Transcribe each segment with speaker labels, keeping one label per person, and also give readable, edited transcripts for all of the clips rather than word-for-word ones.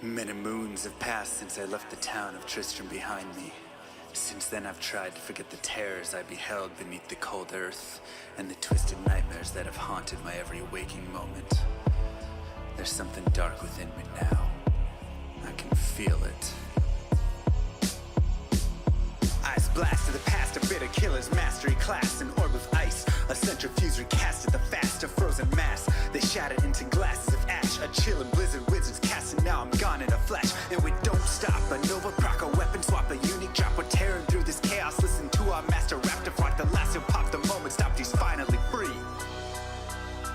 Speaker 1: Many moons have passed since I left the town of Tristram behind me. Since then I've tried to forget the terrors I beheld beneath the cold earth and the twisted nightmares that have haunted my every waking moment. There's something dark within me now. I can feel it. Eyes blast to the past, a bitter killer's mastery class, an orb of ice, a centrifuge recast at the fast, a frozen mass. They shattered into glasses of ash, a chilling blizzard wizards cast, and now I'm gone in a flash. And we don't stop, a Nova proc, a weapon swap, a unique drop. We're tearing through this chaos, listen to our master rap to rock the last who popped the moment, stopped, he's finally free.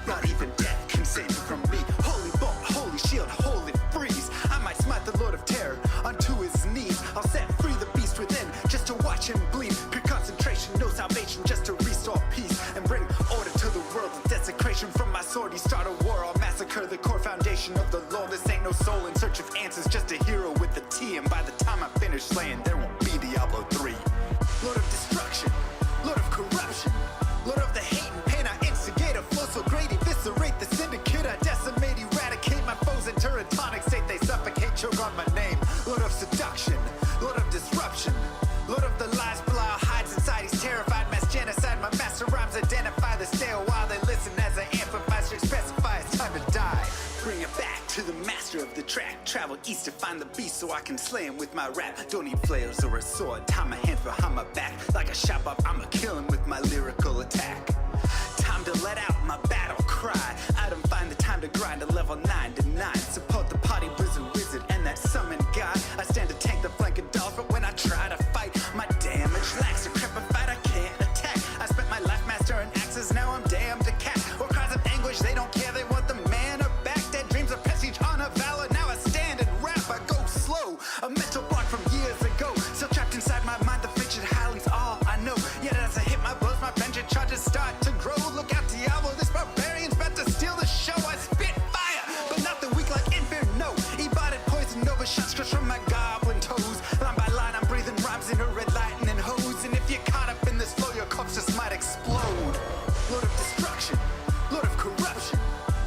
Speaker 1: Not even death can save me from me. Holy bolt, holy shield, holy freeze. I might smite the Lord of Terror unto his knees. I'll set free the beast within just to watch him bleed. Pure concentration, no salvation, just to restore peace and bring order to the world. The desecration from my sword, he start a war. I'll massacre the core foundation of the law. This ain't no soul in search of answers, just a hero with a T. And by the time I finish slaying, there won't be Diablo 3. Lord of destruction, Lord of corruption, Lord of the hate and pain. I instigate a flow so great, eviscerate the syndicate. I decimate, eradicate my foes in turretonic state. They suffocate, choke on my name. Lord of seduction, Lord of disruption, Lord of the lies, Belial hides inside. He's terrified, mass genocide. My master rhymes identify the stale while they listen as I amplify, specify it's time to die. Bring it back to the master of the track. Travel east to find the beast so I can slay him with my rap. Don't need flails or a sword, tie my hands behind my back. Like a shop up, I'ma kill him with my lyrical attack. Time to let out my battle cry. I don't find the time to grind a level 9 to 9. Support the party blizzard wizard and that summon god. I stand to tank the flank of dolls, but when I try to fight, my damage lacks. Decrepified, I can't attack. I spent my life mastering axes, now I'm damned to cat. Or cries of anguish, they don't care, they want the man or back. Dead dreams of prestige, honor, valor. Now I stand and rap, I go slow. A mental block from years ago, still trapped inside my mind. The fiction highly's all I know. Yet as I hit my blows, my vengeance charges start to grow. Look out, Diablo, this barbarian's about to steal the show. I spit fire, but not the weak like Inferno. Ebotted poison over shots crushed from my goblin toes. Line by line, I'm breathing rhymes in a red lightning hose. And if you're caught up in this flow, your corpse just might explode. Lord of destruction, Lord of corruption,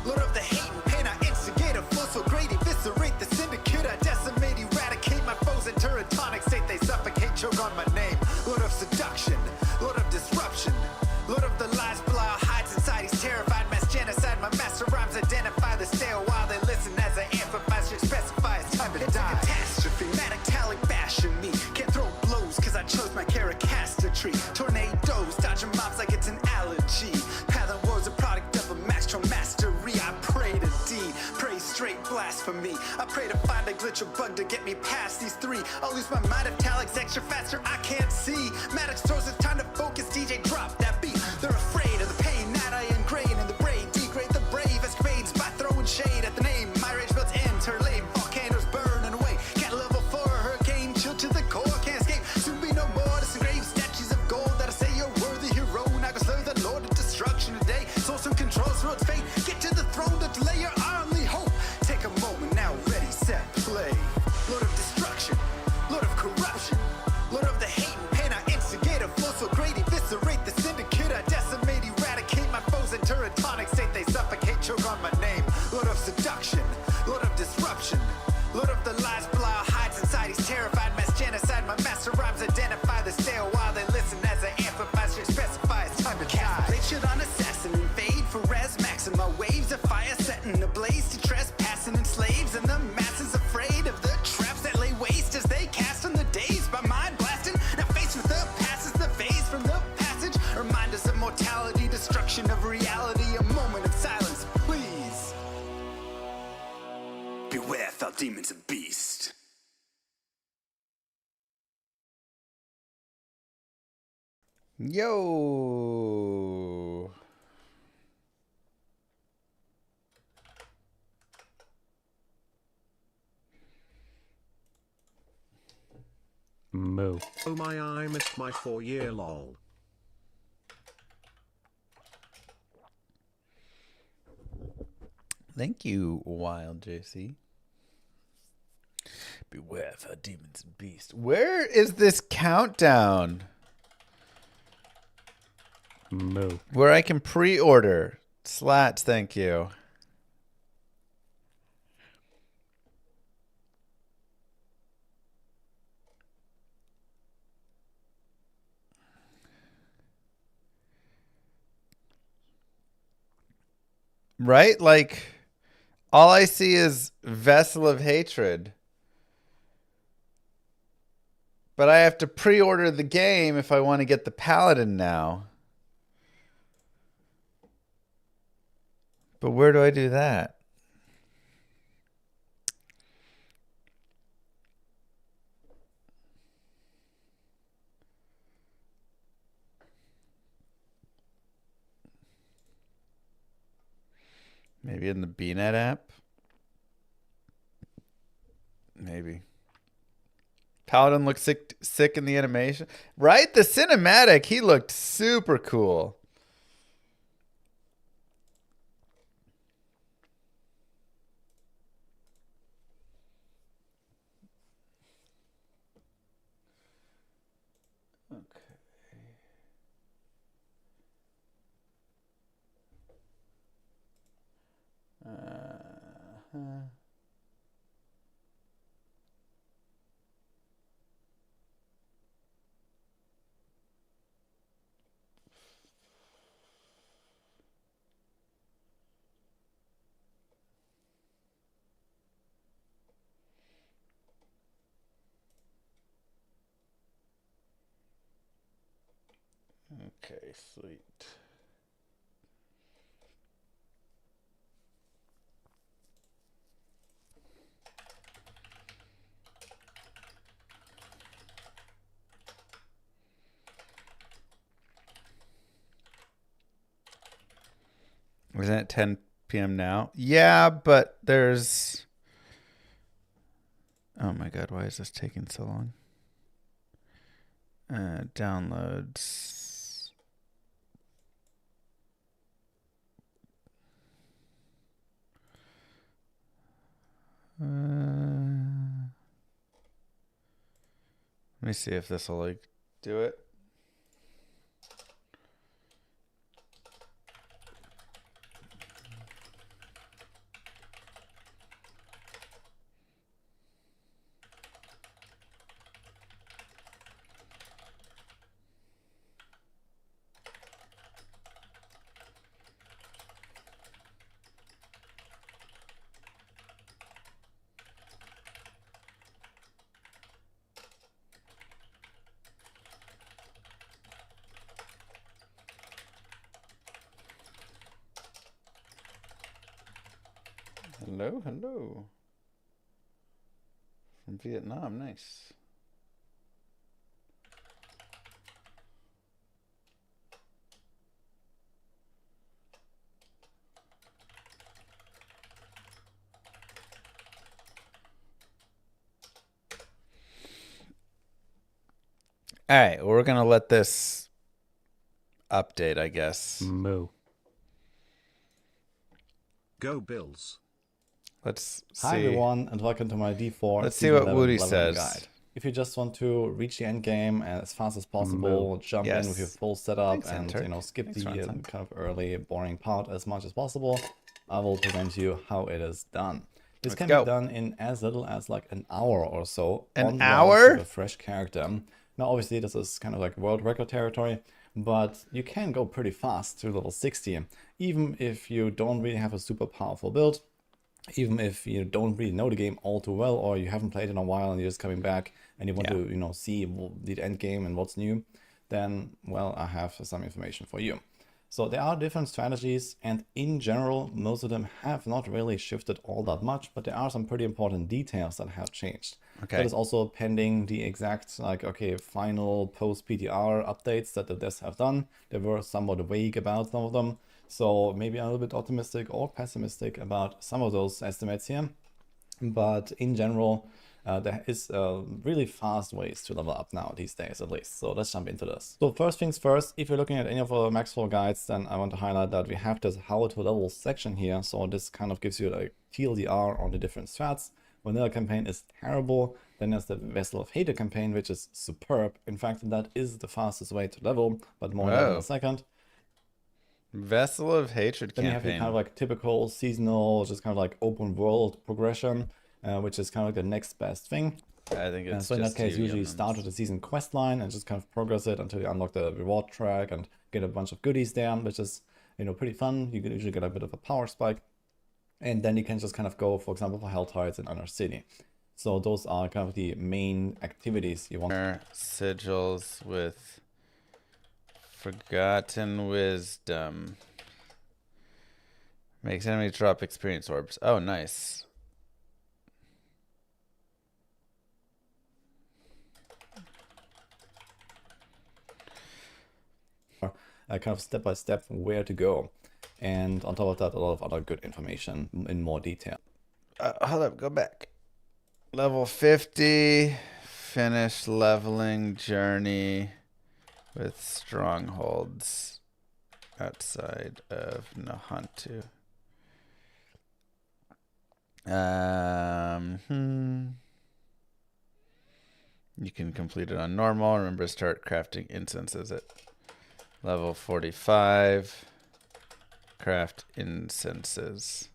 Speaker 1: Lord of the hate and pain. I instigate a flow so great, eviscerate the syndicate. I decimate, eradicate my foes in turretonic state. They suffocate, choke on my name. Lord of seduction, Lord of disruption, Lord of the lies, Belial hides inside. He's terrified, mass genocide. My master rhymes identify the stale while they listen as I amplify, specify it's time to die. A catastrophe, matactalic bashing me. Can't throw blows cause I chose my caricature. Tornadoes, dodging mobs like it's an allergy. Pattern war's a product of a master mastery. I pray to D, pray straight blasphemy. I pray to find a glitch or bug to get me past these three. I'll lose my mind if Talik's extra faster, I can't see. Maddox throws it's time to focus, DJ drop that beat. They're afraid of the pain that I ingrain in the brain. Degrade the brave escapades by throwing shade at the name. My rage builds ends, her lame volcanoes burning away. Can't level for a hurricane, chill to the core, can't escape. Soon be no more disengrave statues of gold that'll say you're worthy hero. Now go slay the Lord of destruction today. Source and controls road's fate. Get to the throne to delay your only hope. Take a moment now, ready, set, play. Lord of destruction, Lord of corruption, Lord of the hate and pain. I instigate a flow so great, eviscerate the syndicate. I decimate, eradicate my foes in turretonic state. They suffocate, choke on my name. Lord of seduction, Lord of disruption, Lord of the lies, Belial hides inside. He's terrified, mass genocide. My master rhymes identify the stale while they listen as I amplify, specify it's time to die. They should on assassin and fade for res maxima. Waves of fire setting ablaze to trespassing and slaves. And the masses afraid of the traps that lay waste as they cast on the days by mind blasting. Now faced with the past is the phase from the passage. Remind us of mortality, destruction of reality. A moment of silence, please. Beware, foul demons and beast.
Speaker 2: Yo.
Speaker 3: Moo.
Speaker 4: Oh my, I missed my 4-year lol.
Speaker 2: Thank you, Wild JC. Beware of our demons and beasts. Where is this countdown?
Speaker 3: Moo.
Speaker 2: Where I can pre-order. Slats, thank you. Right? Like, all I see is Vessel of Hatred. But I have to pre-order the game if I want to get the Paladin now. But where do I do that? Maybe in the BNet app? Maybe. Paladin looked sick in the animation. Right? The cinematic, he looked super cool. Okay, sweet. Isn't it 10 p.m. now? Yeah, but there's... Oh my god, why is this taking so long? Downloads. Let me see if this will like do it. Hello, hello. From Vietnam, nice. All right, well, we're going to let this update, I guess.
Speaker 3: Moo.
Speaker 4: Go Bills.
Speaker 2: Let's see.
Speaker 5: Hi everyone, and welcome to my D4
Speaker 2: Let's see
Speaker 5: Season
Speaker 2: what
Speaker 5: 11
Speaker 2: Woody
Speaker 5: leveling
Speaker 2: says.
Speaker 5: guide. If you just want to reach the end game and as fast as possible, jump in with your full setup,
Speaker 2: Thanks,
Speaker 5: and
Speaker 2: Anturk.
Speaker 5: skip
Speaker 2: Thanks,
Speaker 5: the
Speaker 2: Ronson.
Speaker 5: kind of early, boring part as much as possible, I will present you how it is done. This
Speaker 2: Let's
Speaker 5: can
Speaker 2: go.
Speaker 5: be done in as little as like an hour or so.
Speaker 2: An
Speaker 5: on
Speaker 2: hour?
Speaker 5: launch with a fresh character. Now, obviously, this is kind of like world record territory, but you can go pretty fast to level 60, even if you don't really have a super powerful build. Even if you don't really know the game all too well, or you haven't played in a while and you're just coming back and you want to, see the end game and what's new, then, well, I have some information for you. So there are different strategies, and in general, most of them have not really shifted all that much, but there are some pretty important details that have changed.
Speaker 2: Okay.
Speaker 5: That is also pending the exact, final post-PTR updates that the devs have done. They were somewhat vague about some of them. So maybe I'm a little bit optimistic or pessimistic about some of those estimates here. But in general, there is really fast ways to level up now these days, at least. So let's jump into this. So first things first, if you're looking at any of our Maxwell guides, then I want to highlight that we have this how to level section here. So this kind of gives you like TLDR on the different strats. Vanilla campaign is terrible. Then there's the Vessel of Hatred campaign, which is superb. In fact, that is the fastest way to level, but more on that in a second.
Speaker 2: Vessel of Hatred
Speaker 5: Then
Speaker 2: campaign.
Speaker 5: you have the kind of like typical seasonal, just kind of like open world progression, which is kind of like the next best thing.
Speaker 2: I think it's
Speaker 5: so in
Speaker 2: just
Speaker 5: that case,
Speaker 2: two
Speaker 5: usually
Speaker 2: yum-yums.
Speaker 5: start with the season quest line and just kind of progress it until you unlock the reward track and get a bunch of goodies there, which is pretty fun. You can usually get a bit of a power spike. And then you can just kind of go, for example, for Helltides in Inner City. So those are kind of the main activities you want.
Speaker 2: Sigils with Forgotten Wisdom. Makes enemies drop experience orbs. Oh, nice.
Speaker 5: Kind of step by step where to go. And on top of that, a lot of other good information in more detail.
Speaker 2: Hold up, go back. Level 50, finish leveling journey with strongholds outside of Nahantu. You can complete it on normal. Remember to start crafting incenses at level 45. Craft incenses.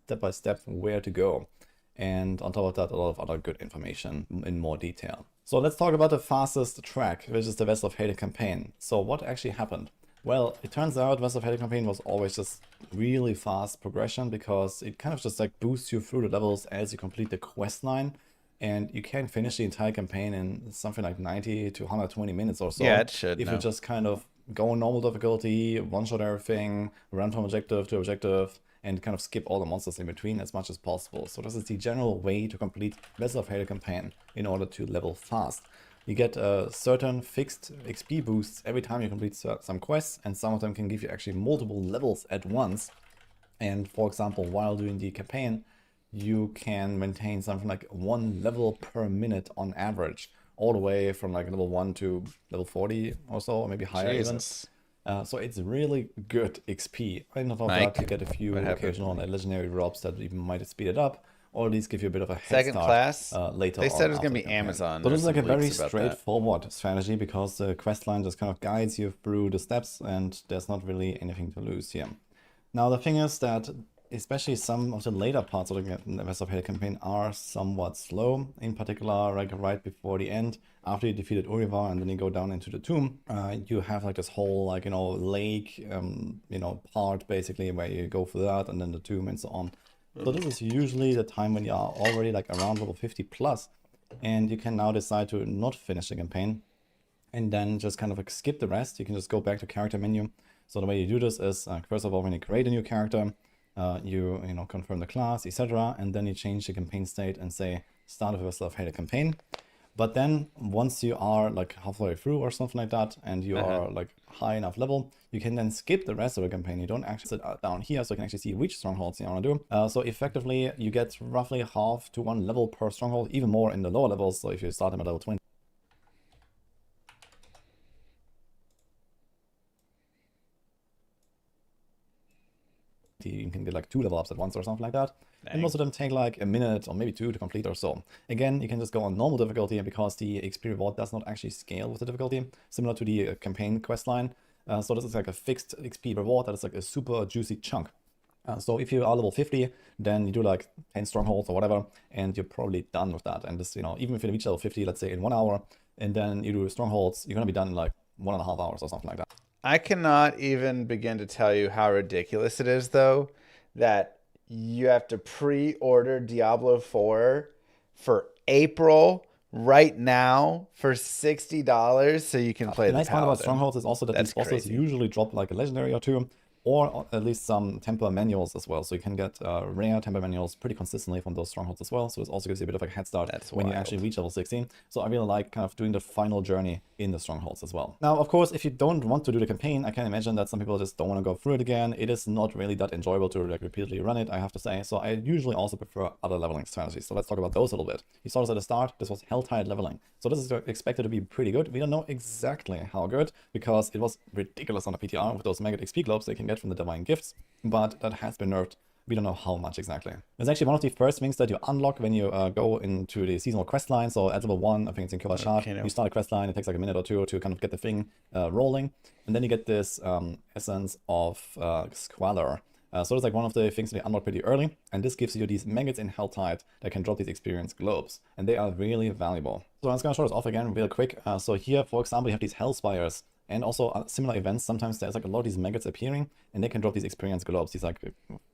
Speaker 5: Step by step where to go. And on top of that, a lot of other good information in more detail. So let's talk about the fastest track, which is the Vessel of Hate campaign. So what actually happened? Well, it turns out Vessel of Hate campaign was always just really fast progression because it kind of just like boosts you through the levels as you complete the quest line. And you can finish the entire campaign in something like 90 to 120 minutes or so.
Speaker 2: Yeah, it should.
Speaker 5: If you just kind of go on normal difficulty, one-shot everything, run from objective to objective, and kind of skip all the monsters in between as much as possible. So this is the general way to complete Vessel of Hate campaign in order to level fast. You get certain fixed XP boosts every time you complete some quests, and some of them can give you actually multiple levels at once. And for example, while doing the campaign, you can maintain something like 1 level per minute on average, all the way from like level 1 to level 40 or so, or maybe higher even. So it's really good XP. And on top of that, you get a few occasional legendary drops that even might speed it up, or at least give you a bit of a head
Speaker 2: Second
Speaker 5: start
Speaker 2: class.
Speaker 5: later.
Speaker 2: They said
Speaker 5: on
Speaker 2: it was going to be
Speaker 5: after the campaign.
Speaker 2: Amazon.
Speaker 5: So this is like a very
Speaker 2: Leaks about that.
Speaker 5: straightforward strategy because the quest line just kind of guides you through the steps, and there's not really anything to lose here. Now the thing is that especially some of the later parts of the Vessel of Hate campaign are somewhat slow. In particular, like right before the end, after you defeated Urivar and then you go down into the tomb, you have like this whole like lake part basically where you go for that, and then the tomb and so on. So this is usually the time when you are already like around level 50 plus, and you can now decide to not finish the campaign and then just kind of like skip the rest. You can just go back to character menu. So the way you do this is first of all, when you create a new character, you confirm the class, etc., and then you change the campaign state and say start with Vessel of Hate campaign. But then once you are like halfway through or something like that, and you are like high enough level, you can then skip the rest of the campaign. You don't actually sit down here, so you can actually see which strongholds you want to do. So effectively, you get roughly half to 1 level per stronghold, even more in the lower levels. So if you start them at level 20. You can get like 2 level ups at once or something like that. Dang. And most of them take like a minute or maybe 2 to complete or so. Again, you can just go on normal difficulty because the XP reward does not actually scale with the difficulty, similar to the campaign quest line. So this is like a fixed XP reward that is like a super juicy chunk. So if you are level 50, then you do like 10 strongholds or whatever, and you're probably done with that. And this, even if you reach level 50, let's say in 1 hour, and then you do strongholds, you're gonna be done in like 1.5 hours or something like that.
Speaker 2: I cannot even begin to tell you how ridiculous it is, though, that you have to pre-order Diablo 4 for April right now for $60 so you can play the
Speaker 5: nice part about
Speaker 2: Paladin.
Speaker 5: Strongholds is also that these bosses usually drop like a legendary or 2, or at least some temper manuals as well. So you can get rare temper manuals pretty consistently from those strongholds as well. So this also gives you a bit of a head start when you actually reach level 16. So I really like kind of doing the final journey in the strongholds as well. Now, of course, if you don't want to do the campaign, I can imagine that some people just don't want to go through it again. It is not really that enjoyable to like repeatedly run it, I have to say. So I usually also prefer other leveling strategies. So let's talk about those a little bit. You saw this at the start. This was Helltide leveling. So this is expected to be pretty good. We don't know exactly how good because it was ridiculous on the PTR with those mega XP globes they can get from the Divine Gifts, but that has been nerfed. We don't know how much exactly. It's actually one of the first things that you unlock when you go into the seasonal quest line. So at level 1, I think it's in Killashard, you start a quest line, it takes like a minute or 2 to kind of get the thing rolling. And then you get this essence of Squalor. So it's like one of the things we unlock pretty early. And this gives you these maggots in Helltide that can drop these experience globes. And they are really valuable. So I'm just going to show this off again real quick. So here, for example, you have these Hell Spires. And also similar events, sometimes there's like a lot of these maggots appearing, and they can drop these experience globes, these like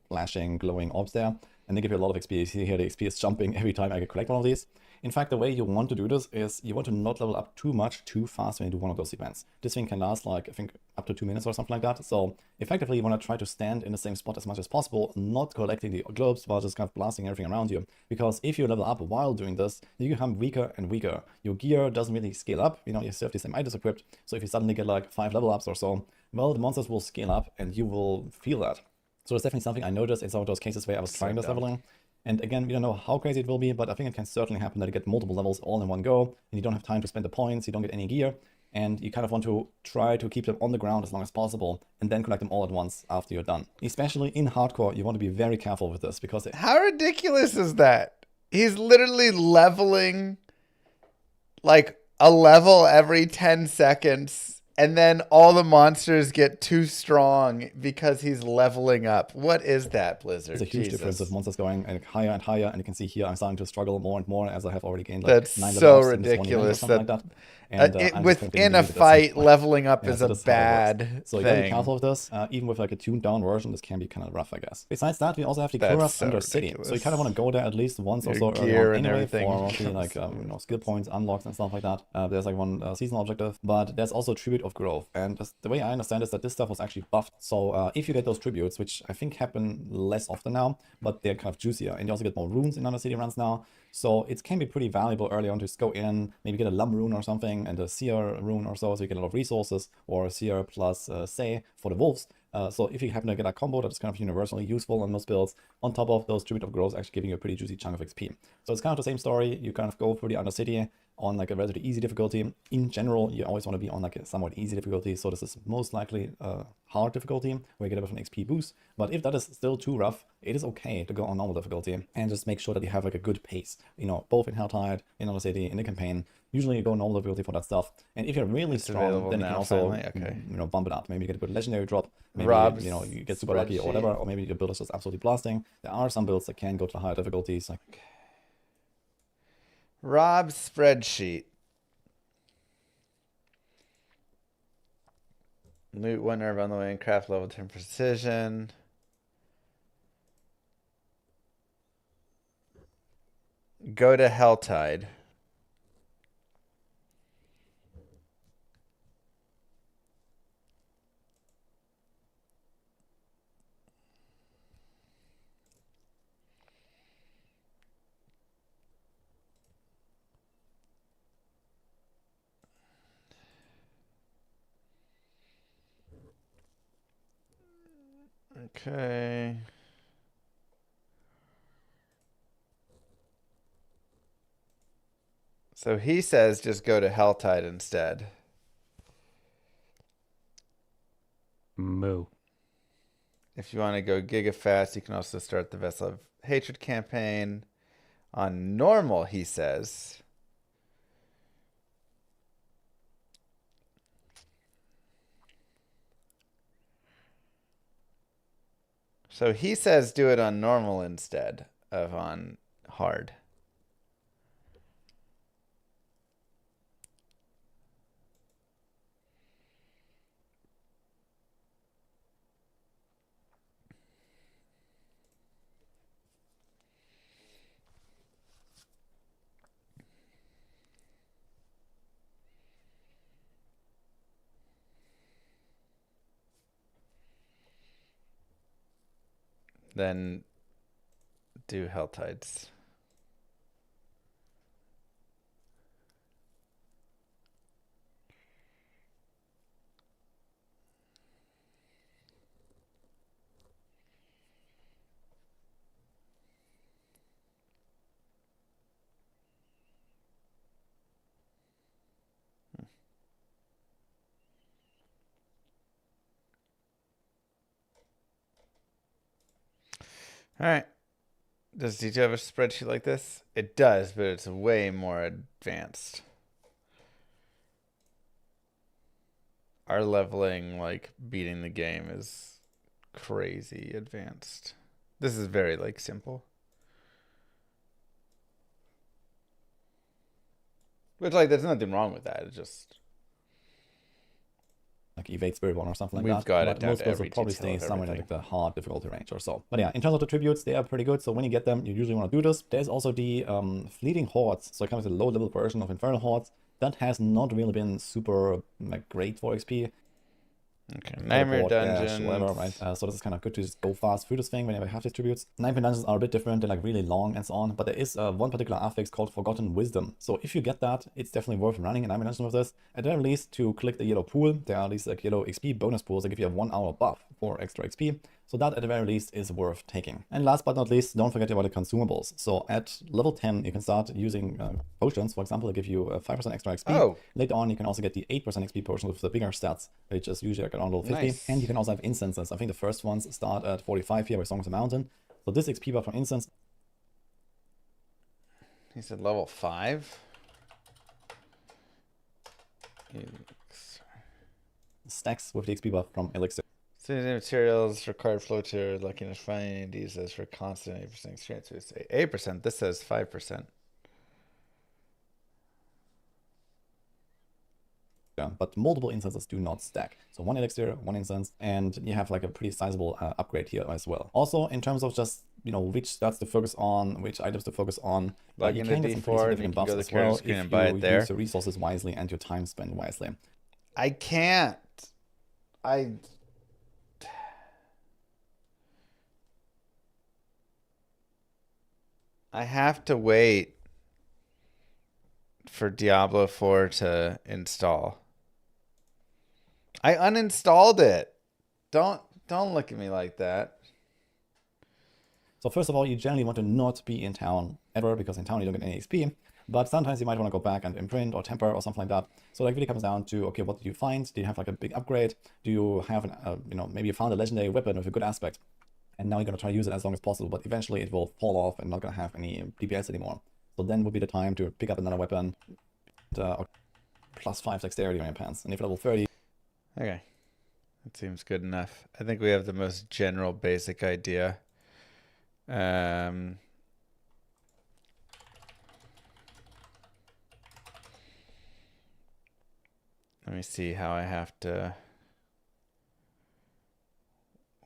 Speaker 5: flashing, glowing orbs there, and they give you a lot of XP. You see here the XP is jumping every time I collect one of these. In fact, the way you want to do this is you want to not level up too much too fast when you do one of those events. This thing can last like, I think, up to 2 minutes or something like that. So effectively, you want to try to stand in the same spot as much as possible, not collecting the globes while just kind of blasting everything around you. Because if you level up while doing this, you become weaker and weaker. Your gear doesn't really scale up. You know, you still have the same items equipped. So if you suddenly get like 5 level ups or so, well, the monsters will scale up and you will feel that. So it's definitely something I noticed in some of those cases where I was trying this leveling. And again, we don't know how crazy it will be, but I think it can certainly happen that you get multiple levels all in one go, and you don't have time to spend the points, you don't get any gear, and you kind of want to try to keep them on the ground as long as possible, and then collect them all at once after you're done. Especially in hardcore, you want to be very careful with this, because
Speaker 2: How ridiculous is that? He's literally leveling like a level every 10 seconds. And then all the monsters get too strong because he's leveling up. What is that, Blizzard?
Speaker 5: There's a huge difference of monsters going higher and higher, and you can see here I'm starting to struggle more and more as I have already gained like
Speaker 2: That's
Speaker 5: 9
Speaker 2: so
Speaker 5: levels in this one event or
Speaker 2: ridiculous
Speaker 5: something like that. And
Speaker 2: within a fight, leveling up is a bad
Speaker 5: So you gotta be careful with this. Even with like a tuned down version, this can be kind of rough, I guess. Besides that, we also have the Kuras Under City. So you kind of want to go there at least once or so early on anyway for mostly like skill points, unlocks and stuff like that. There's like one seasonal objective, but there's also Tribute of Growth. And the way I understand is that this stuff was actually buffed. So if you get those tributes, which I think happen less often now, but they're kind of juicier, and you also get more runes in Under City runs now. So it can be pretty valuable early on to just go in, maybe get a Llama rune or something, and a Seer rune or so you get a lot of resources, or Seer plus Say for the wolves. So if you happen to get a combo that's kind of universally useful on most builds, on top of those Tribute of Growth actually giving you a pretty juicy chunk of XP. So it's kind of the same story. You kind of go through the Undercity on like a relatively easy difficulty. In general, you always want to be on like a somewhat easy difficulty. So this is most likely a hard difficulty where you get a bit of an XP boost. But if that is still too rough, it is okay to go on normal difficulty and just make sure that you have like a good pace. You know, both in Helltide, in Undercity, in the campaign. Usually you go normal difficulty for that stuff. And if you're really strong, then you can also bump it up. Maybe you get a good legendary drop. Maybe you get super lucky or whatever. Or maybe your build is just absolutely blasting. There are some builds that can go to higher difficulties. Like
Speaker 2: Rob's spreadsheet. Loot 1 herb on the way and craft level 10 precision. Go to Helltide. Okay. So he says just go to Helltide instead.
Speaker 3: Moo.
Speaker 2: If you want to go giga fast, you can also start the Vessel of Hatred campaign on normal, he says. So he says do it on normal instead of on hard. Then do Helltides. All right. Does D2 have a spreadsheet like this? It does, but it's way more advanced. Our leveling, like beating the game, is crazy advanced. This is very like simple. Which like there's nothing wrong with that. It's just
Speaker 5: like Evade Spirit One or something like
Speaker 2: We've
Speaker 5: that.
Speaker 2: got it
Speaker 5: But
Speaker 2: down
Speaker 5: most
Speaker 2: to
Speaker 5: builds
Speaker 2: every
Speaker 5: will probably
Speaker 2: detail
Speaker 5: stay
Speaker 2: of
Speaker 5: somewhere in
Speaker 2: everything.
Speaker 5: like the hard difficulty range or so. But yeah, in terms of the tributes, they are pretty good. So when you get them, you usually want to do this. There's also the Fleeting Hordes. So it comes with a low-level version of Infernal Hordes. That has not really been super like great for XP.
Speaker 2: Okay, Nightmare Dungeons.
Speaker 5: Whatever, right? So this is kind of good to just go fast through this thing whenever you have these tributes. Nightmare Dungeons are a bit different, they're like really long and so on, but there is one particular affix called Forgotten Wisdom. So if you get that, it's definitely worth running a Nightmare Dungeon with this. At the very least, to click the yellow pool, there are these like yellow XP bonus pools that give you a 1 hour buff for extra XP. So that at the very least is worth taking. And last but not least, don't forget about the consumables. So at level 10, you can start using potions, for example, that give you 5% extra XP.
Speaker 2: Oh.
Speaker 5: Later on, you can also get the 8% XP potions with the bigger stats, which is usually like around level 50.
Speaker 2: Nice.
Speaker 5: And you can also have incenses. I think the first ones start at 45 here with Song of the Mountain. So this XP buff from incense.
Speaker 2: He said level 5.
Speaker 5: Stacks with the XP buff from Elixir.
Speaker 2: Synergy materials required flow tier, luckiness find these as for constant 8% experience. We say 8%. This says 5%.
Speaker 5: Yeah, but multiple incenses do not stack. So 1 elixir, 1 incense, and you have like a pretty sizable upgrade here as well. Also, in terms of just, you know, which stats to focus on, which items to focus on,
Speaker 2: Like
Speaker 5: you
Speaker 2: in
Speaker 5: can
Speaker 2: the
Speaker 5: get some pretty
Speaker 2: D4,
Speaker 5: significant
Speaker 2: you can
Speaker 5: buffs
Speaker 2: go to the
Speaker 5: as
Speaker 2: character
Speaker 5: well
Speaker 2: screen
Speaker 5: if
Speaker 2: and buy
Speaker 5: you
Speaker 2: it there.
Speaker 5: use your resources wisely and your time spent wisely.
Speaker 2: I can't. I have to wait for Diablo 4 to install. I uninstalled it. Don't look at me like that.
Speaker 5: So first of all, you generally want to not be in town ever, because in town you don't get any XP. But sometimes you might want to go back and imprint or temper or something like that. So like really comes down to, okay, what did you find? Did you have like a big upgrade? Do you have an, you know, maybe you found a legendary weapon with a good aspect, and now you're going to try to use it as long as possible, but eventually it will fall off and not going to have any DPS anymore. So then would be the time to pick up another weapon, plus 5 dexterity on your pants. And if you're level 30...
Speaker 2: Okay. That seems good enough. I think we have the most general basic idea. Let me see how I have to...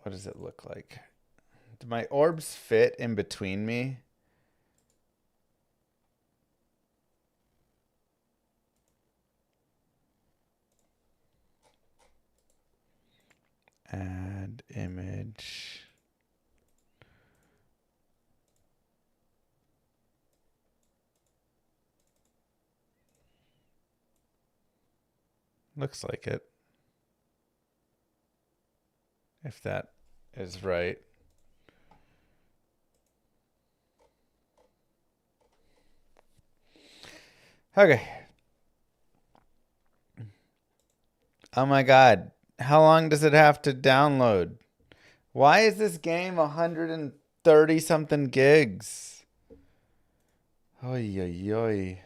Speaker 2: What does it look like? Do my orbs fit in between me? Add image. Looks like it. If that is right. Okay. Oh my God. How long does it have to download? Why is this game 130 something gigs? Oy, oy, oy.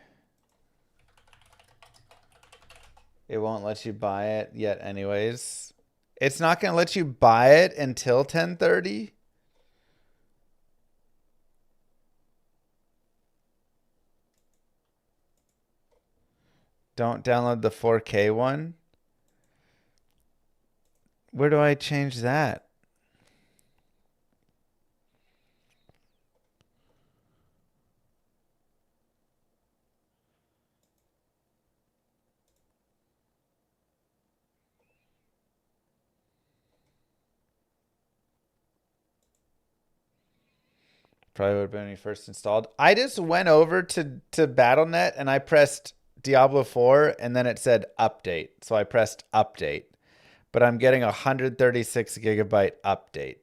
Speaker 2: It won't let you buy it yet anyways. It's not going to let you buy it until 10:30? Don't download the 4K one? Where do I change that? Probably would have been when you first installed. I just went over to BattleNet and I pressed Diablo 4 and then it said update. So I pressed update. But I'm getting a 136 gigabyte update.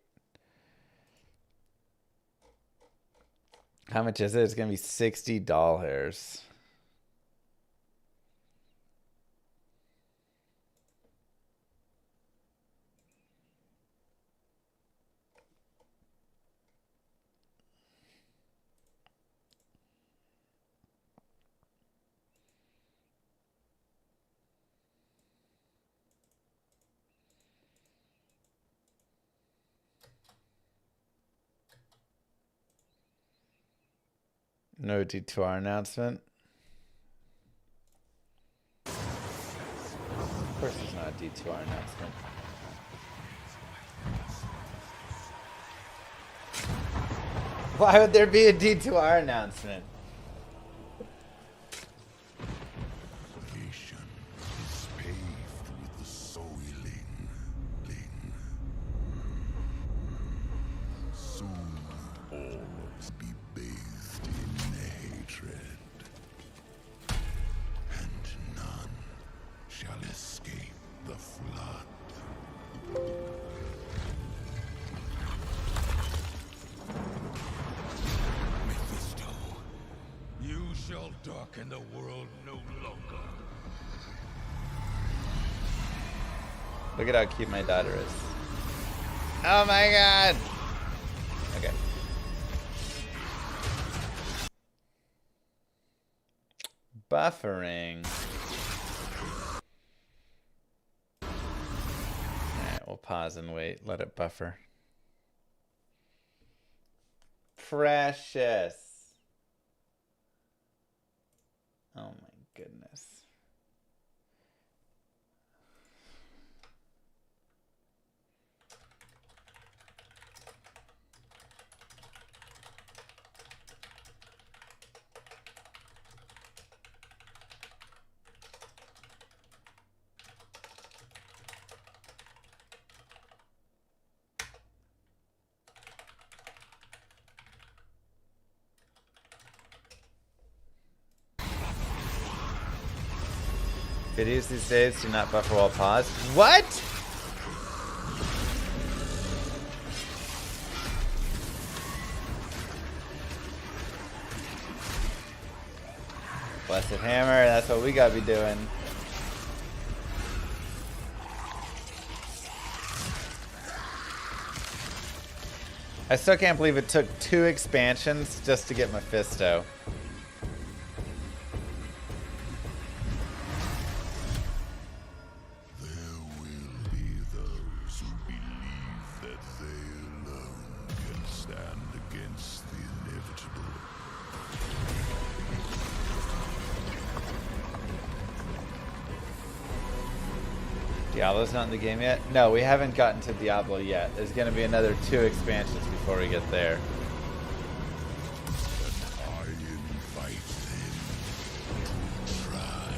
Speaker 2: How much is it? It's going to be $60. No D2R announcement. Of course there's not a D2R announcement. Why would there be a D2R announcement?
Speaker 6: Nation is paved with the soiling. Soon all will be bathed in hatred, and none shall escape the flood. Mephisto, you shall darken the world no longer.
Speaker 2: Look at how cute my daughter is. Oh my god! Okay. Buffering. Alright, we'll pause and wait. Let it buffer. Precious. Oh my goodness. Videos these days do not buffer while paused. What? Blessed hammer, that's what we gotta be doing. I still can't believe it took 2 expansions just to get Mephisto.
Speaker 6: There will be those who believe that they alone can stand against the inevitable.
Speaker 2: Diablo's not in the game yet? No, we haven't gotten to Diablo yet. There's going to be another 2 expansions before we get there.
Speaker 6: I invite them to try.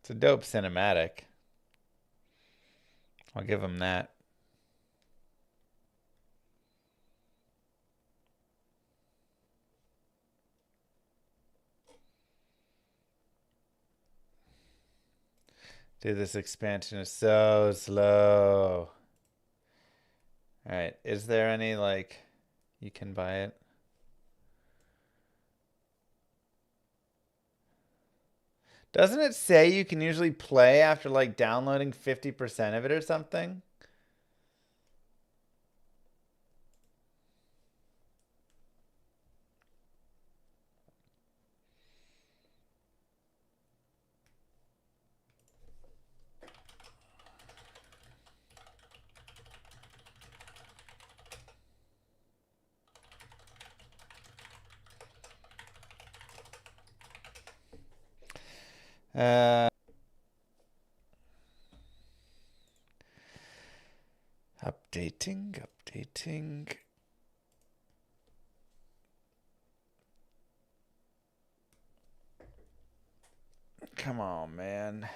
Speaker 2: It's a dope cinematic. I'll give him that. Dude, this expansion is so slow. Alright, is there any, like, you can buy it? Doesn't it say you can usually play after, like, downloading 50% of it or something? Updating. Come on, man.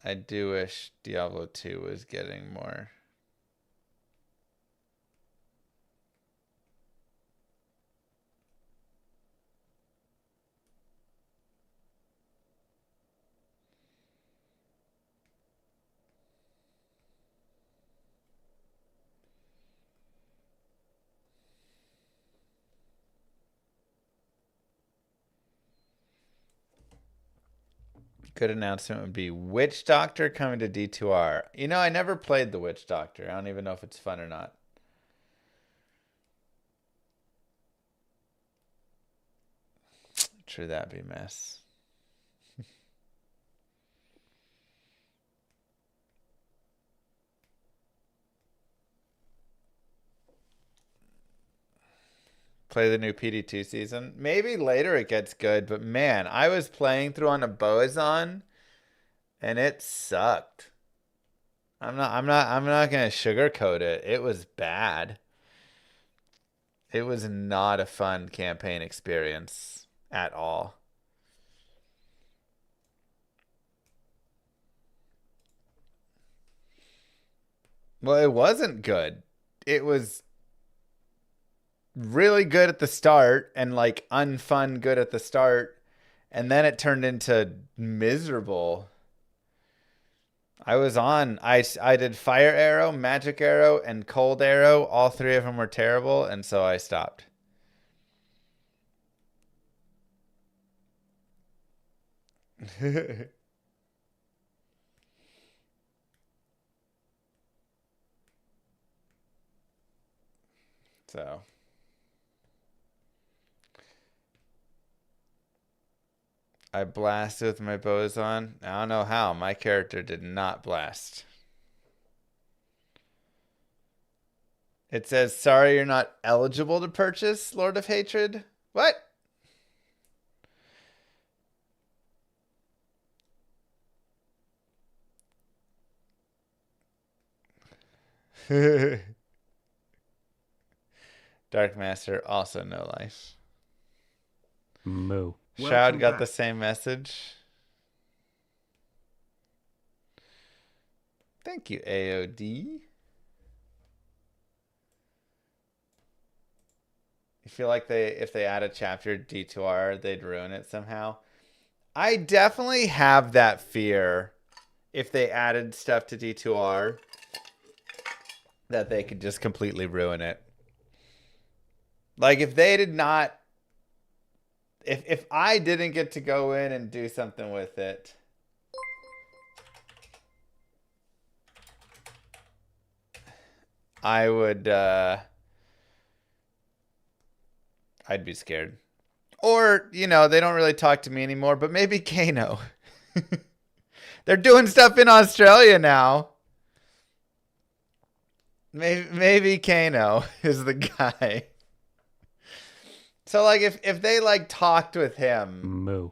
Speaker 2: I do wish Diablo 2 was getting more. Good announcement would be Witch Doctor coming to D2R. You know, I never played the Witch Doctor. I don't even know if it's fun or not. True, that'd be a mess. Play the new PD2 season. Maybe later it gets good, but man, I was playing through on a Boazon and it sucked. I'm not gonna sugarcoat it. It was bad. It was not a fun campaign experience at all. Well, it wasn't good. It was really good at the start and like unfun good at the start, and then it turned into miserable. I did fire arrow, magic arrow, and cold arrow. All three of them were terrible, and so I stopped. So I blasted with my Boazon. I don't know how. My character did not blast. It says, sorry, you're not eligible to purchase Lord of Hatred. What? Dark Master, also no life.
Speaker 3: Moo.
Speaker 2: Shroud got
Speaker 4: back.
Speaker 2: the same message. Thank you, AOD. You feel like if they add a chapter D2R, they'd ruin it somehow? I definitely have that fear. If they added stuff to D2R, that they could just completely ruin it. Like if they did not, if I didn't get to go in and do something with it, I would, I'd be scared. Or, you know, they don't really talk to me anymore, but maybe Kano. They're doing stuff in Australia now. Maybe Kano is the guy. So, like, if they, like, talked with him,
Speaker 3: Moo.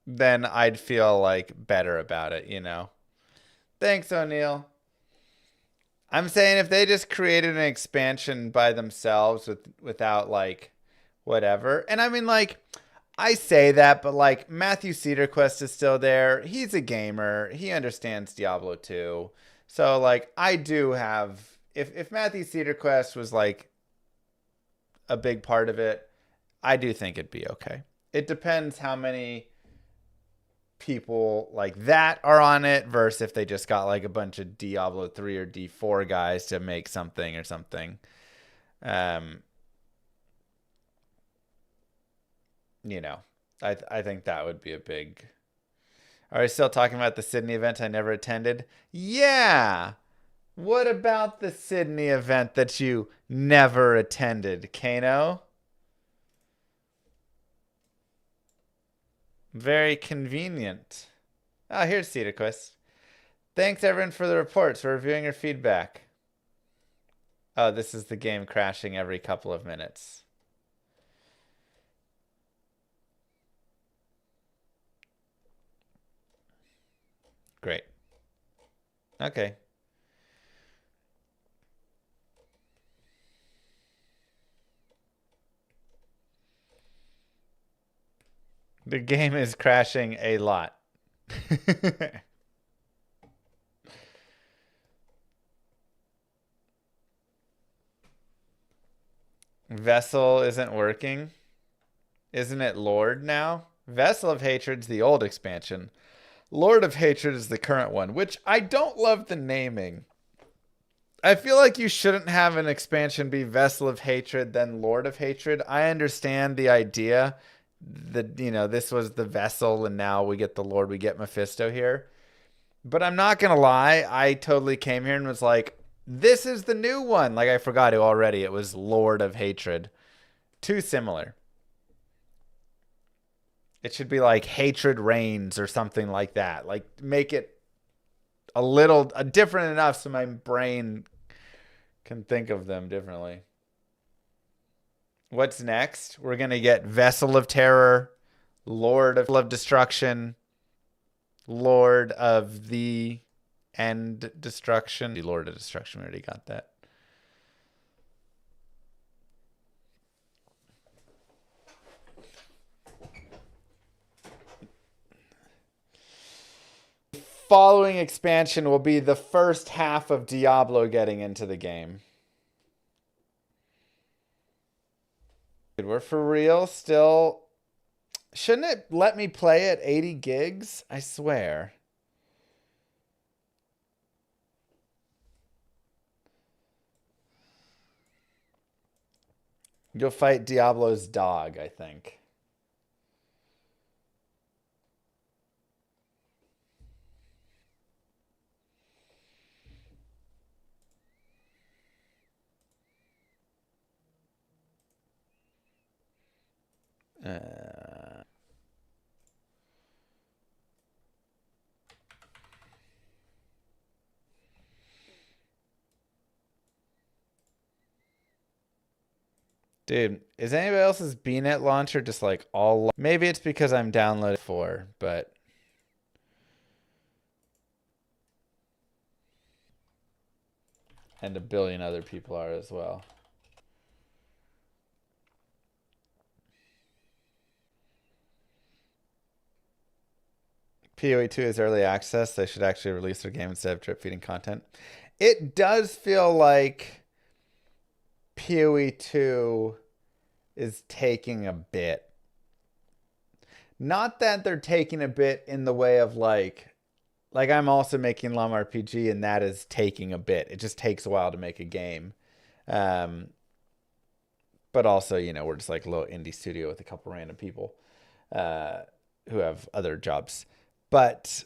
Speaker 2: then I'd feel, like, better about it, you know? Thanks, O'Neill. I'm saying if they just created an expansion by themselves without, like, whatever. And I mean, like, I say that, but, like, Matthew Cedarquest is still there. He's a gamer. He understands Diablo 2. So, like, I do have... If Matthew Cedarquest was, like, a big part of it, I do think it'd be okay. It depends how many people like that are on it versus if they just got like a bunch of Diablo 3 or D4 guys to make something or something. You know, I think that would be a big... Are we still talking about the Sydney event I never attended? Yeah! What about the Sydney event that you never attended, Kano? Very convenient. Oh, here's Cedarquist. Thanks, everyone, for the reports, for reviewing your feedback. Oh, this is the game crashing every couple of minutes. Great. Okay. The game is crashing a lot. Vessel isn't working. Isn't it Lord now? Vessel of Hatred's the old expansion. Lord of Hatred is the current one, which I don't love the naming. I feel like you shouldn't have an expansion be Vessel of Hatred, then Lord of Hatred. I understand the idea that, you know, this was the Vessel and now we get the Lord, we get Mephisto here. But I'm not going to lie, I totally came here and was like, this is the new one. Like, I forgot it already. It was Lord of Hatred. Too similar. It should be like Hatred Reigns or something like that. Like, make it a different enough so my brain can think of them differently. What's next? We're going to get Vessel of Terror, Lord of Destruction, Lord of the End Destruction. The Lord of Destruction, we already got that. Following expansion will be the first half of Diablo getting into the game. We're for real still. Shouldn't it let me play at 80 gigs? I swear. You'll fight Diablo's dog, I think. Dude, is anybody else's BNet launcher just like all... Maybe it's because I'm downloading 4, but... And a billion other people are as well. PoE 2 is early access. They should actually release their game instead of drip feeding content. It does feel like PoE 2 is taking a bit. Not that they're taking a bit in the way of like I'm also making Llama RPG and that is taking a bit. It just takes a while to make a game. But also, you know, we're just like a little indie studio with a couple random people who have other jobs. But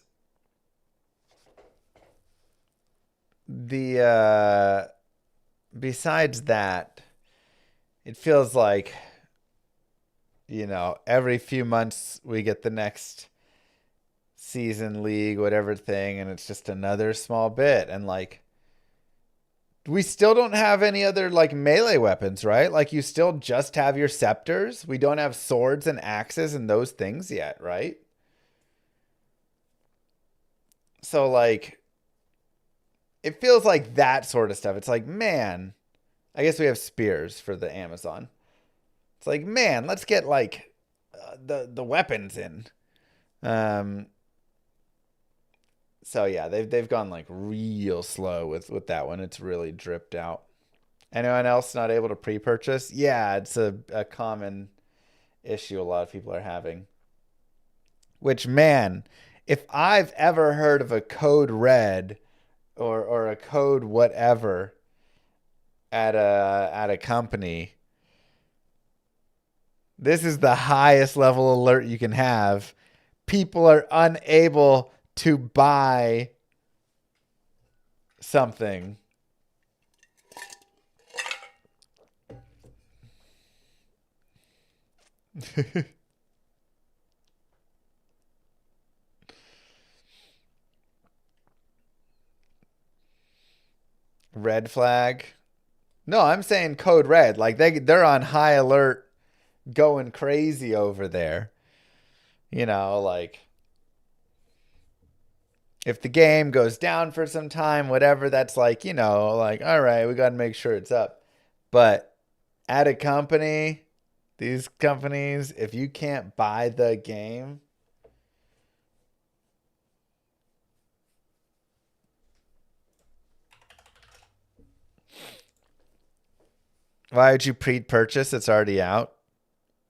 Speaker 2: the besides that, it feels like, you know, every few months we get the next season, league, whatever thing, and it's just another small bit. And like, we still don't have any other like melee weapons, right? Like you still just have your scepters. We don't have swords and axes and those things yet, right? So like, it feels like that sort of stuff. It's like, man, I guess we have spears for the Amazon. It's like, man, let's get like the weapons in. So yeah, they've gone like real slow with that one. It's really dripped out. Anyone else not able to pre-purchase? Yeah, it's a common issue a lot of people are having. Which, man, if I've ever heard of a code red or a code whatever at a company, this is the highest level alert you can have. People are unable to buy something. Red flag. No, I'm saying code red. Like they're on high alert, going crazy over there. You know, like if the game goes down for some time, whatever, that's like, you know, like, all right, we got to make sure it's up. But at a company, these companies, if you can't buy the game, why would you pre-purchase? It's already out.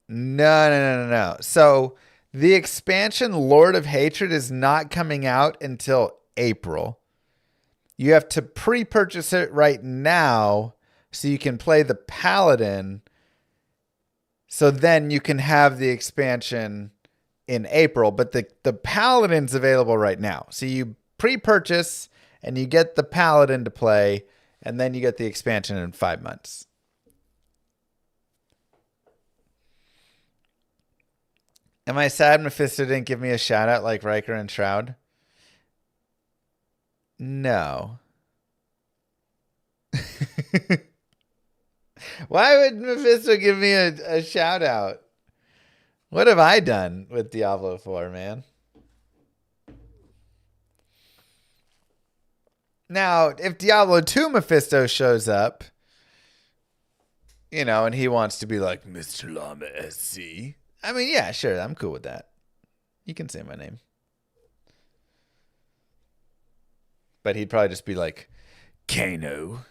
Speaker 2: No. So the expansion Lord of Hatred is not coming out until April. You have to pre-purchase it right now so you can play the Paladin. So then you can have the expansion in April. But the Paladin's available right now. So you pre-purchase and you get the Paladin to play. And then you get the expansion in 5 months. Am I sad Mephisto didn't give me a shout out like Riker and Shroud? No. Why would Mephisto give me a shout out? What have I done with Diablo 4, man? Now, if Diablo 2 Mephisto shows up, and he wants to be like Mr. Llama SC, I mean, yeah, sure, I'm cool with that. You can say my name. But he'd probably just be like, Kano.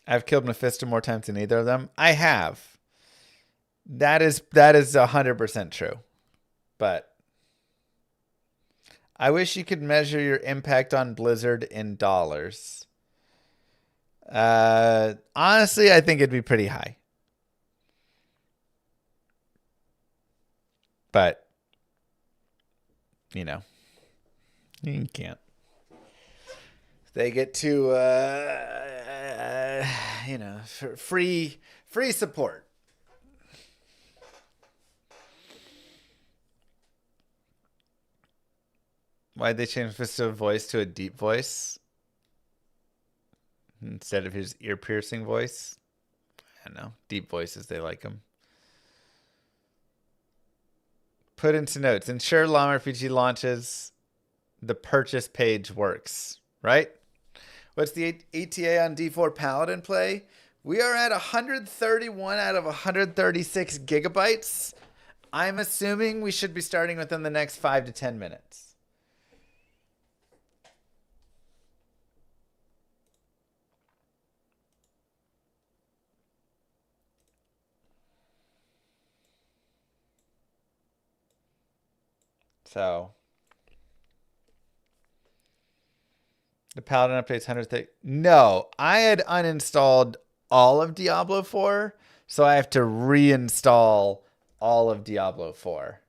Speaker 2: I've killed Mephisto more times than either of them. I have. That is 100% true. But I wish you could measure your impact on Blizzard in dollars. Honestly, I think it'd be pretty high. But, you can't. They get to, free support. Why'd they change Mephisto's voice to a deep voice instead of his ear-piercing voice? I don't know. Deep voices, they like him. Put into notes. Ensure Llama RPG launches. The purchase page works, right? What's the ETA on D4 Paladin play? We are at 131 out of 136 gigabytes. I'm assuming we should be starting within the next 5 to 10 minutes. So the Paladin updates 100. No, I had uninstalled all of Diablo 4, so I have to reinstall all of Diablo 4.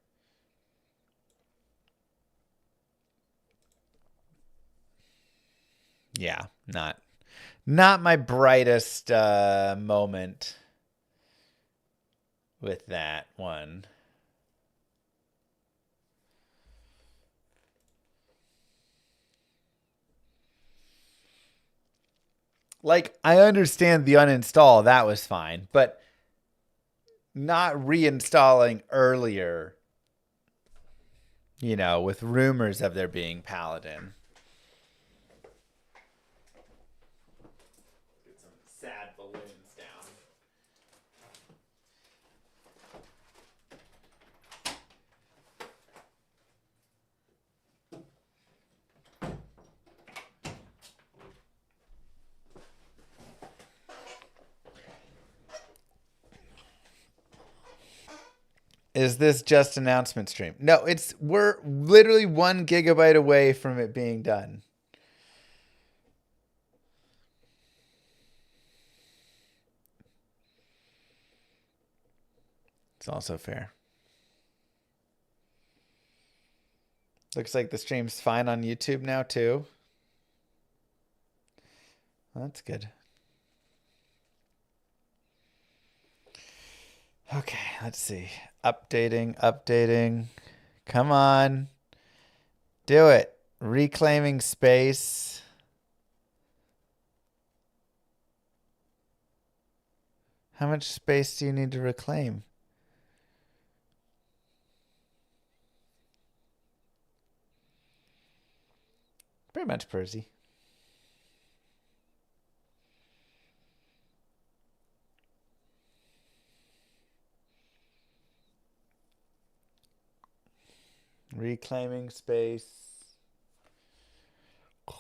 Speaker 2: Yeah, not my brightest moment with that one. Like, I understand the uninstall, that was fine, but not reinstalling earlier, with rumors of there being Paladin. Get some sad balloons down. Is this just announcement stream? No, we're literally 1 gigabyte away from it being done. It's also fair. Looks like the stream's fine on YouTube now too. Well, that's good. Okay, let's see. Updating. Come on. Do it. Reclaiming space. How much space do you need to reclaim? Pretty much Percy. Reclaiming space. Let's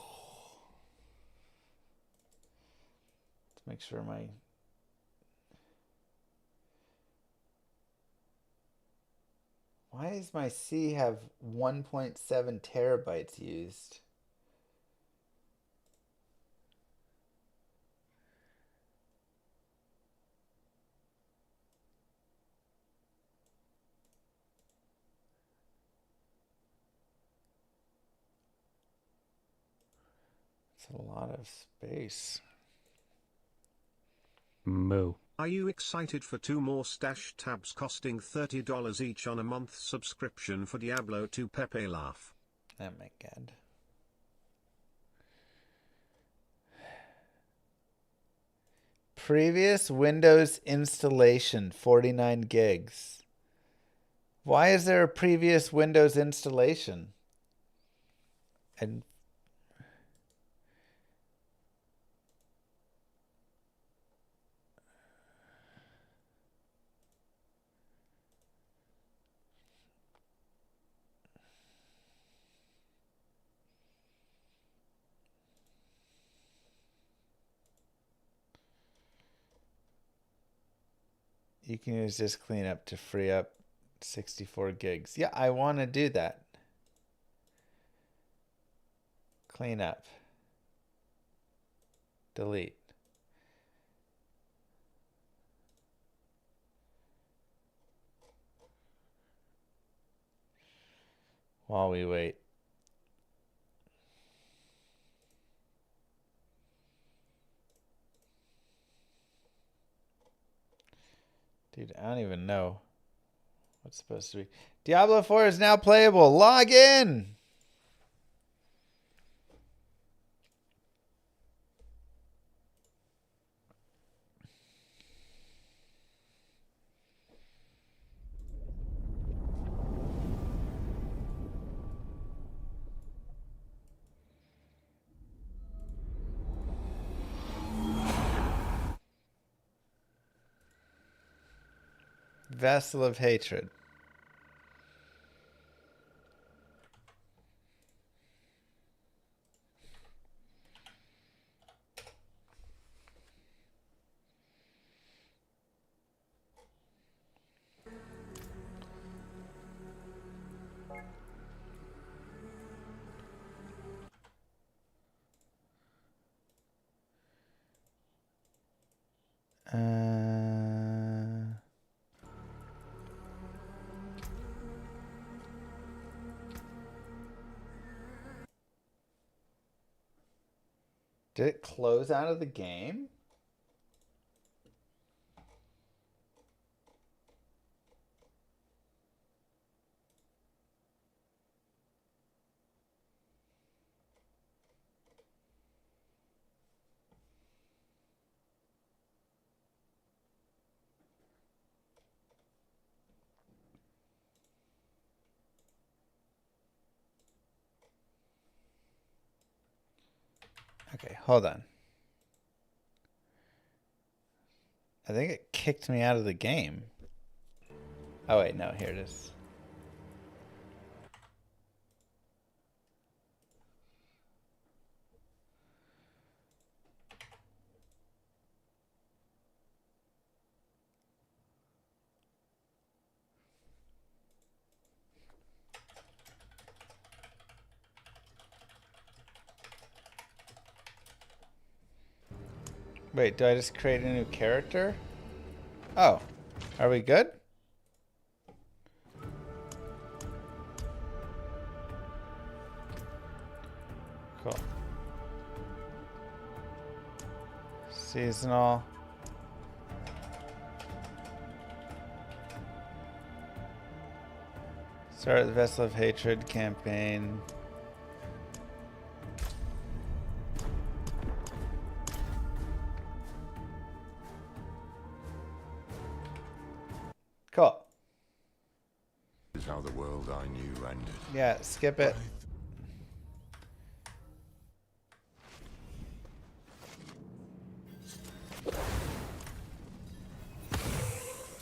Speaker 2: make sure why does my C have 1.7 terabytes used? It's a lot of space.
Speaker 3: Moo.
Speaker 4: Are you excited for 2 more stash tabs costing $30 each on a month subscription for Diablo 2? Pepe laugh.
Speaker 2: Oh my god. Previous Windows installation, 49 gigs. Why is there a previous Windows installation? And you can use this cleanup to free up 64 gigs. Yeah, I want to do that. Clean up. Delete. While we wait. Dude, I don't even know what's supposed to be. Diablo 4 is now playable. Log in! Vessel of Hatred. Did it close out of the game? Okay, hold on. I think it kicked me out of the game. Oh wait, no, here it is. Wait, do I just create a new character? Oh, are we good? Cool. Seasonal. Start the Vessel of Hatred campaign. Cool.
Speaker 6: Is how the world I knew ended.
Speaker 2: Yeah, skip it.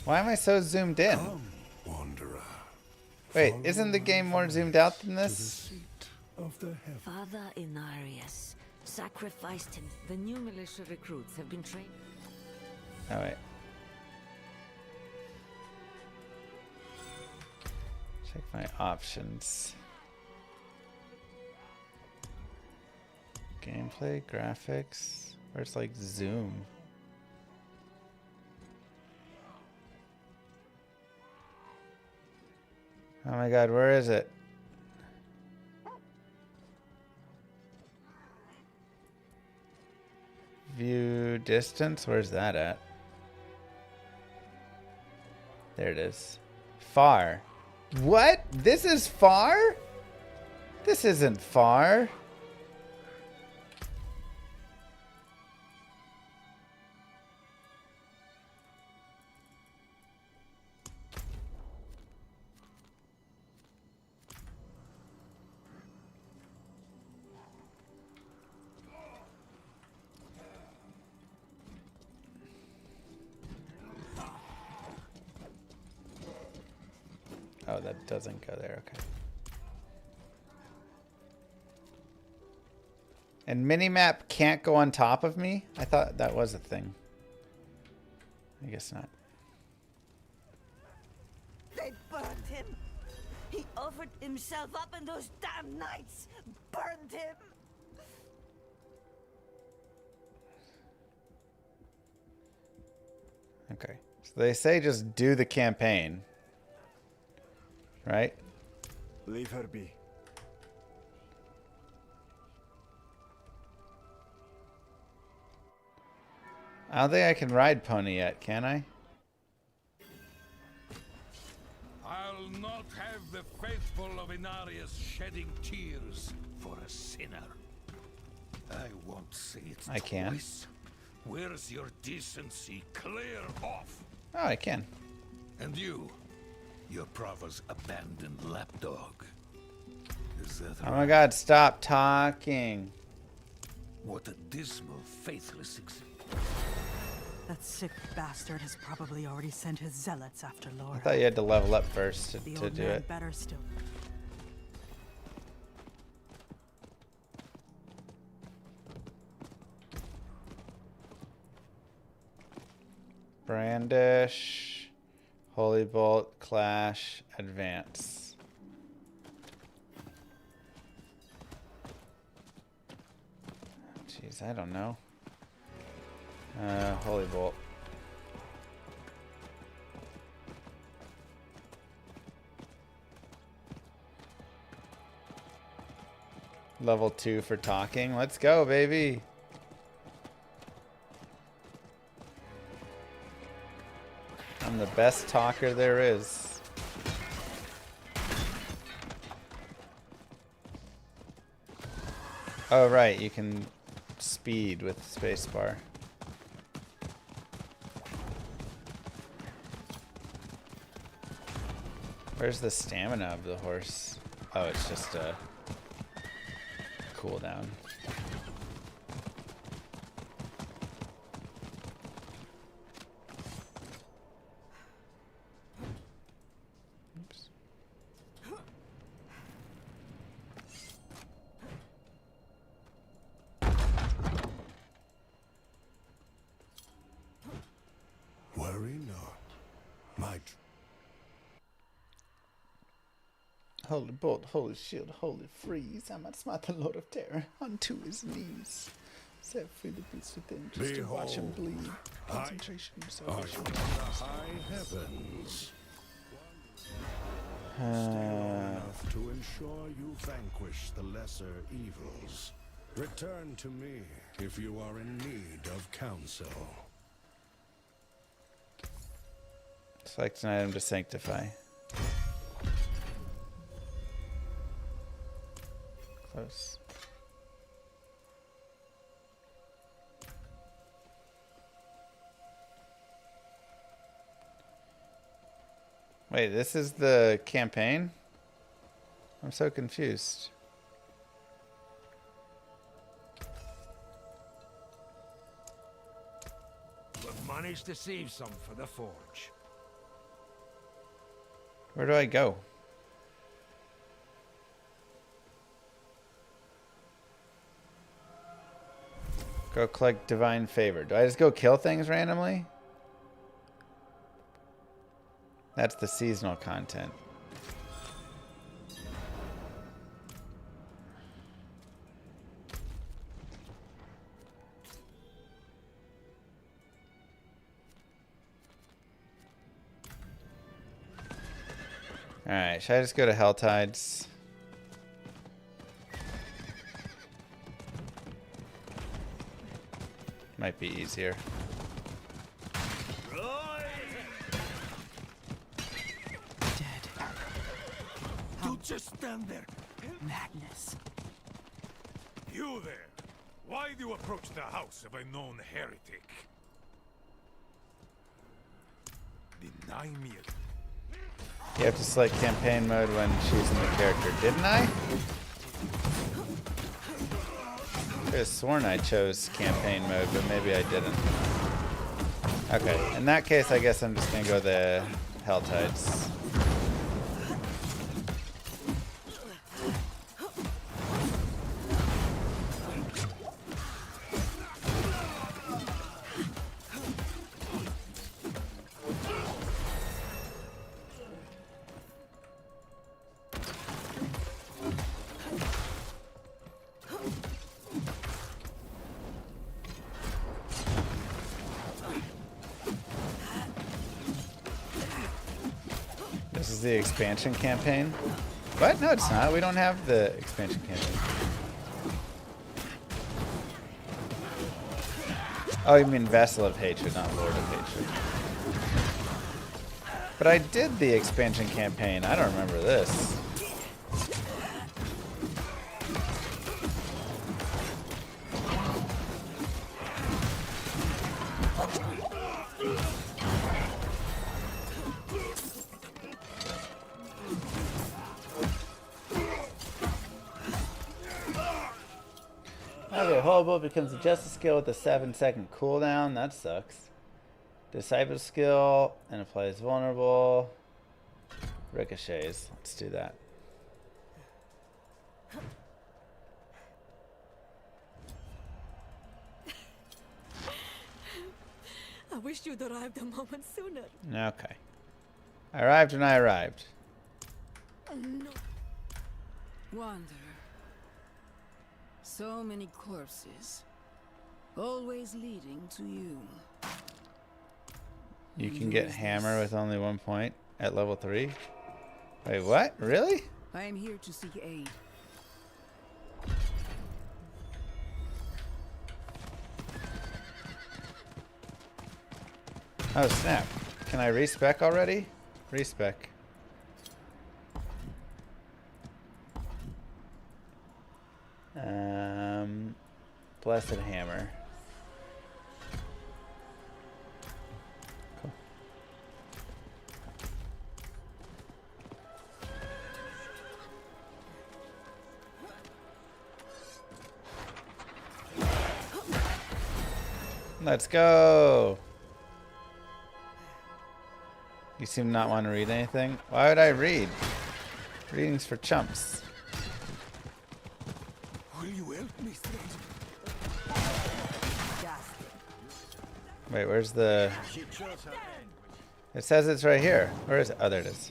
Speaker 2: Why am I so zoomed in?
Speaker 6: Wanderer.
Speaker 2: Wait, isn't the game more zoomed out than this?
Speaker 6: Of the heaven.
Speaker 7: Father Inarius sacrificed him. The new militia recruits have been trained.
Speaker 2: Oh, wait. Check my options. Gameplay, graphics. Where's like zoom? Oh my god, where is it? View distance? Where's that at? There it is. Far. What? This is far? This isn't far. Oh, that doesn't go there. Okay. And minimap can't go on top of me? I thought that was a thing. I guess not.
Speaker 7: They burned him. He offered himself up and those damn knights burned him.
Speaker 2: Okay. So they say just do the campaign. Right?
Speaker 8: Leave her be.
Speaker 2: I don't think I can ride pony yet, can I?
Speaker 6: I'll not have the faithful of Inarius shedding tears for a sinner. I won't say it
Speaker 2: I can.
Speaker 6: twice. Where's your decency? Clear off!
Speaker 2: Oh, I can.
Speaker 6: And you, your brother's abandoned lapdog. Is that
Speaker 2: Oh
Speaker 6: right?
Speaker 2: my god, stop talking.
Speaker 6: What a dismal, faithless
Speaker 9: That sick bastard has probably already sent his zealots after Laura.
Speaker 2: I thought you had to level up first
Speaker 9: The
Speaker 2: to
Speaker 9: old
Speaker 2: do
Speaker 9: man
Speaker 2: it.
Speaker 9: better still.
Speaker 2: Brandish, Holy Bolt, Clash, Advance. Jeez, I don't know. Holy Bolt. Level 2 for talking. Let's go, baby. I'm the best talker there is. Oh, right. You can speed with spacebar. Where's the stamina of the horse? Oh, it's just a cooldown. Oops.
Speaker 6: Worry not. My
Speaker 2: Holy bolt, holy shield, holy freeze. I might smite the Lord of Terror onto his knees. Set free the beast within just to watch him bleed. Concentration, salvation.
Speaker 6: the high heavens. Enough to ensure you vanquish the lesser evils. Return to me if you are in need of counsel.
Speaker 2: Select an item to sanctify. Close. Wait, this is the campaign? I'm so confused.
Speaker 8: We've managed to save some for the forge.
Speaker 2: Where do I go? Go collect divine favor. Do I just go kill things randomly? That's the seasonal content. Alright, should I just go to Helltides? Might be easier.
Speaker 9: Dead.
Speaker 6: You just stand there.
Speaker 9: Madness.
Speaker 6: You there. Why do you approach the house of a known heretic? Deny me
Speaker 2: You have to select campaign mode when choosing the character. Didn't I? I could have sworn I chose campaign mode, but maybe I didn't. Okay, in that case, I guess I'm just gonna go the Helltides. is the expansion campaign. What? No, it's not. We don't have the expansion campaign. Oh, you mean Vessel of Hatred, not Lord of Hatred. But I did the expansion campaign. I don't remember this. Okay, Hobo becomes a Justice skill with a 7-second cooldown. That sucks. Disciple skill and applies vulnerable. Ricochets. Let's do that.
Speaker 7: I wish you'd arrived a moment sooner.
Speaker 2: Okay. I arrived when I arrived.
Speaker 7: No.
Speaker 10: Wanderer. So many corpses. Always leading to you.
Speaker 2: You can get hammer with only 1 point at level 3. Wait, what? Really?
Speaker 10: I am here to seek aid.
Speaker 2: Oh, snap. Can I respec already? Respec. Blessed hammer. Cool. Let's go. You seem not want to read anything. Why would I read? Reading's for chumps.
Speaker 6: Will you help me, stranger?
Speaker 2: Wait, where's the... It says it's right here. Where is it? Oh, there it is.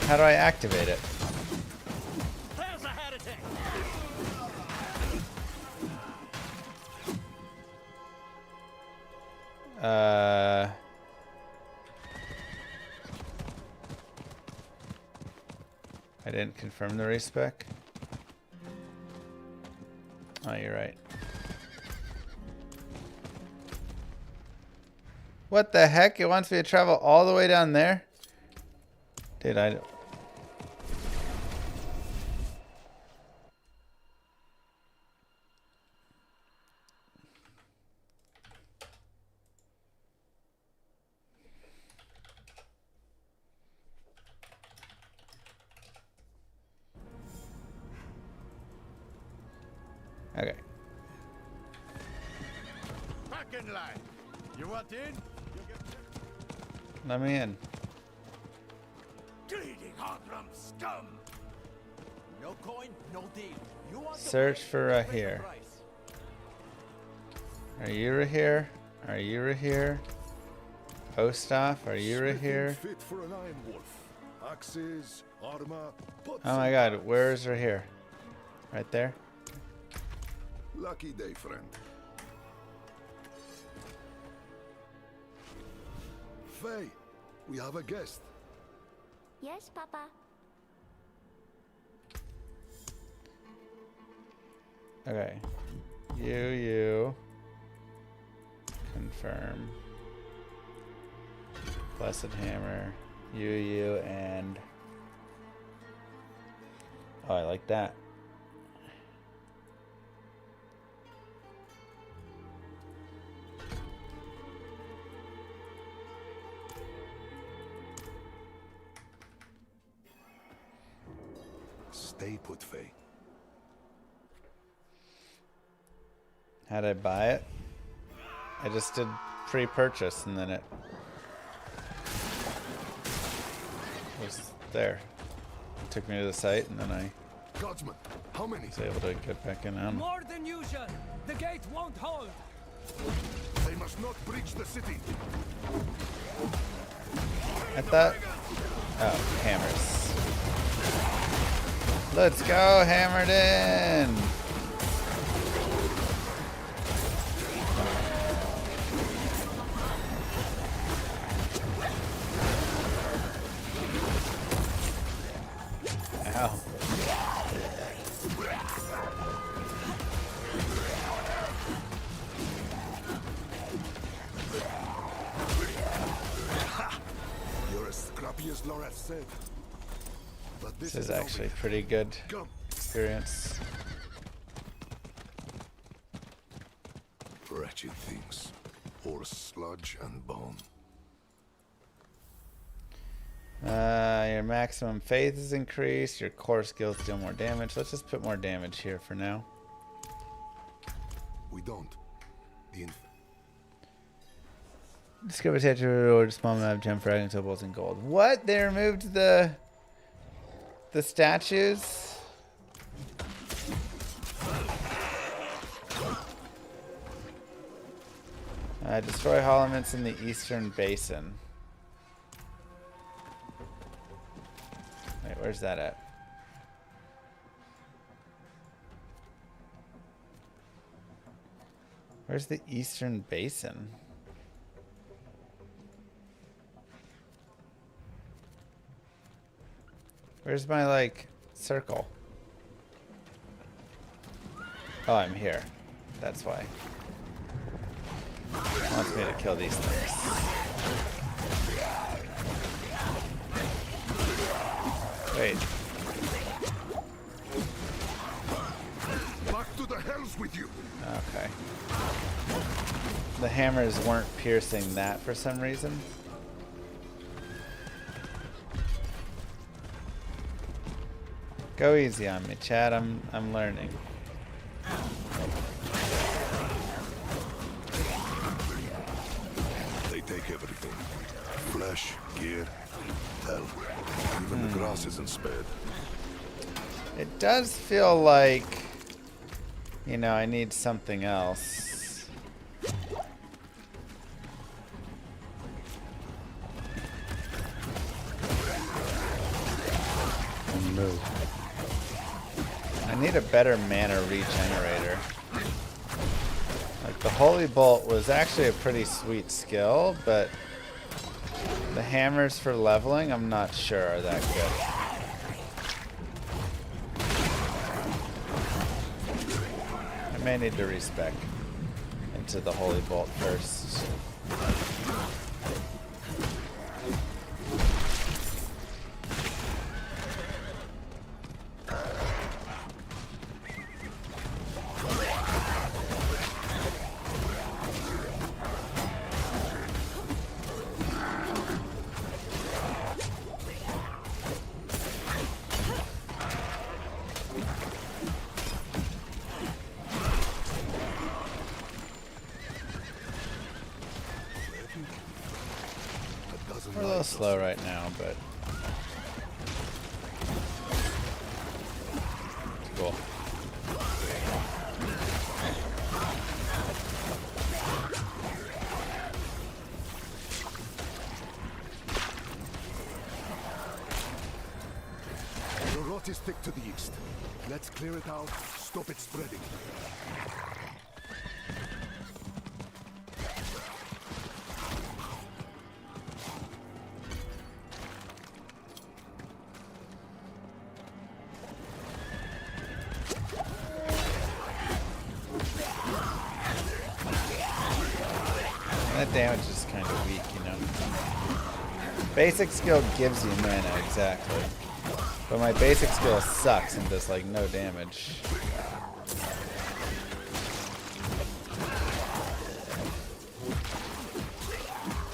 Speaker 2: How do I activate it?
Speaker 8: There's a heretic! I didn't confirm the respec. Oh, you're right. What the heck? It wants me to travel all the way down there? Dude, I... Okay.
Speaker 6: Back in line. You want in?
Speaker 2: Let me in.
Speaker 6: Greedy Hogrum scum! No coin, no deal. You want
Speaker 2: Search for Rahir. Are you Rahir? Are you Rahir? Ostaf, are you Rahir?
Speaker 6: Fit for an Iron Wolf. Axes, armor,
Speaker 2: Oh my god, where is Rahir? Right there?
Speaker 6: Lucky day, friend. Faye, we have a guest.
Speaker 7: Yes, Papa.
Speaker 2: Okay. You. Confirm. Blessed hammer. You, and... Oh, I like that.
Speaker 6: Stay put, Faye.
Speaker 2: How'd I buy it? I just did pre-purchase and then it was there. It took me to the site and then I
Speaker 6: Guardsman, how many?
Speaker 2: was able to get back in.
Speaker 8: More than usual. The gate won't hold.
Speaker 6: They must not breach the city.
Speaker 2: I thought... Oh, hammers. Let's go, Hammerdin! Ow.
Speaker 6: You're as scrappy as Laura said. But
Speaker 2: This is actually pretty good experience.
Speaker 6: Wretched things. All sludge and bone.
Speaker 2: Your maximum faith is increased. Your core skills deal more damage. Let's just put more damage here for now.
Speaker 6: We don't.
Speaker 2: Discover statue reward small amount of gem fragments, opals, and gold. What? They removed the statues? Destroy elements in the eastern basin. Wait, where's that at? Where's the eastern basin? Where's my, like, circle? Oh, I'm here. That's why. It wants me to kill these things. Wait.
Speaker 6: Back to the hells with you.
Speaker 2: Okay. The hammers weren't piercing that for some reason. Go easy on me, Chad. I'm learning.
Speaker 6: They take everything. Flesh, gear, hell. Even the grass isn't spared.
Speaker 2: It does feel like, you know, I need something else.
Speaker 3: Move.
Speaker 2: I need a better mana regenerator. Like, the Holy Bolt was actually a pretty sweet skill, but the hammers for leveling, I'm not sure are that good. I may need to respec into the Holy Bolt first. We're a little slow right now, but it's cool.
Speaker 6: The rot is thick to the east. Let's clear it out, stop it spreading.
Speaker 2: That damage is kind of weak, you know. Basic skill gives you mana, exactly. But my basic skill sucks and does like no damage.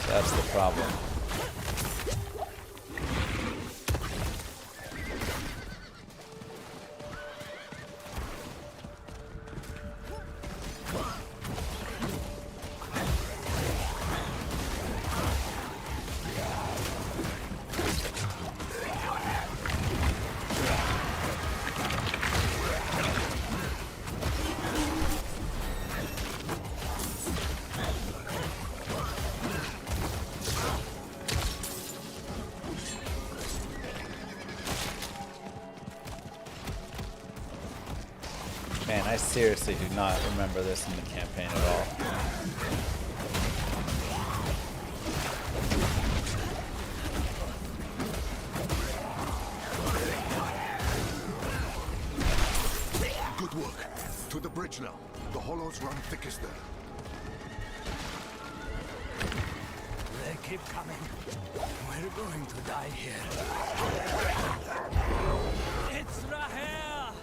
Speaker 2: That's the problem. Man, I seriously do not remember this in the campaign at all.
Speaker 6: Good work. To the bridge now. The hollows run thickest there.
Speaker 11: They keep coming. We're going to die here. It's Rahel!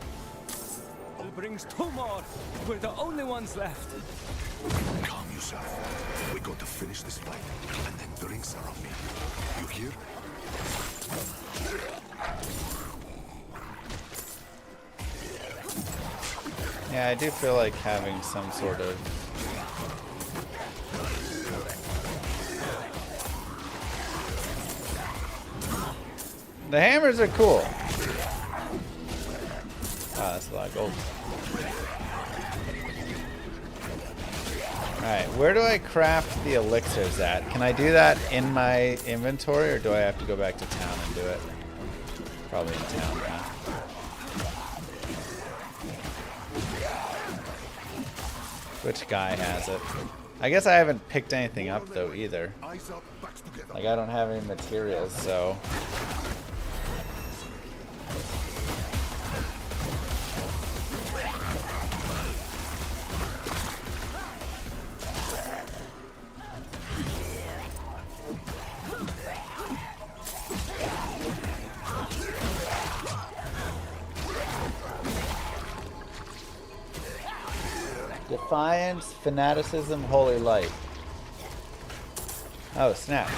Speaker 11: It brings 2 more. We're the only ones left.
Speaker 6: Calm yourself. We got to finish this fight, and then drinks are on me. You hear?
Speaker 2: Yeah, I do feel like having some sort of... The hammers are cool. Ah, that's a lot of gold. Alright, where do I craft the elixirs at? Can I do that in my inventory, or do I have to go back to town and do it? Probably in town now. Which guy has it? I guess I haven't picked anything up though either. Like I don't have any materials, so... Defiance, fanaticism, holy light. Oh, snap.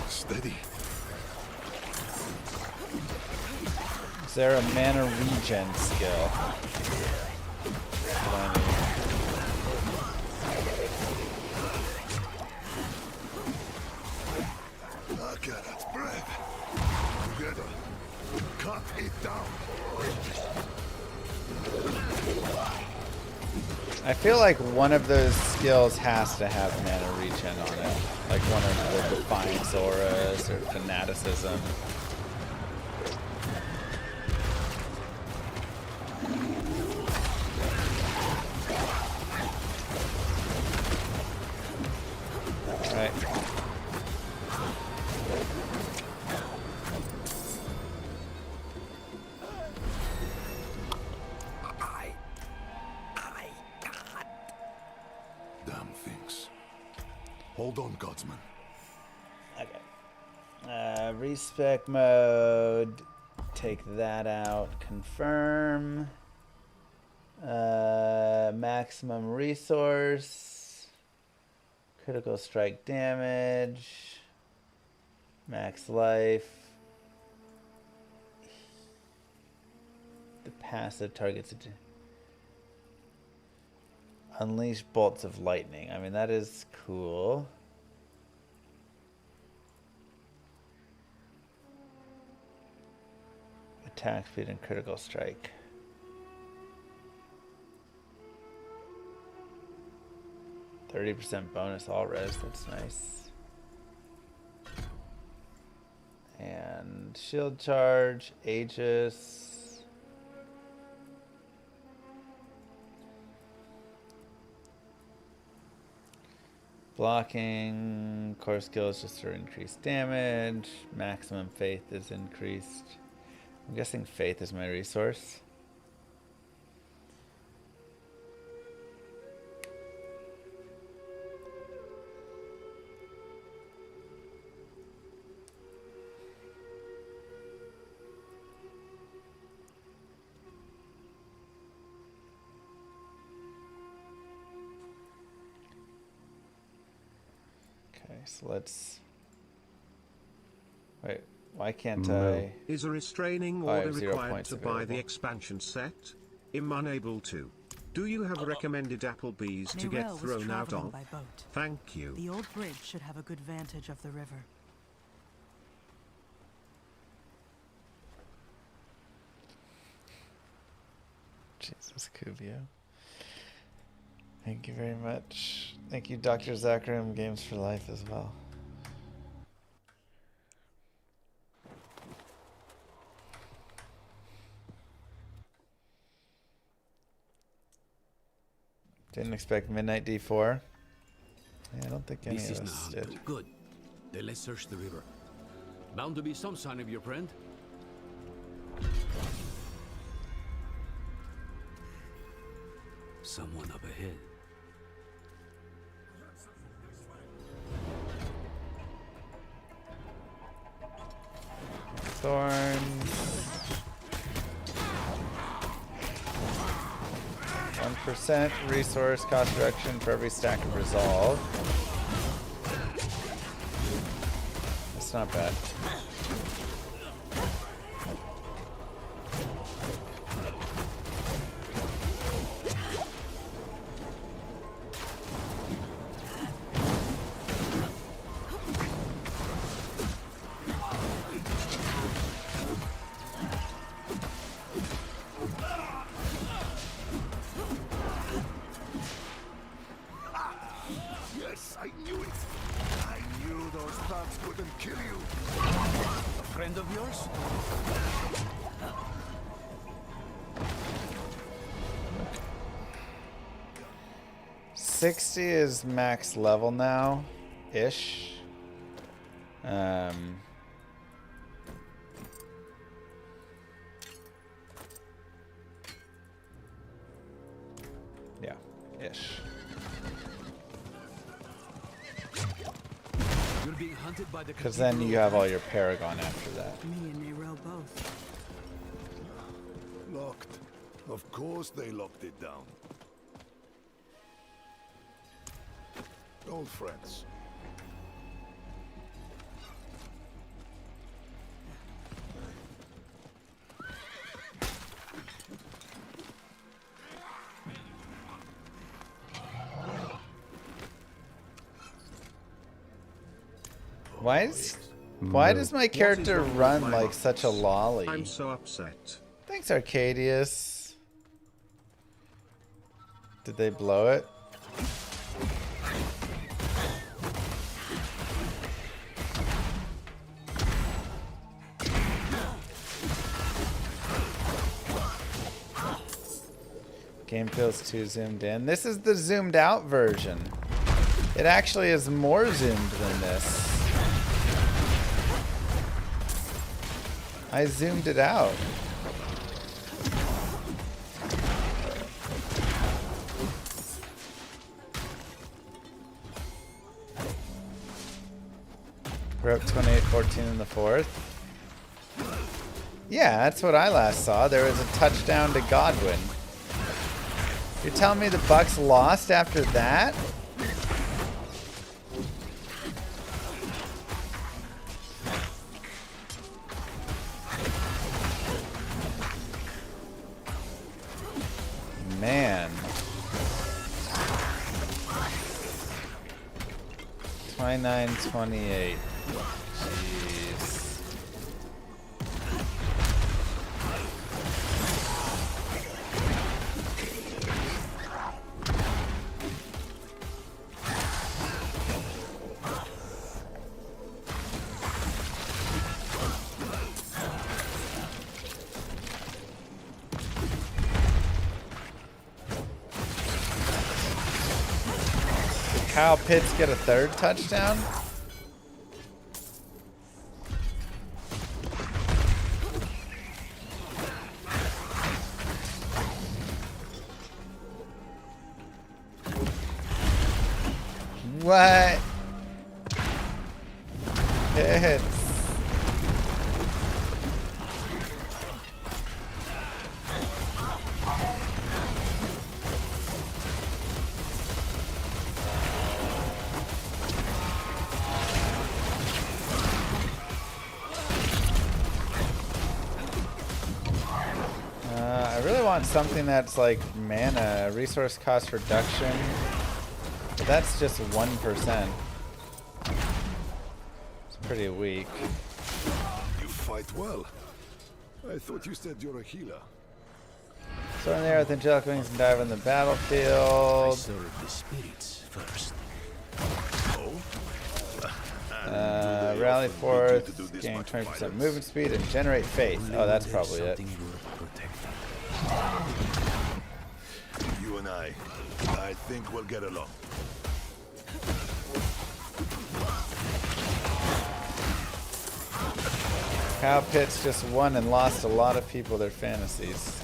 Speaker 6: Steady.
Speaker 2: Is there a mana regen skill? I feel like one of those skills has to have mana regen on it. Like one of the Defiance auras or Fanaticism. Right.
Speaker 6: Hold on, Godsman.
Speaker 2: Okay. Respec mode. Take that out. Confirm. Maximum resource. Critical strike damage. Max life. The passive targets it. Unleash bolts of lightning. I mean, that is cool. Attack speed and critical strike. %30 bonus all res. That's nice. And shield charge, Aegis. Blocking, core skills just for increased damage. Maximum faith is increased. I'm guessing faith is my resource. So let's wait. Why can't I?
Speaker 4: Is a restraining order required to buy the expansion set? I'm unable to. Do you have recommended Applebee's to get thrown out of?
Speaker 9: By boat.
Speaker 4: Thank you.
Speaker 9: The old bridge should have a good vantage of the river.
Speaker 2: Jesus, Cuvio. Thank you very much. Thank you, Dr. Zachariam Games for Life as well. Didn't expect midnight D4. Yeah, I don't think any
Speaker 12: This is
Speaker 2: of us
Speaker 12: not
Speaker 2: did.
Speaker 12: good. Then let's search the river. Bound to be some sign of your friend. Someone up ahead.
Speaker 2: Thorns. 1% resource cost reduction for every stack of resolve. That's not bad.
Speaker 6: Yes, I knew it. I knew those thugs wouldn't kill you. A friend of yours?
Speaker 2: 60 is max level now, ish. Yeah, ish.
Speaker 12: You're being hunted by the
Speaker 2: Because then you have all your Paragon after that.
Speaker 9: Me and Nerel both.
Speaker 6: Locked. Of course they locked it down. Old friends.
Speaker 2: Why does my character run like such a lolly?
Speaker 4: I'm so upset.
Speaker 2: Thanks, Arcadius. Did they blow it? Game feels too zoomed in. This is the zoomed out version. It actually is more zoomed than this. I zoomed it out. We're up 28-14 in the fourth. Yeah, that's what I last saw. There was a touchdown to Godwin. You're telling me the Bucks lost after that? Man. 29-28. Jeez. Kyle Pitts get a third touchdown? What? Hits. I really want something that's like mana, resource cost reduction, but that's just 1%. It's pretty weak.
Speaker 6: You fight well. I thought you said you're a healer.
Speaker 2: So in there with angelic wings and dive on the battlefield.
Speaker 12: Serve the spirits first.
Speaker 2: Rally forth, gain 20% movement speed, and generate faith. Oh, that's probably it.
Speaker 6: and I think we'll get along.
Speaker 2: Kyle Pitts just won and lost a lot of people their fantasies.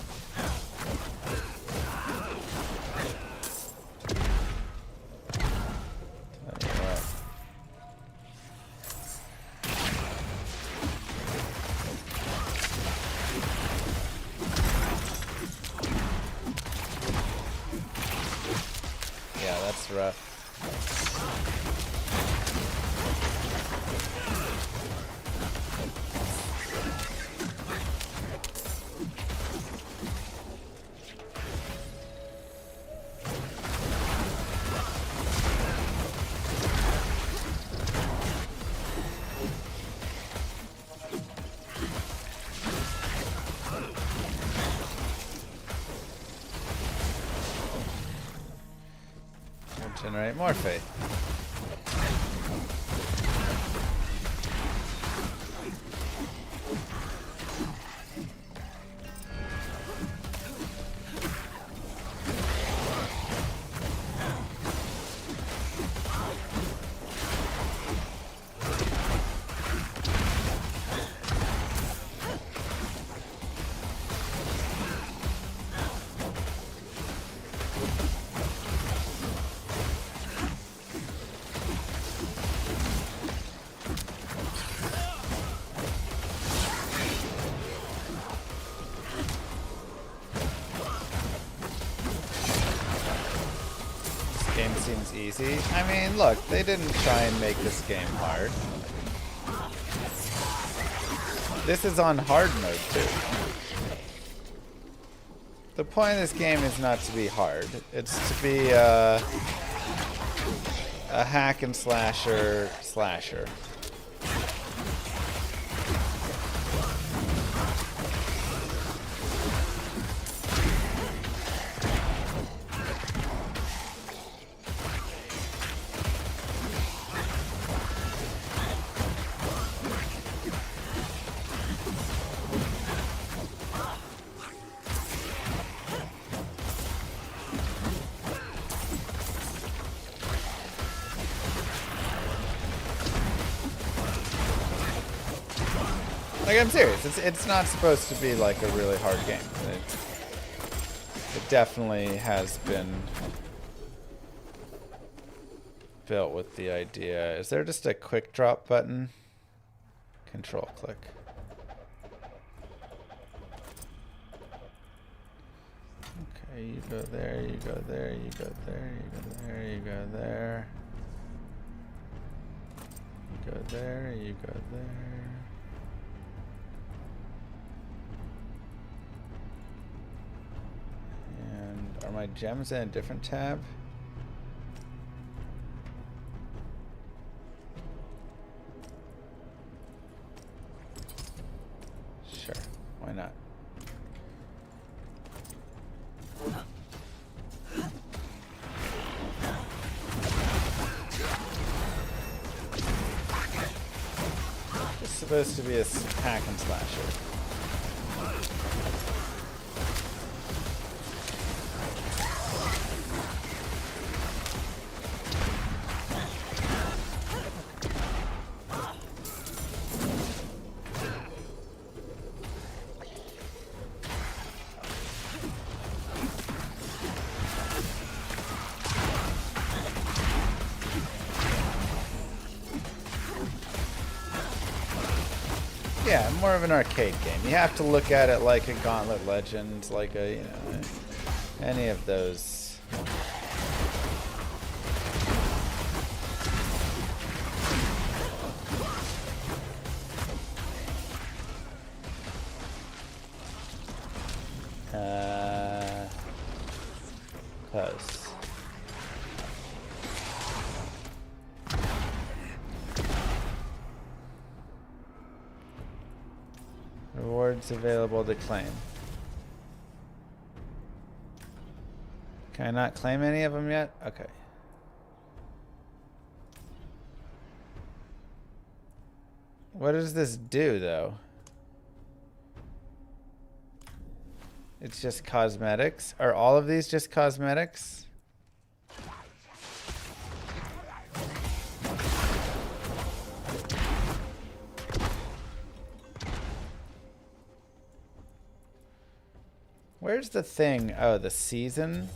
Speaker 2: Tell you what. Yeah, that's rough. Generate more faith. Game seems easy. I mean, look, they didn't try and make this game hard. This is on hard mode too. The point of this game is not to be hard. It's to be a hack and slasher. Like, I'm serious. It's not supposed to be like a really hard game. It definitely has been built with the idea. Is there just a quick drop button? Control click. Okay, you go there, you go there, you go there, you go there, you go there. You go there, you go there. And are my gems in a different tab? Sure, why not? It's supposed to be a hack and slasher. Yeah, more of an arcade game. You have to look at it like a Gauntlet Legends, like a, you know, any of those. Close. Rewards available to claim. Can I not claim any of them yet? Okay. What does this do, though? It's just cosmetics. Are all of these just cosmetics? Where's the thing? Oh, the season?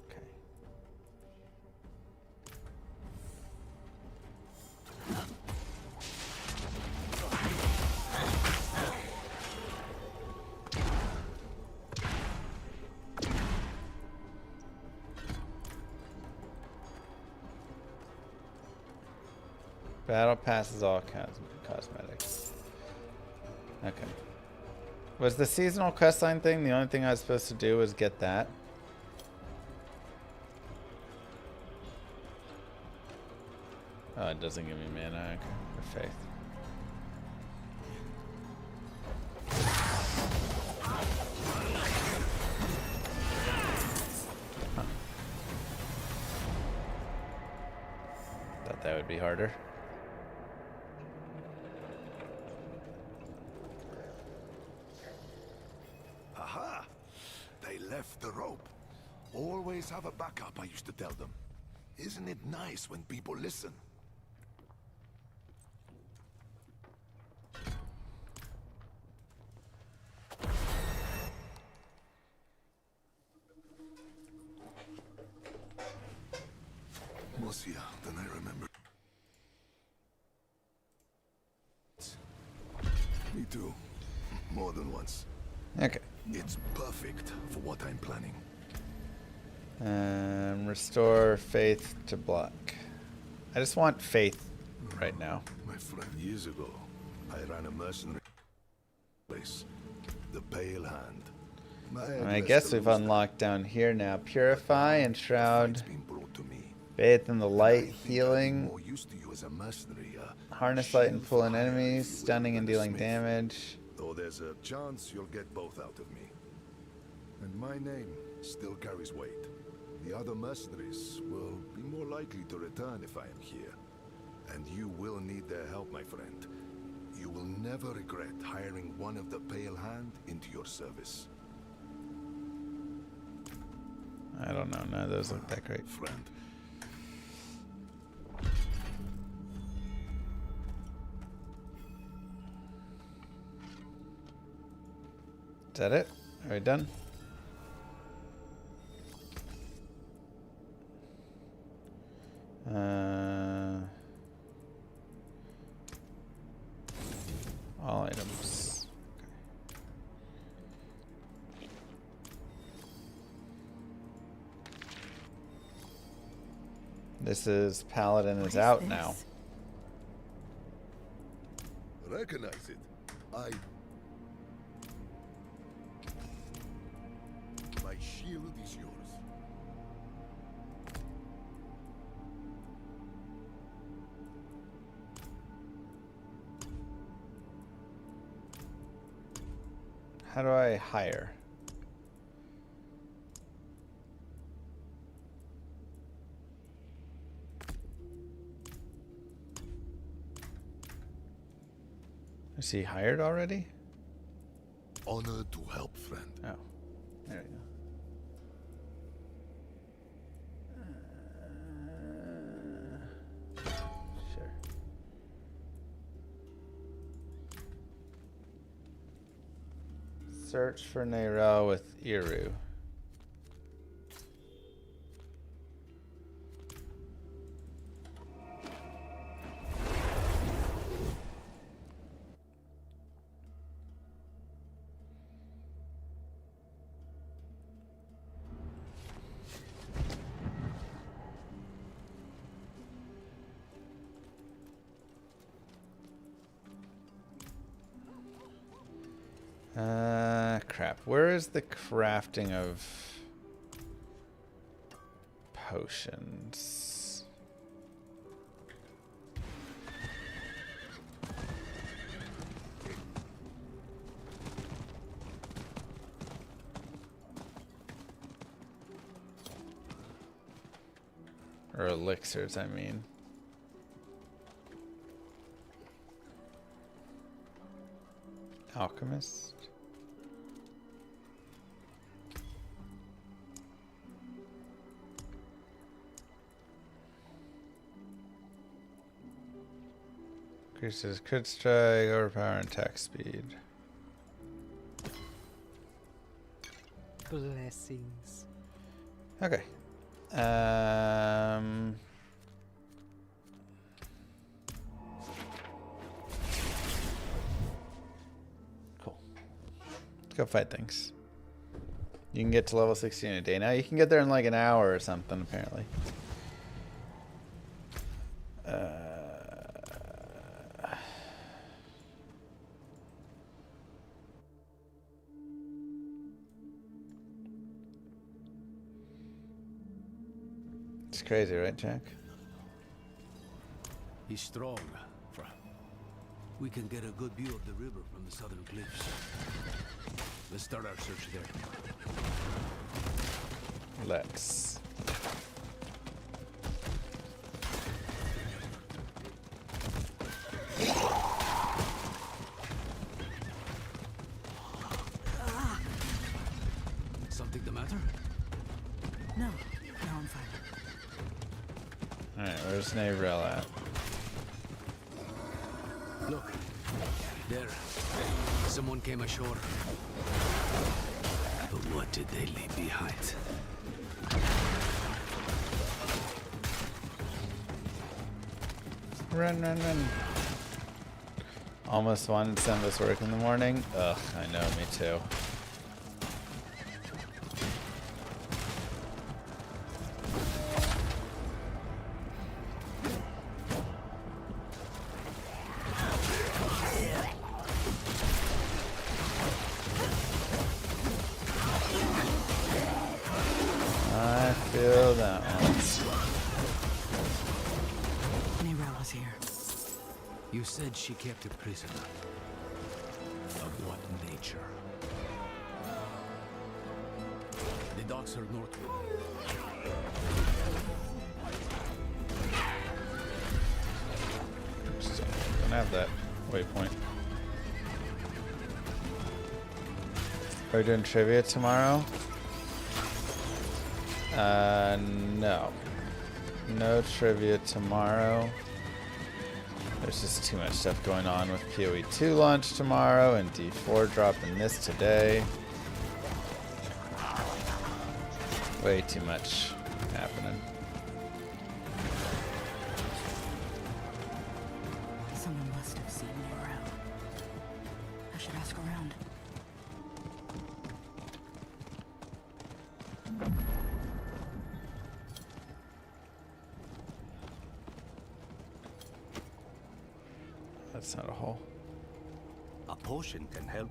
Speaker 2: Okay. Battle passes all cosmetics. Okay. Was the seasonal questline thing the only thing I was supposed to do was get that? Oh, it doesn't give me mana. Okay. Or faith. Huh. Thought that would be harder.
Speaker 6: Left the rope. Always have a backup, I used to tell them. Isn't it nice when people listen? Mosia, then I remember. Me too. More than once.
Speaker 2: Okay.
Speaker 6: It's perfect for what I'm planning.
Speaker 2: Restore faith to block. I just want faith right now.
Speaker 6: My friend, years ago, I ran a mercenary place. The Pale Hand.
Speaker 2: I guess we've unlocked down here now. Purify and Shroud. Faith in the light, healing. Harness light and pull in enemies. Stunning and dealing damage.
Speaker 6: Though there's a chance you'll get both out of me. And my name still carries weight. The other mercenaries will be more likely to return if I am here. And you will need their help, my friend. You will never regret hiring one of the Pale Hand into your service.
Speaker 2: I don't know. None of those look that great.
Speaker 6: Friend.
Speaker 2: Is that it? Are we done? All items. Okay. This is Paladin is out now.
Speaker 6: Recognize it. My shield is yours.
Speaker 2: How do I hire? Is he hired already?
Speaker 6: Honored to help, friend.
Speaker 2: Oh, there we go. Sure. Search for Nero with Iru. Crap. Where is the crafting of potions? Or elixirs, I mean. Alchemist. Increases crit strike, overpower, and attack speed.
Speaker 13: Blessings.
Speaker 2: Okay. Cool. Let's go fight things. You can get to level 16 in a day. Now you can get there in like an hour or something, apparently. It's crazy, right, Jack?
Speaker 12: He's strong. We can get a good view of the river from the southern cliffs. Let's start our search there.
Speaker 2: Let's.
Speaker 12: Something the matter?
Speaker 9: No, I'm fine.
Speaker 2: Alright, where's Navrel at?
Speaker 12: Look, there. Someone came ashore. But what did they leave behind?
Speaker 2: Run, run, run. Almost wanted to send us work in the morning. Ugh, I know, me too. I feel that one.
Speaker 9: Nerel is here.
Speaker 12: You said she kept a prisoner. Of what nature? The docks are northward.
Speaker 2: Don't have that waypoint. Are we doing trivia tomorrow? No. No trivia tomorrow. There's just too much stuff going on with PoE 2 launch tomorrow and D4 dropping this today. Way too much happening.
Speaker 9: Someone must have seen Nerel. I should ask around.
Speaker 2: That's not a hole.
Speaker 14: A potion can help,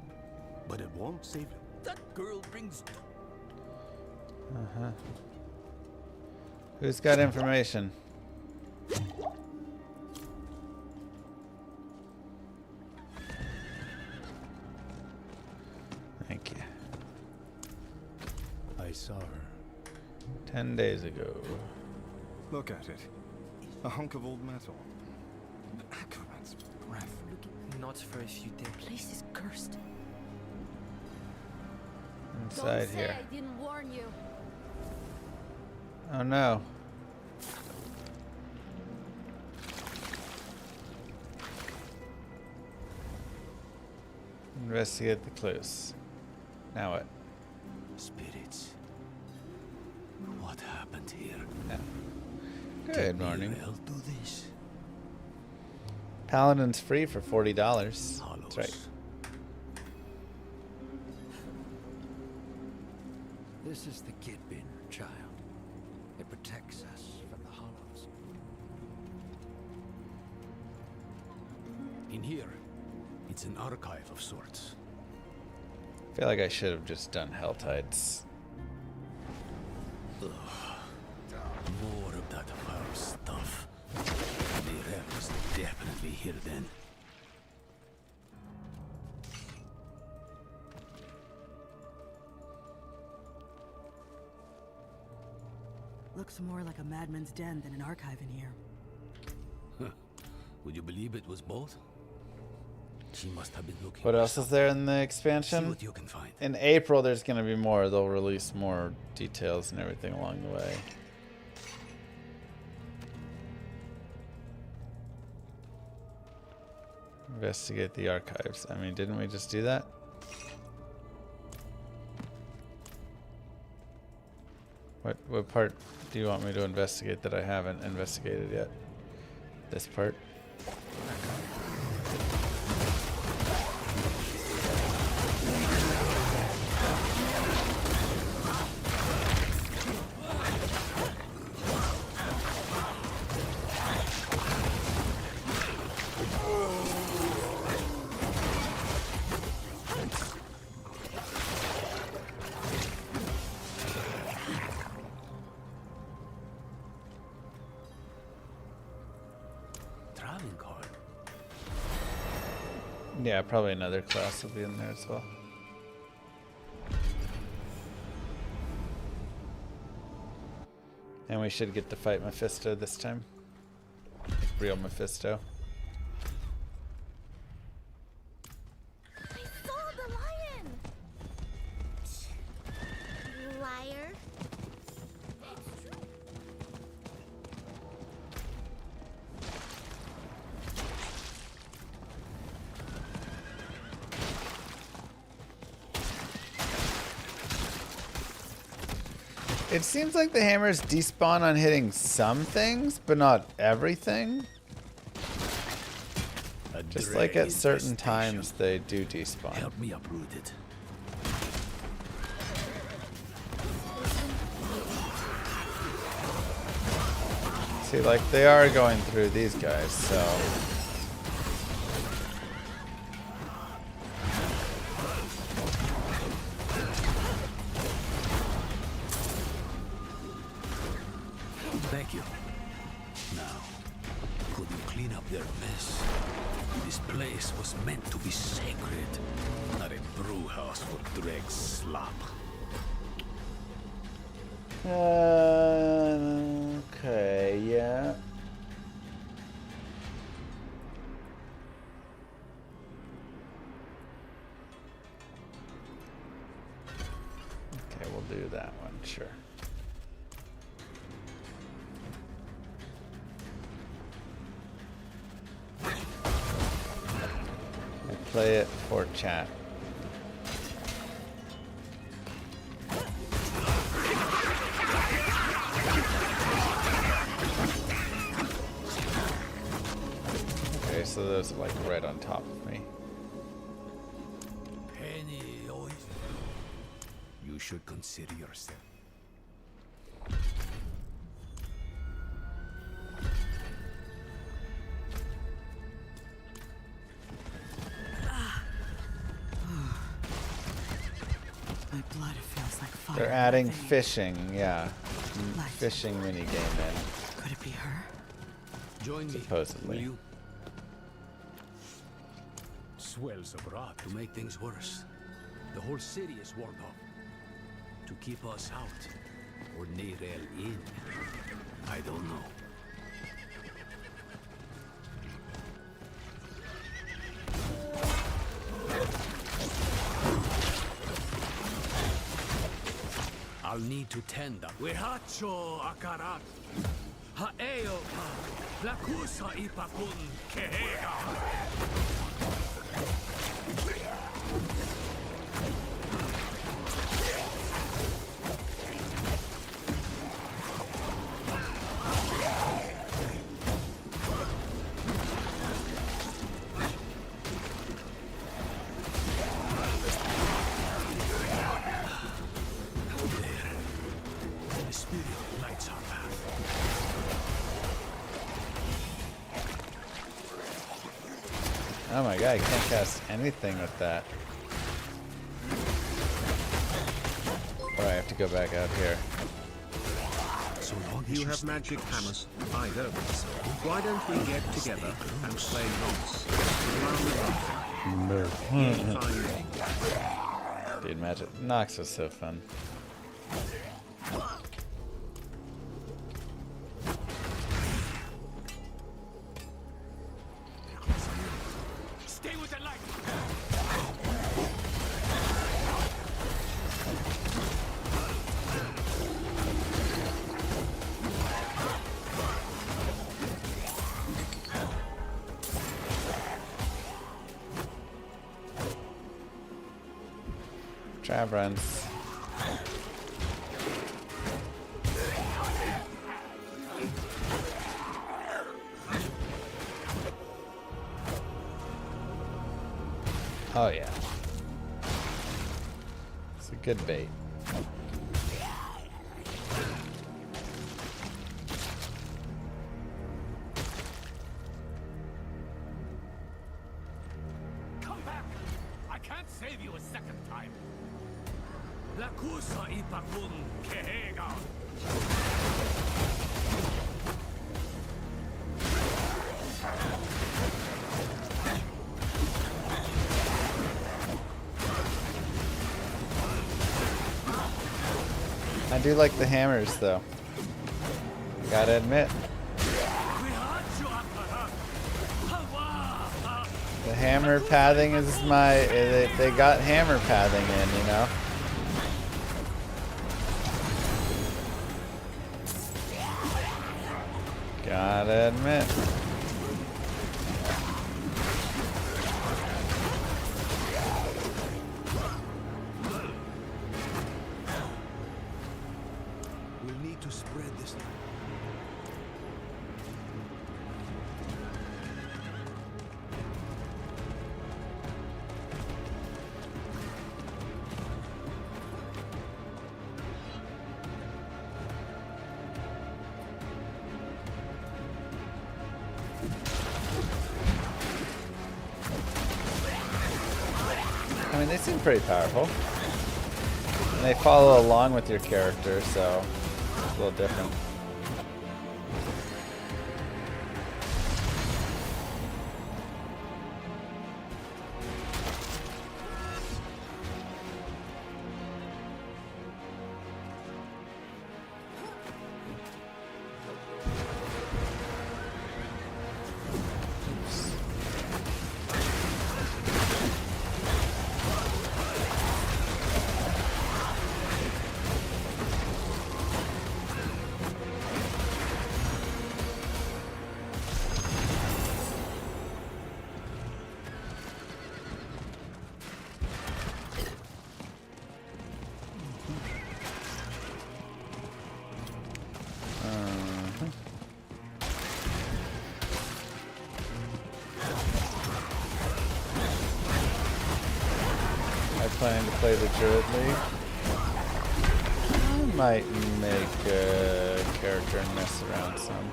Speaker 14: but it won't save you.
Speaker 11: That girl brings.
Speaker 2: Uh-huh. Who's got information? Thank you.
Speaker 14: I saw her.
Speaker 2: 10 days ago.
Speaker 15: Look at it. A hunk of old metal. Aquaman's breath.
Speaker 13: Not for a few days.
Speaker 10: The place is cursed.
Speaker 2: Inside
Speaker 10: Don't say
Speaker 2: here.
Speaker 10: I didn't warn you.
Speaker 2: Oh no. Investigate the clues. Now what?
Speaker 12: Spirits. What happened here?
Speaker 2: Yeah. Good morning.
Speaker 12: Did Nerel do this?
Speaker 2: Paladin's free for $40. That's right.
Speaker 11: This is the kid bin, child. It protects us from the hollows.
Speaker 12: In here, it's an archive of sorts.
Speaker 2: I feel like I should have just done Helltides.
Speaker 12: Ugh. More of that foul stuff. Nerel was definitely here then.
Speaker 9: Looks more like a madman's den than an archive in here.
Speaker 12: Huh. Would you believe it was both? She must have been looking.
Speaker 2: What else is there in the expansion?
Speaker 12: See what you can find.
Speaker 2: In April, there's going to be more. They'll release more details and everything along the way. Investigate the archives. I mean, didn't we just do that? What part do you want me to investigate that I haven't investigated yet? This part? Yeah, probably another class will be in there as well. And we should get to fight Mephisto this time. Real Mephisto.
Speaker 16: I saw the lion! Liar. It's true.
Speaker 2: It seems like the hammers despawn on hitting some things, but not everything. Just like at certain times they do despawn.
Speaker 12: Help me uproot it.
Speaker 2: See, like they are going through these guys, so.
Speaker 12: Thank you. Now, could you clean up their mess? This place was meant to be sacred, not a brew house for dregs slop.
Speaker 2: Okay, yeah. Okay, we'll do that one, sure. We'll play it for chat. Okay, so those are like right on top of me.
Speaker 12: Penny, you should consider yourself.
Speaker 9: My blood feels like fire.
Speaker 2: They're adding fishing, yeah. Fishing minigame in.
Speaker 9: Could it be her?
Speaker 12: Join me,
Speaker 2: supposedly.
Speaker 12: will you? Swells abroad to make things worse. The whole city is warned off. To keep us out, or Neirel in. I don't know. I'll need to tend up.
Speaker 11: Wehacho akarat. Haeo pa. Lakusa ipakun kehega.
Speaker 2: Oh my god, I can't cast anything with that. Or I have to go back out here.
Speaker 4: You have magic hammers, I don't. Why don't we get together and play Nox?
Speaker 2: Dude, magic. Nox was so fun.
Speaker 11: Stay with the light.
Speaker 2: Trav runs. Oh yeah. It's a good bait.
Speaker 12: Come back! I can't save you a second time. La cosa ipakun kehega.
Speaker 2: I do like the hammers though. Gotta admit. The hammer pathing is my... They got hammer pathing in, you know? Gotta admit.
Speaker 12: We'll need to spread this.
Speaker 2: I mean, they seem pretty powerful. And they follow along with your character, so it's a little different. Planning to play the Druid League. I might make a character and mess around some.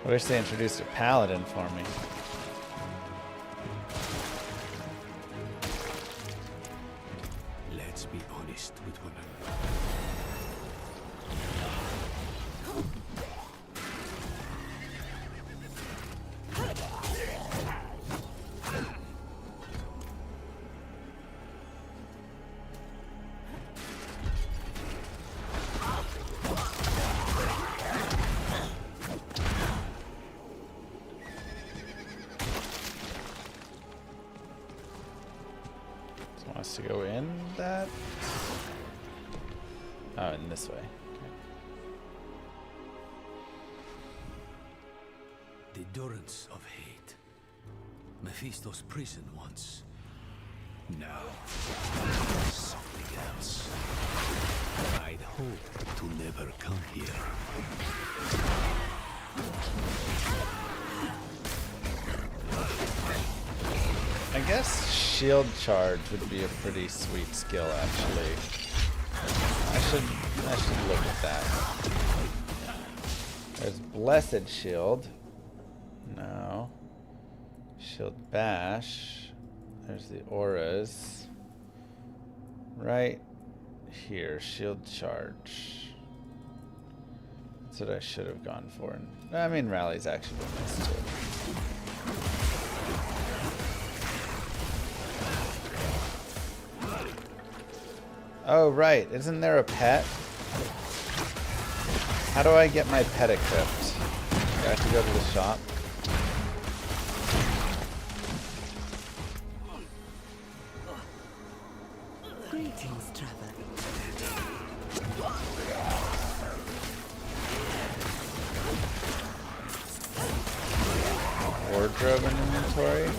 Speaker 2: I wish they introduced a paladin for me.
Speaker 12: Let's be honest with one another.
Speaker 2: Wants to go in that? Oh, in this way. Okay.
Speaker 12: The durance of hate. Mephisto's prison once. Now, something else. I'd hope to never come here.
Speaker 2: I guess shield charge would be a pretty sweet skill, actually. I should look at that. There's blessed shield. No. Shield bash. There's the auras. Right here, shield charge. That's what I should have gone for. I mean, rally's actually nice too. Oh, right. Isn't there a pet? How do I get my pet equipped? Do I have to go to the shop?
Speaker 7: Greetings, traveler.
Speaker 2: Ward wardrobe and inventory.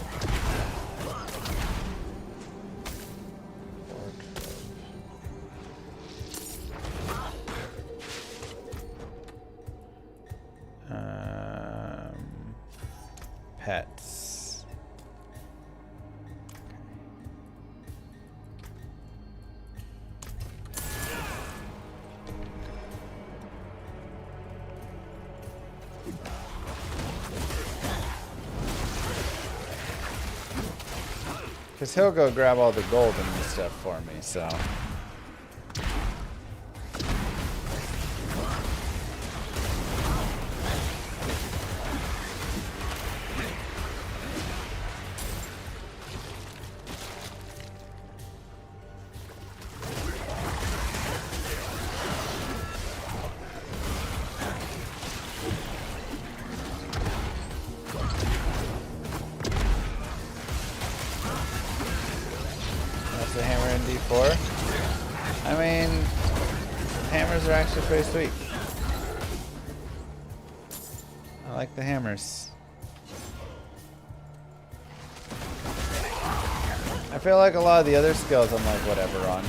Speaker 2: Pets. Because he'll go grab all the gold and stuff for me, so. The hammer in D4. I mean, hammers are actually pretty sweet. I like the hammers. I feel like a lot of the other skills I'm like whatever on.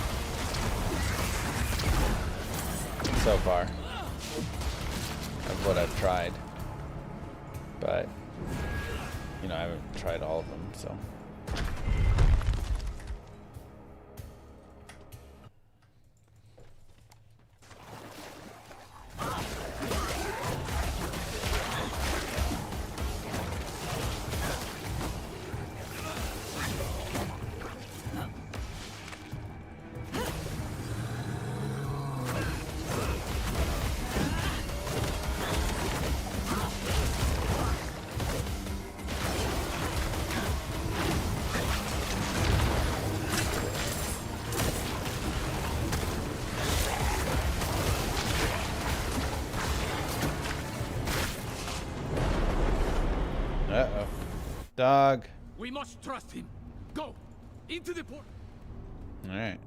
Speaker 2: So far. Of what I've tried. But, you know, I haven't tried all of them, so. Uh-oh. Dog.
Speaker 11: We must trust him. Go! Into the port!
Speaker 2: Alright.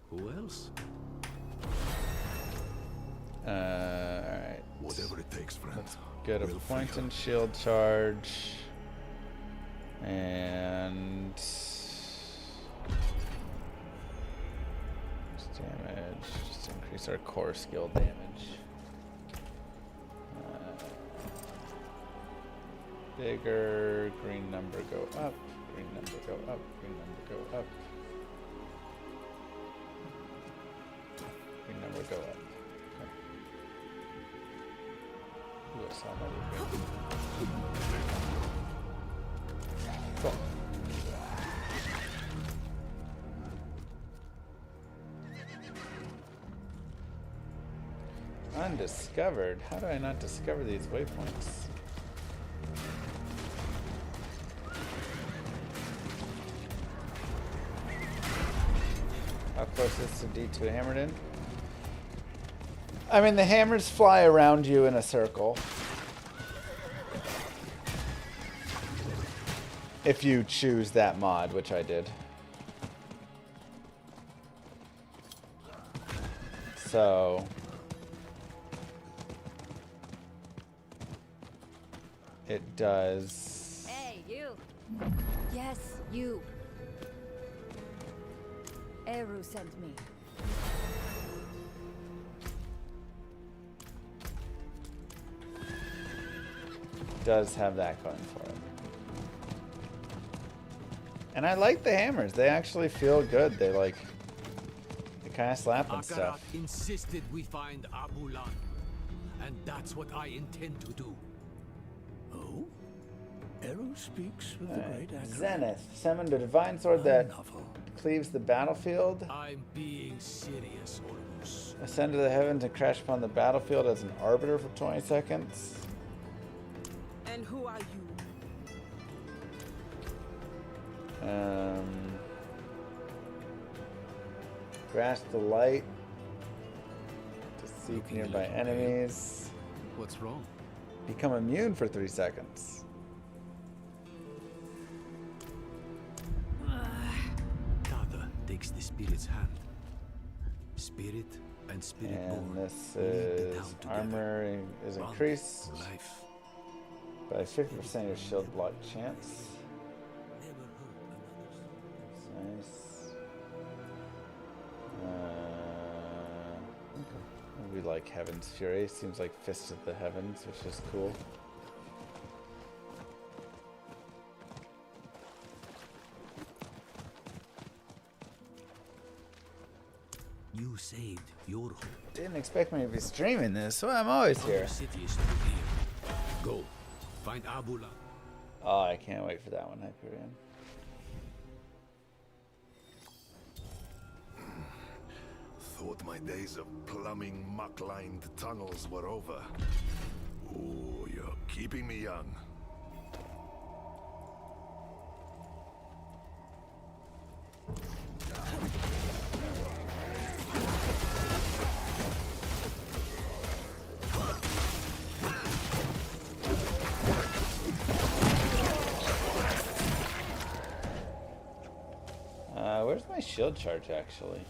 Speaker 12: Who else?
Speaker 2: Alright.
Speaker 6: Whatever it takes, friend.
Speaker 2: Let's get a point and shield charge. And damage. Just increase our core skill damage. Bigger, green number go up, green number go up, green number go up. Green number go up. Okay. Ooh, I saw another green. Cool. Undiscovered? How do I not discover these waypoints? How close is to D2 Hammerdin? I mean, the hammers fly around you in a circle. If you choose that mod, which I did. So it does.
Speaker 7: Hey, you. Yes, you. Eru sent me.
Speaker 2: Does have that going for it. And I like the hammers. They actually feel good. They kind of slap and stuff.
Speaker 12: Insisted we find Abulan, and that's what I intend to do.
Speaker 14: Oh? Eru speaks with the great accuracy.
Speaker 2: Zenith. Summoned a divine sword that cleaves the battlefield.
Speaker 12: I'm being serious, Ormus.
Speaker 2: Ascend to the heavens and crash upon the battlefield as an arbiter for 20 seconds.
Speaker 9: And who are you?
Speaker 2: Grasp the light to seek nearby enemies.
Speaker 12: What's wrong?
Speaker 2: Become immune for 3 seconds.
Speaker 12: Tata takes the spirit's hand. Spirit and spirit
Speaker 2: And
Speaker 12: born
Speaker 2: this
Speaker 12: lead the
Speaker 2: is
Speaker 12: town together.
Speaker 2: armor is
Speaker 12: Bond
Speaker 2: increased
Speaker 12: for life.
Speaker 2: by 50% of your shield block chance.
Speaker 12: Never hurt another's.
Speaker 2: Nice. Okay. We like Heaven's Fury. Seems like Fist of the Heavens, which is cool.
Speaker 12: You saved your home.
Speaker 2: Didn't expect me to be streaming this, so I'm always here.
Speaker 12: Other cities to heal. Go. Find Abula.
Speaker 2: Oh, I can't wait for that one, Hyperion.
Speaker 6: Thought my days of plumbing muck-lined tunnels were over. Ooh, you're keeping me young.
Speaker 2: Where's my shield charge, actually?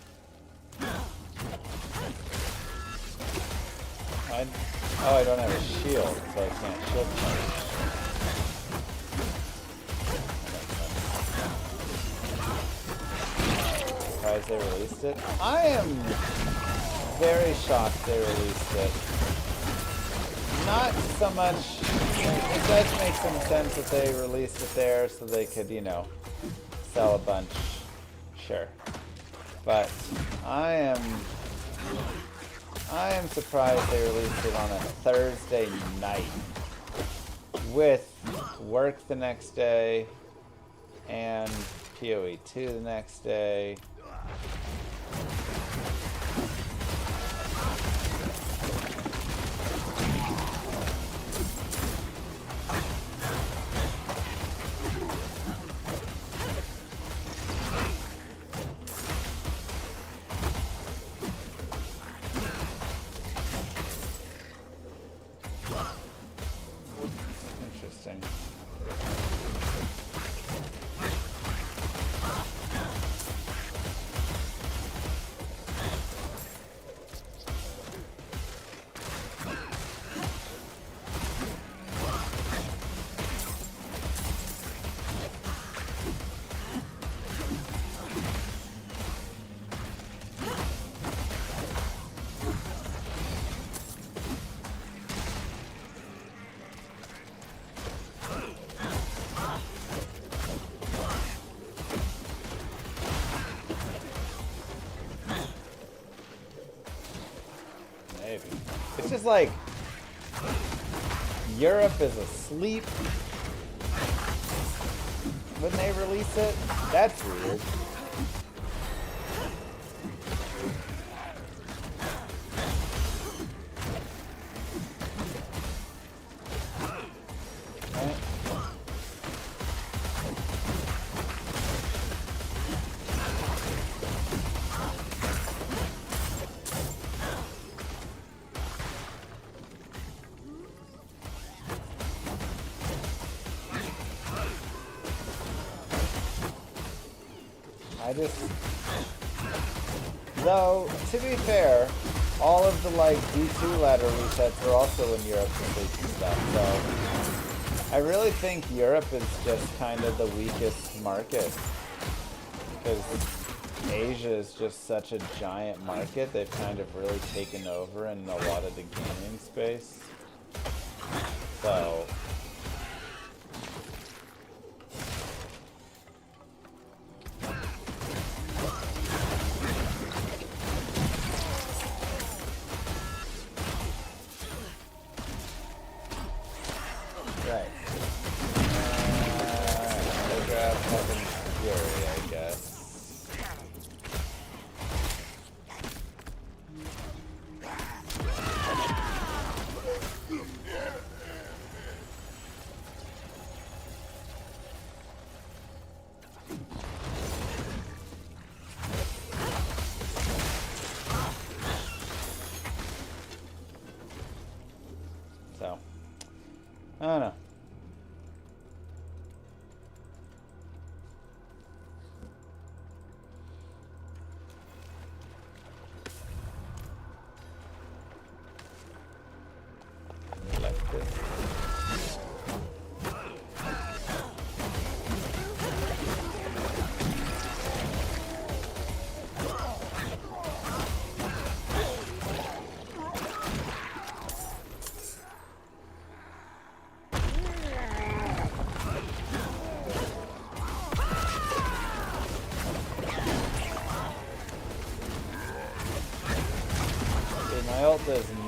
Speaker 2: I don't have a shield, so I can't shield charge. Surprised they released it. I am very shocked they released it. Not so much. It does make some sense that they released it there so they could, you know, sell a bunch. Sure. But I am surprised they released it on a Thursday night with work the next day and PoE 2 the next day. Interesting. Maybe. It's just like Europe is asleep when they release it. That's weird. Though, to be fair, all of the like D2 ladder resets are also in Europe and stuff, so I really think Europe is just kind of the weakest market. Because Asia is just such a giant market, they've kind of really taken over in a lot of the gaming space. So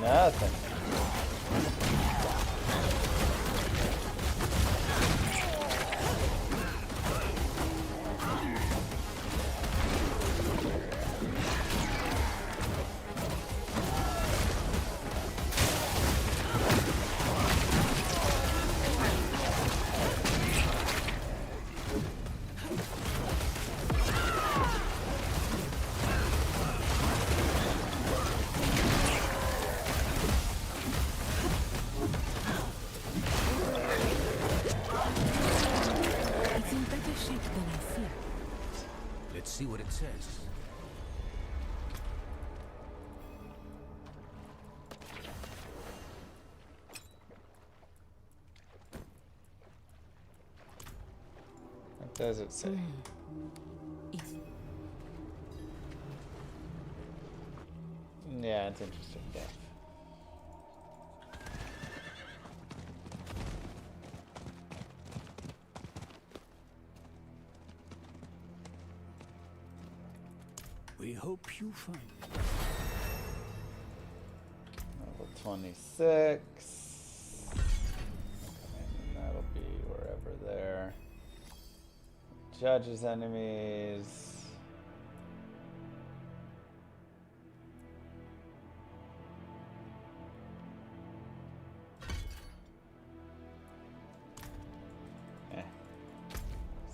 Speaker 2: Nothing.
Speaker 12: Let's see what it says.
Speaker 2: What does it say? Yeah, it's interesting. Yeah.
Speaker 14: We hope you find it.
Speaker 2: Level 26. And that'll be wherever there. Judges enemies.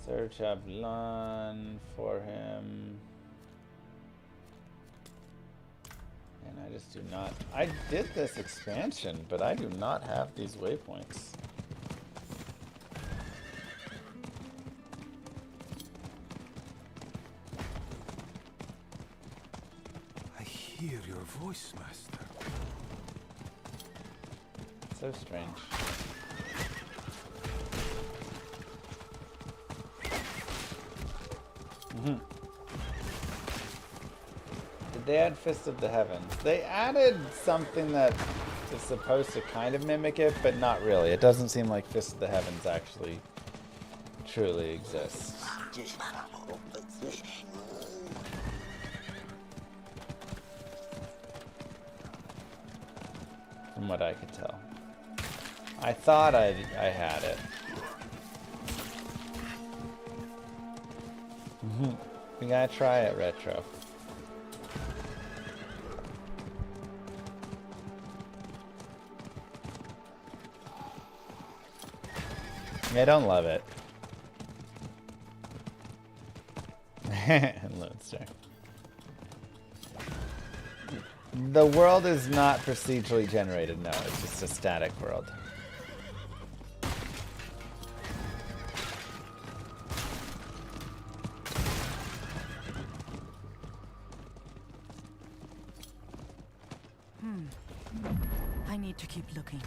Speaker 2: Search Ablon for him. And I just do not. I did this expansion, but I do not have these waypoints.
Speaker 15: I hear your voice, Master.
Speaker 2: So strange. Did they add Fist of the Heavens? They added something that is supposed to kind of mimic it, but not really. It doesn't seem like Fist of the Heavens actually truly exists. From what I could tell. I thought I had it. We gotta try it, Retro. I don't love it. Lone Star. The world is not procedurally generated, no, it's just a static world.
Speaker 9: I need to keep looking.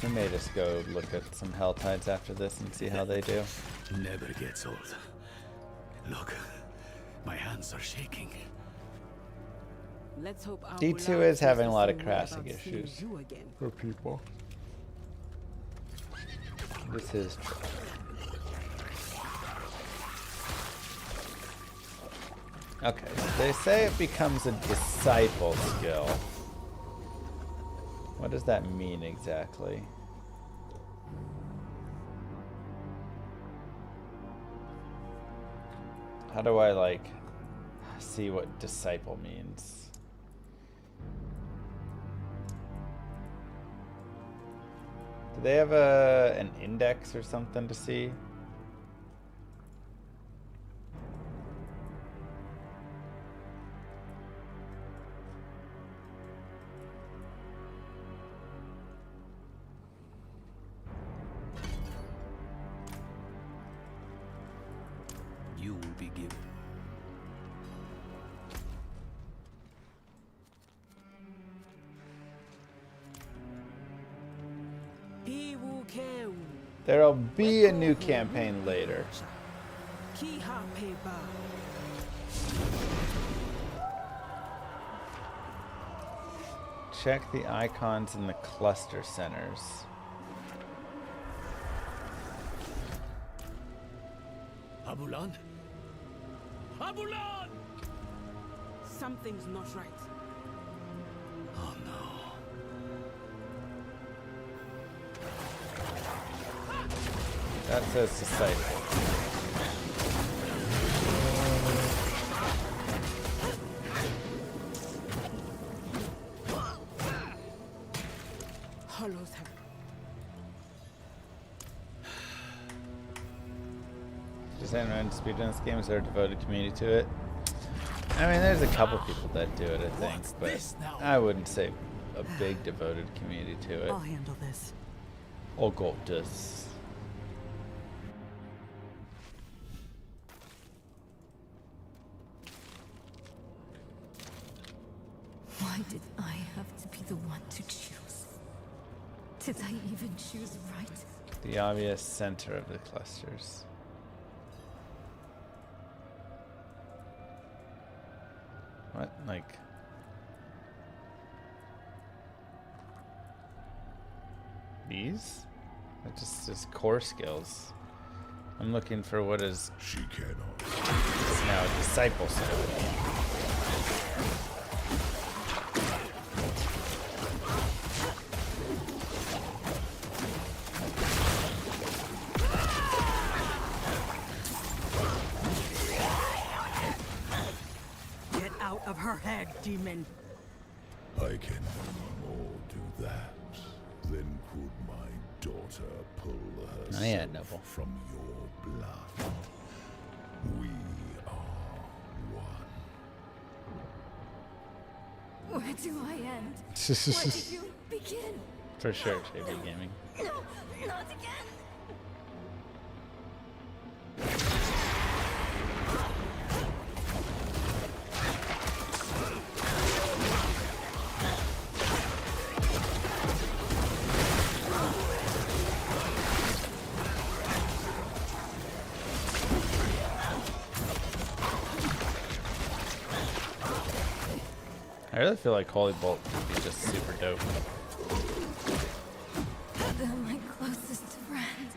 Speaker 2: We may just go look at some Helltides after this and see how they do.
Speaker 12: Never gets old. Look, my hands are shaking.
Speaker 10: Let's hope our
Speaker 2: D2 is having a lot of crashing issues for people. This is true. Okay, so they say it becomes a disciple skill. What does that mean exactly? How do I, like, see what disciple means? Do they have an index or something to see?
Speaker 12: You will be given.
Speaker 2: There'll be a new campaign later. Check the icons in the cluster centers.
Speaker 12: Abulan? Abulan!
Speaker 10: Something's not right.
Speaker 12: Oh no.
Speaker 2: That says disciple.
Speaker 10: Hollows her.
Speaker 2: Does anyone speed in this game? Is there a devoted community to it? I mean, there's a couple people that do it, I think, but I wouldn't say a big devoted community to it.
Speaker 9: I'll handle this.
Speaker 2: Oh, God, does.
Speaker 17: Why did I have to be the one to choose? Did I even choose right?
Speaker 2: The obvious center of the clusters. What? Like... These? That just is core skills. I'm looking for what is...
Speaker 6: She cannot.
Speaker 2: It's now a disciple skill.
Speaker 9: Get out of her head, demon.
Speaker 6: I can no more do that than could my daughter pull herself
Speaker 2: Noble.
Speaker 6: from your blood. We are one.
Speaker 17: Where do I end? Where do you begin?
Speaker 2: For sure, JB Gaming.
Speaker 17: No, not again.
Speaker 2: I really feel like Holy Bolt would be just super dope.
Speaker 17: They're my closest friend.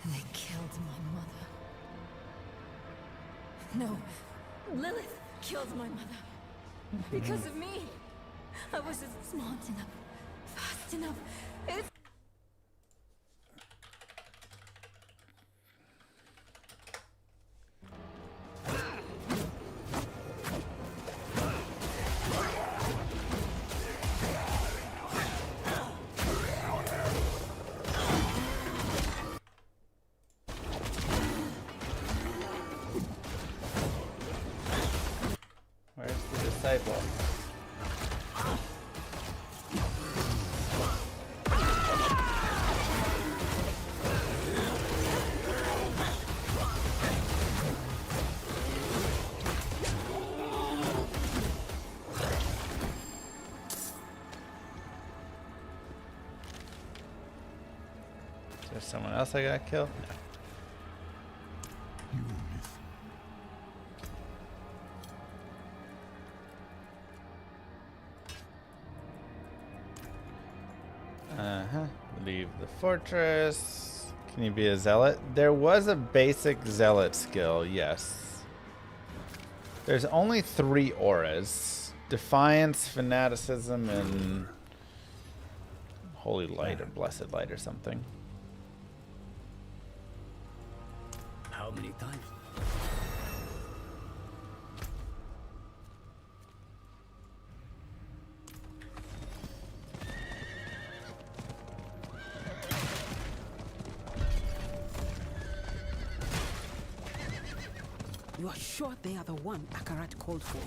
Speaker 17: They killed my mother. No, Lilith killed my mother. Because of me. I wasn't smart enough, fast enough. It's
Speaker 2: Where's the disciple? Is there someone else I gotta kill? No. Leave the fortress. Can you be a zealot? There was a basic zealot skill, yes. There's only 3 auras. Defiance, fanaticism, and holy light or blessed light or something.
Speaker 12: How many times?
Speaker 10: You are sure they are the one Akarat called for?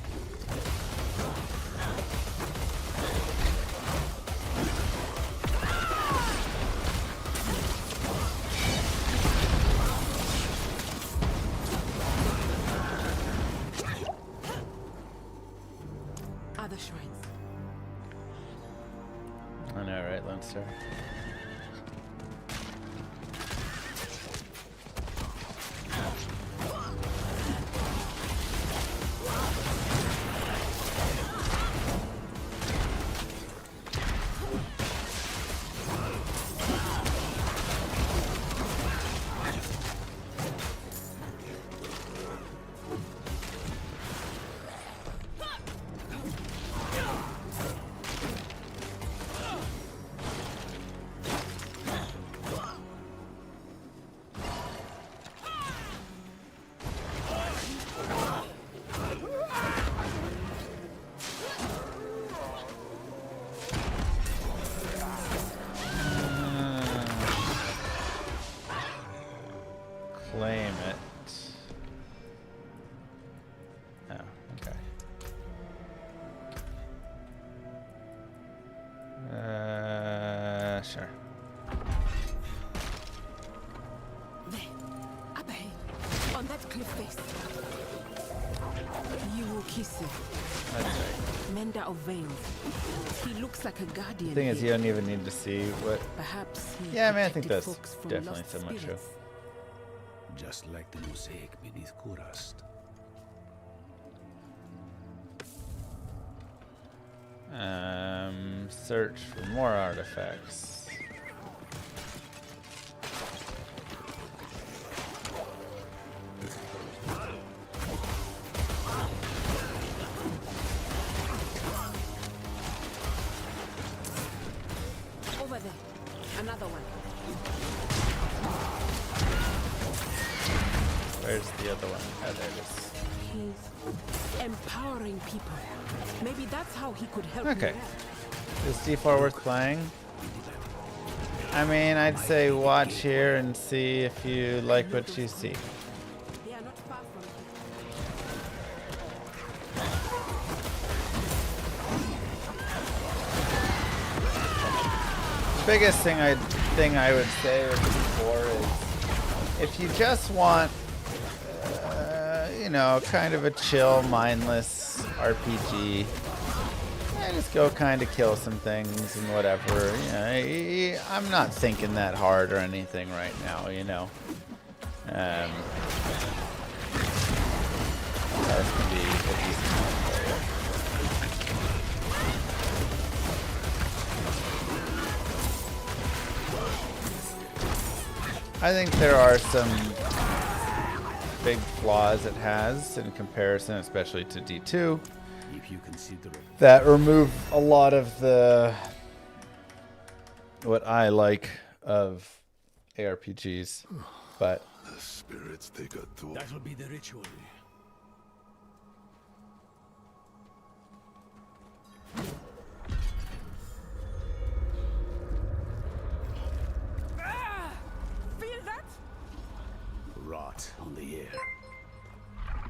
Speaker 10: Other shrines.
Speaker 2: I know, right, Lone Star? Sure.
Speaker 10: There, up ahead, on that cliff face. You will kiss him.
Speaker 2: That's right.
Speaker 10: Mender of Veils. He looks like a guardian.
Speaker 2: The thing is,
Speaker 10: here.
Speaker 2: you don't even need to see what.
Speaker 10: Perhaps he
Speaker 2: Yeah, I mean, I think
Speaker 10: protected
Speaker 2: that's
Speaker 10: folks from
Speaker 2: definitely
Speaker 10: lost
Speaker 2: somewhat true.
Speaker 10: spirits.
Speaker 12: Just like the mosaic beneath Kurast.
Speaker 2: Search for more artifacts.
Speaker 10: Over there, another one.
Speaker 2: Where's the other one? Oh, there it is.
Speaker 10: He's empowering people. Maybe that's how he could help
Speaker 2: Okay.
Speaker 10: me out.
Speaker 2: Is D4 worth playing? I mean, I'd say watch here and see if you like what you see.
Speaker 10: They are not far from
Speaker 2: The biggest thing I would say with D4 is if you just want, you know, kind of a chill, mindless RPG. I just go kind of kill some things and whatever. You know, I'm not thinking that hard or anything right now, you know. That can be a decent one. I think there are some big flaws it has in comparison, especially to D2.
Speaker 12: If you consider it.
Speaker 2: That remove a lot of the what I like of ARPGs, but
Speaker 6: the spirits take a toll.
Speaker 12: That'll be the ritual.
Speaker 10: Feel that?
Speaker 12: Rot on the air.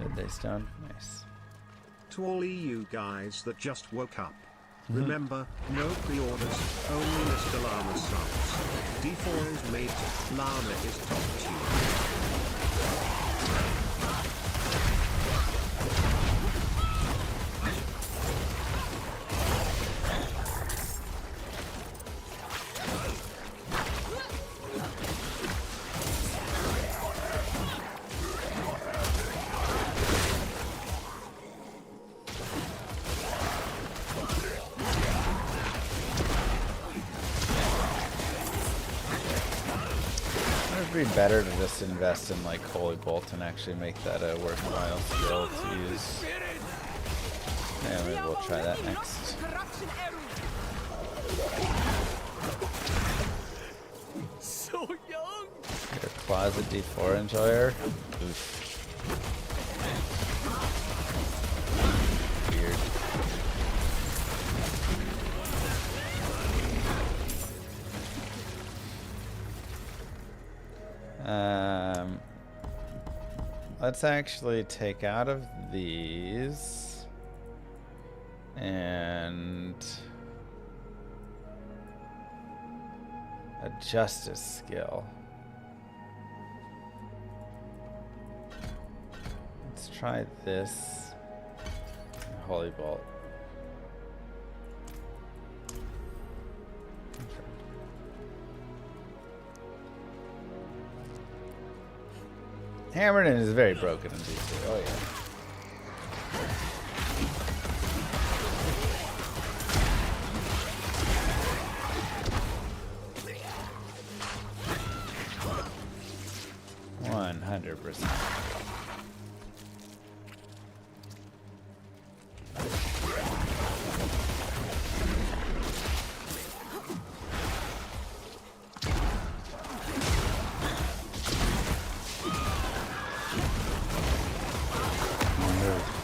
Speaker 2: did they stun? Nice.
Speaker 4: To all EU guys that just woke up. Remember, no pre-orders, only Mr. Llama subs. D4 is made, Llama is top tier.
Speaker 2: It'd be better to just invest in like Holy Bolt and actually make that a worthwhile skill to use. Yeah, maybe we'll try that next.
Speaker 11: So young.
Speaker 2: Get a closet D4 enjoyer. Oof. Weird. Let's actually take out of these and a justice skill. Let's try this. Holy Bolt. Hammerdin is very broken in D2. Oh yeah. %.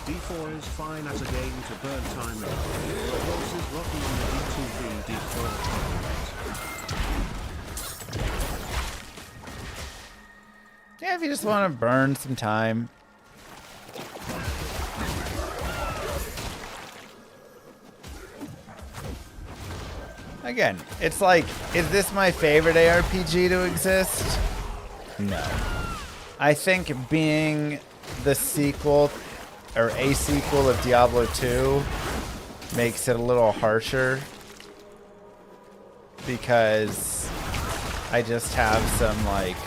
Speaker 4: D4 is fine as a game to burn time in. The horse is rotten on the D2V D4.
Speaker 2: Yeah, if you just want to burn some time. Again, it's like, is this my favorite ARPG to exist? No. I think being the sequel or a sequel of Diablo 2 makes it a little harsher because I just have some, like,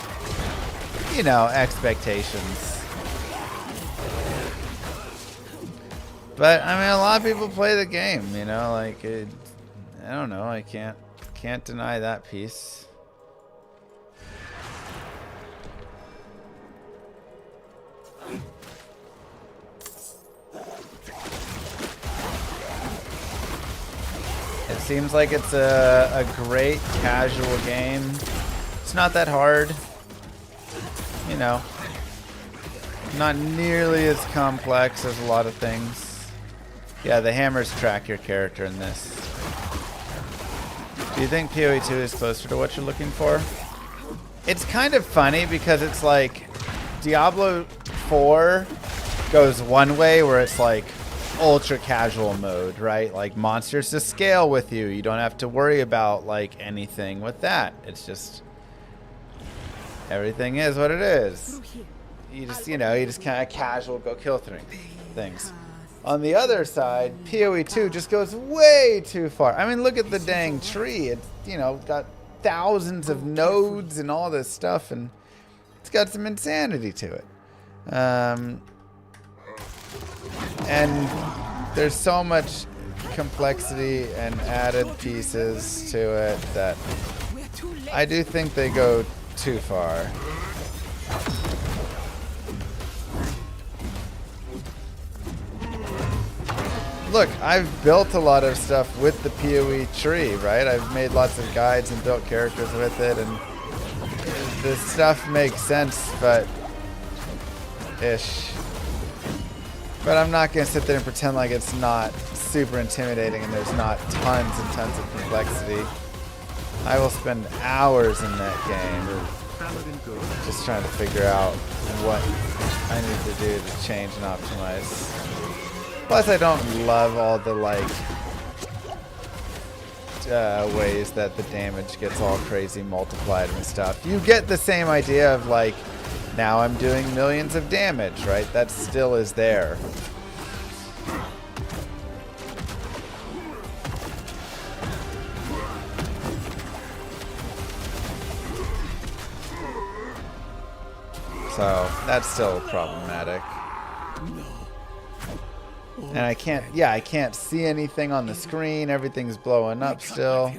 Speaker 2: you know, expectations. But I mean, a lot of people play the game, you know, like I don't know, I can't deny that piece. It seems like it's a great casual game. It's not that hard, you know, not nearly as complex as a lot of things. Yeah, the hammers track your character in this. Do you think PoE 2 is closer to what you're looking for? It's kind of funny because it's like Diablo 4 goes one way where it's like ultra casual mode, right? Like monsters to scale with you. You don't have to worry about like anything with that. It's just everything is what it is. You just, you know, you just kind of casual go kill things. On the other side, PoE 2 just goes way too far. I mean, look at the dang tree. It's, you know, got thousands of nodes and all this stuff, and it's got some insanity to it. And there's so much complexity and added pieces to it that I do think they go too far. Look, I've built a lot of stuff with the PoE tree, right? I've made lots of guides and built characters with it, and this stuff makes sense, but ish. But I'm not going to sit there and pretend like it's not super intimidating and there's not tons and tons of complexity. I will spend hours in that game just trying to figure out what I need to do to change and optimize. Plus, I don't love all the, like, ways that the damage gets all crazy multiplied and stuff. You get the same idea of, like, now I'm doing millions of damage, right? That still is there. So, that's still problematic. And I can't see anything on the screen. Everything's blowing up still.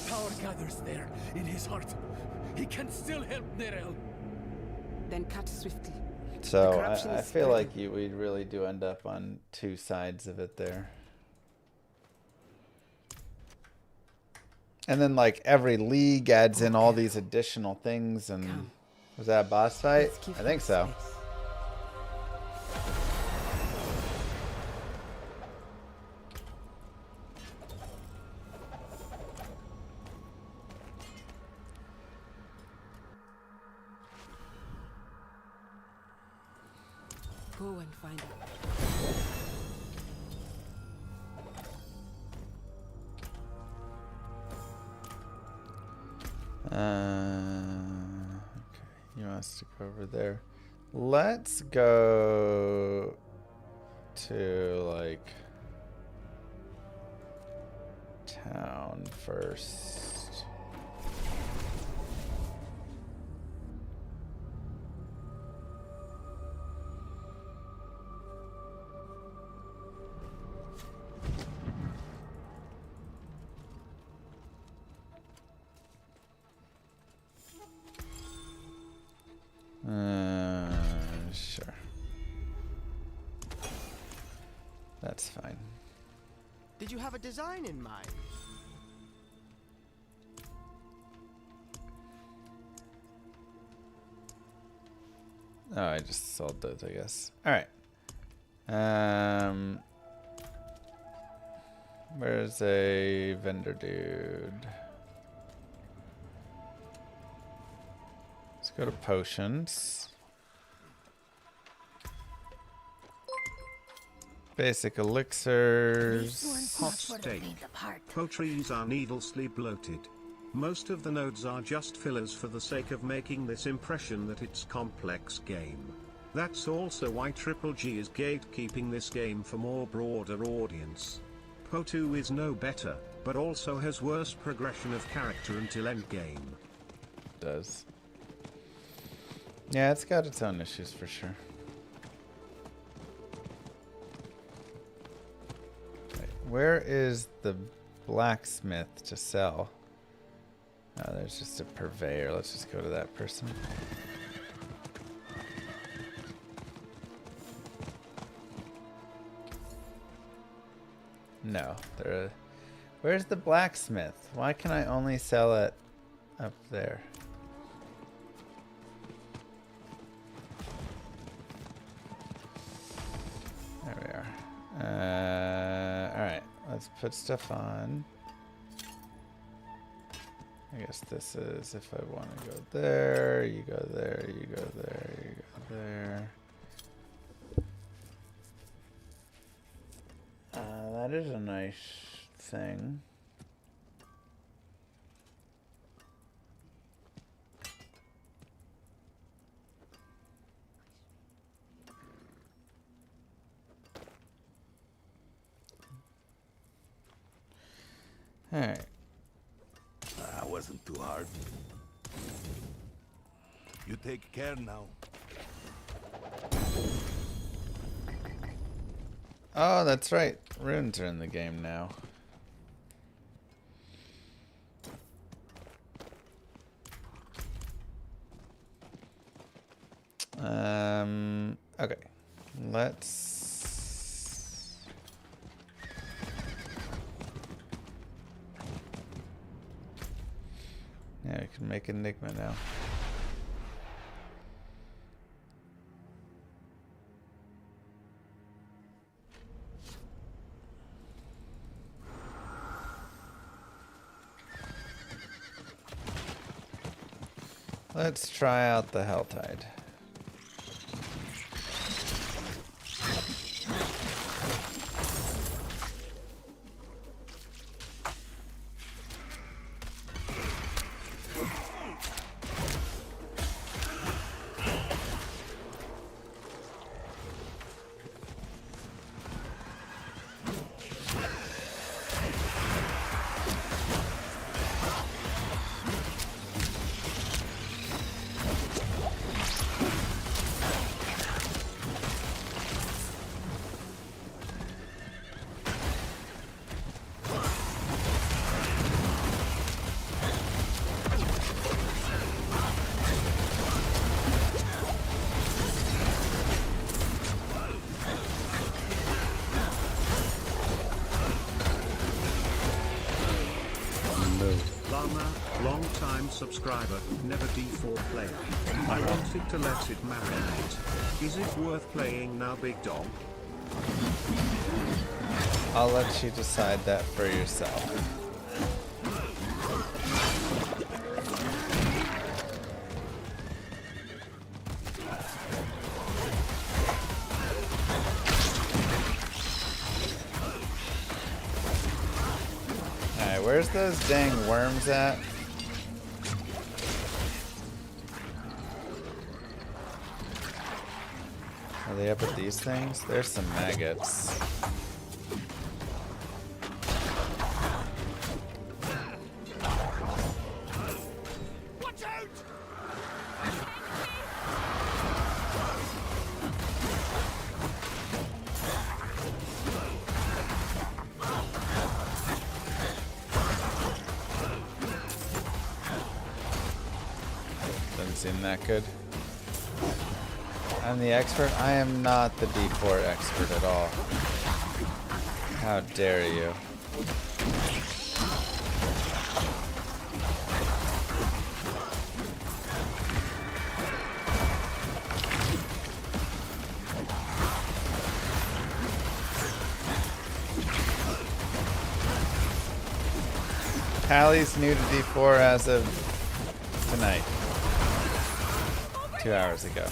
Speaker 12: Power gathers there in his heart. He can still help Nerel.
Speaker 10: Then cut swiftly.
Speaker 2: So I feel like we really do end up on two sides of it there. And then like every league adds in all these additional things. And was that a boss fight? I think so.
Speaker 10: Go and find it.
Speaker 2: Okay, you want us to go over there. Let's go to like town first. Sure. That's fine.
Speaker 18: Did you have a design in mind?
Speaker 2: Oh, I just sold those, I guess. All right. Where's a vendor dude? Let's go to potions. Basic elixirs.
Speaker 4: Hot steak. Poultries are needlessly bloated. Most of the nodes are just fillers for the sake of making this impression that it's complex game. That's also why Triple G is gatekeeping this game for more broader audience. Po2 is no better, but also has worse progression of character until endgame.
Speaker 2: Does. Yeah, it's got its own issues for sure. Right, where is the blacksmith to sell? Oh, there's just a purveyor. Let's just go to that person. No, where's the blacksmith? Why can I only sell it up there? There we are. Alright, let's put stuff on. I guess this is if I want to go there, you go there, you go there, you go there. That is a nice thing. All right.
Speaker 6: That wasn't too hard. You take care now.
Speaker 2: Oh, that's right. Runes are in the game now. Okay. Let's... Yeah, we can make Enigma now. Let's try out the Helltide.
Speaker 4: Llama, long-time subscriber, never D4 player. I wanted to let it marinate. Is it worth playing now, big dog?
Speaker 2: I'll let you decide that for yourself. Alright, where's those dang worms at? Are they up at these things? There's some maggots.
Speaker 11: Watch out!
Speaker 2: Doesn't seem that good. I'm the expert. I am not the D4 expert at all. How dare you? Hallie's new to D4 as of tonight. 2 hours ago.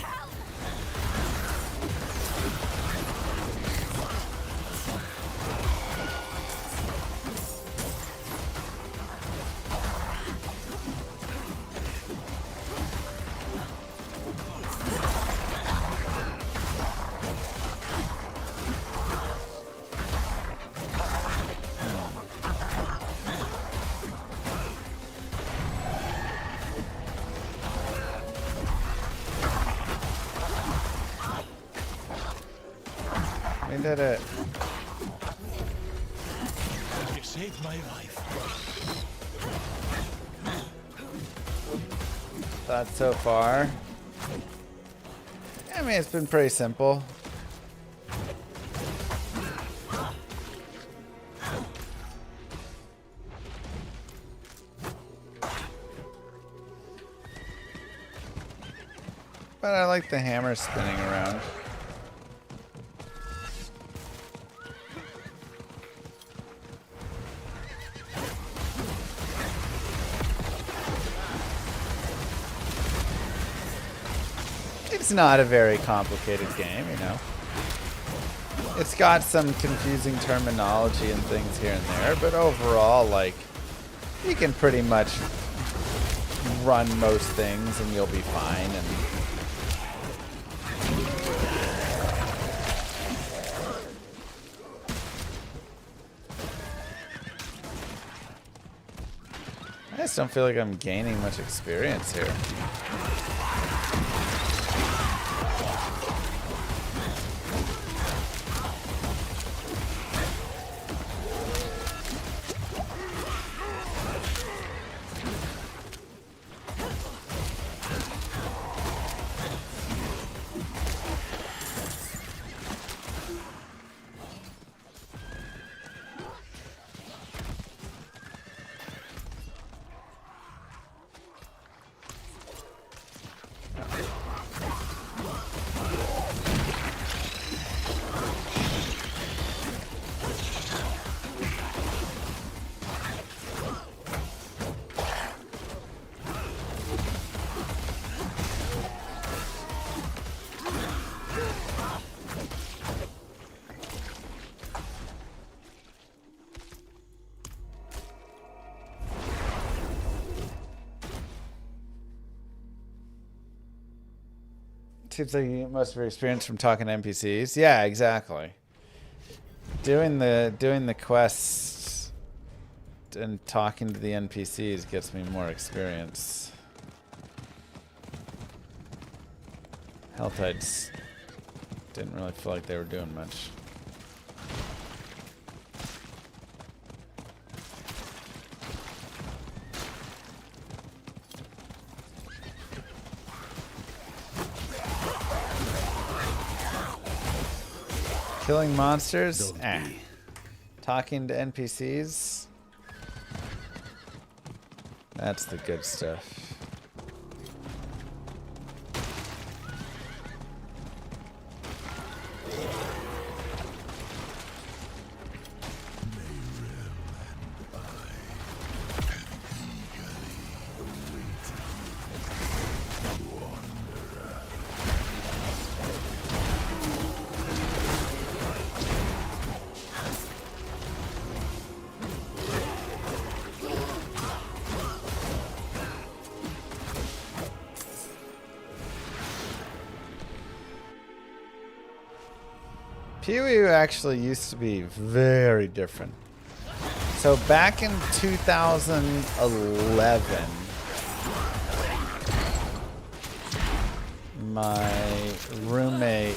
Speaker 2: did it.
Speaker 12: You saved my life.
Speaker 2: Thought so far. I mean, it's been pretty simple. But I like the hammer spinning around. It's not a very complicated game, you know. It's got some confusing terminology and things here and there, but overall, like, you can pretty much run most things and you'll be fine. And I just don't feel like I'm gaining much experience here. Seems like you get most of your experience from talking to NPCs. Yeah, exactly. Doing the quests and talking to the NPCs gets me more experience. Helltides didn't really feel like they were doing much. Killing monsters? Talking to NPCs? That's the good stuff. Pew actually used to be very different. So back in 2011, my roommate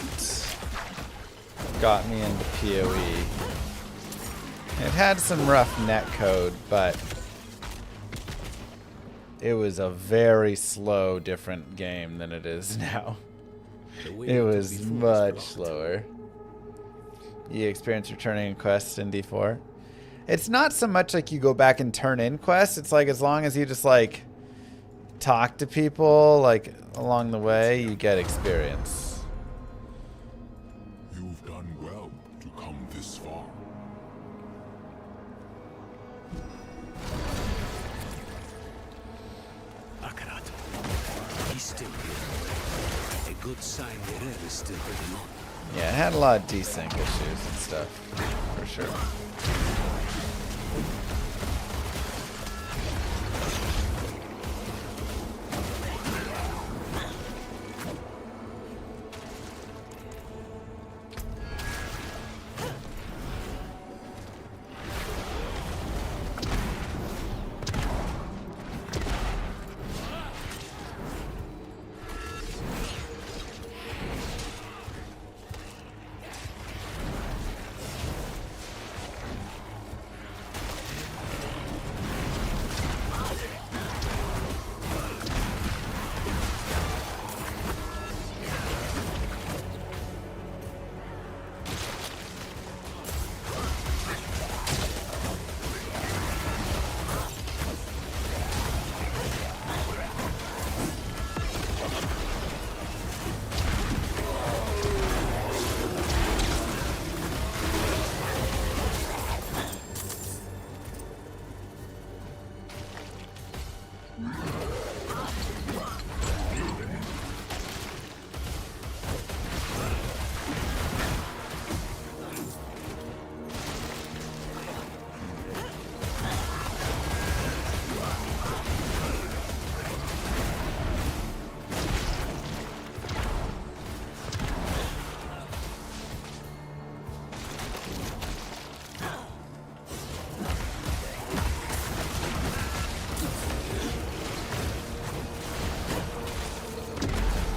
Speaker 2: got me into PoE. It had some rough netcode, but it was a very slow, different game than it is now. It was much slower. You experience returning in quests in D4. It's not so much like you go back and turn in quests. It's like as long as you just like talk to people like along the way, you get experience.
Speaker 6: You've done well to come this far.
Speaker 12: Akarat. He's still here. A good sign the air is still holding on.
Speaker 2: Yeah, it had a lot of desync issues and stuff, for sure.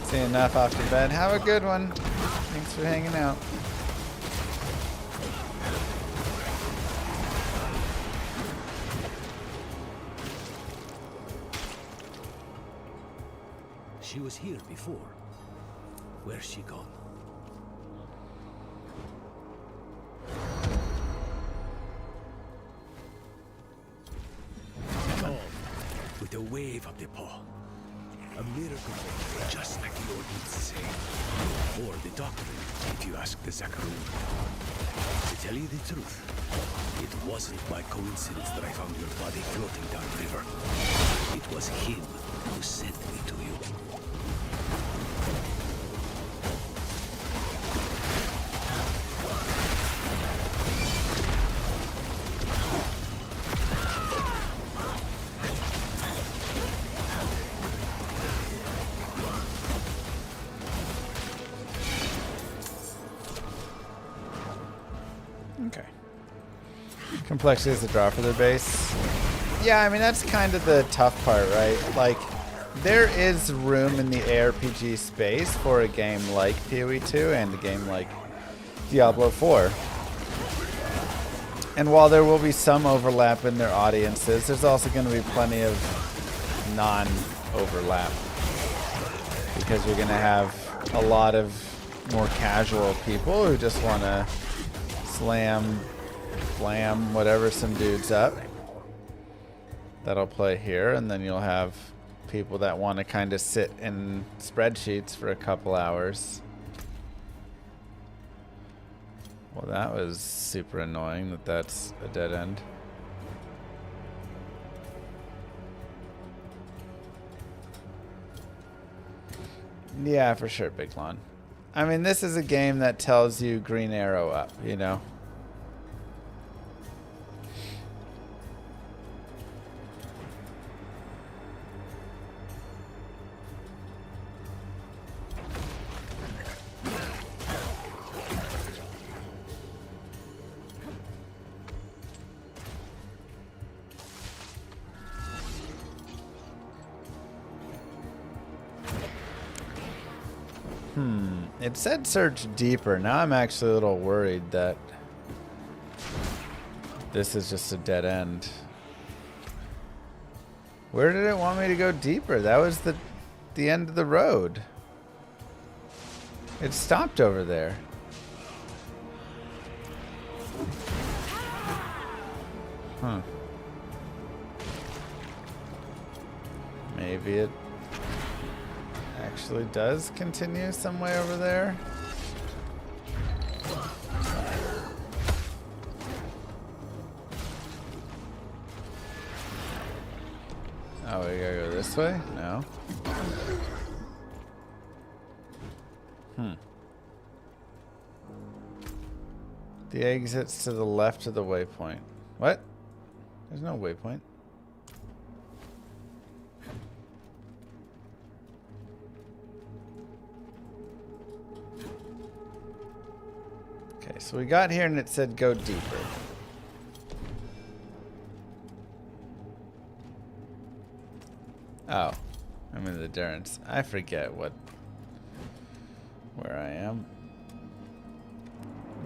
Speaker 2: See enough off to bed. Have a good one. Thanks for hanging out.
Speaker 12: She was here before. Where's she gone? Calm, with a wave of the paw. A miracle, just like the old ones say. Or the doctrine, if you ask the Zakaroon. To tell you the truth, it wasn't by coincidence that I found your body floating downriver. It was him who sent me to you.
Speaker 2: Okay. Complexity is the draw for their base. Yeah, I mean, that's kind of the tough part, right? Like, there is room in the ARPG space for a game like PoE 2 and a game like Diablo 4. And while there will be some overlap in their audiences, there's also going to be plenty of non-overlap. Because you're going to have a lot of more casual people who just want to slam, whatever, some dudes up. That'll play here, and then you'll have people that want to kind of sit in spreadsheets for a couple hours. Well, that was super annoying that that's a dead end. Yeah, for sure, Big Lon. I mean, this is a game that tells you green arrow up, you know? It said search deeper. Now I'm actually a little worried that this is just a dead end. Where did it want me to go deeper? That was the end of the road. It stopped over there. Huh. Maybe it actually does continue some way over there. Oh, we gotta go this way? No. The exit's to the left of the waypoint. What? There's no waypoint. Okay, so we got here and it said go deeper. Oh, I'm in the Durance. I forget where I am.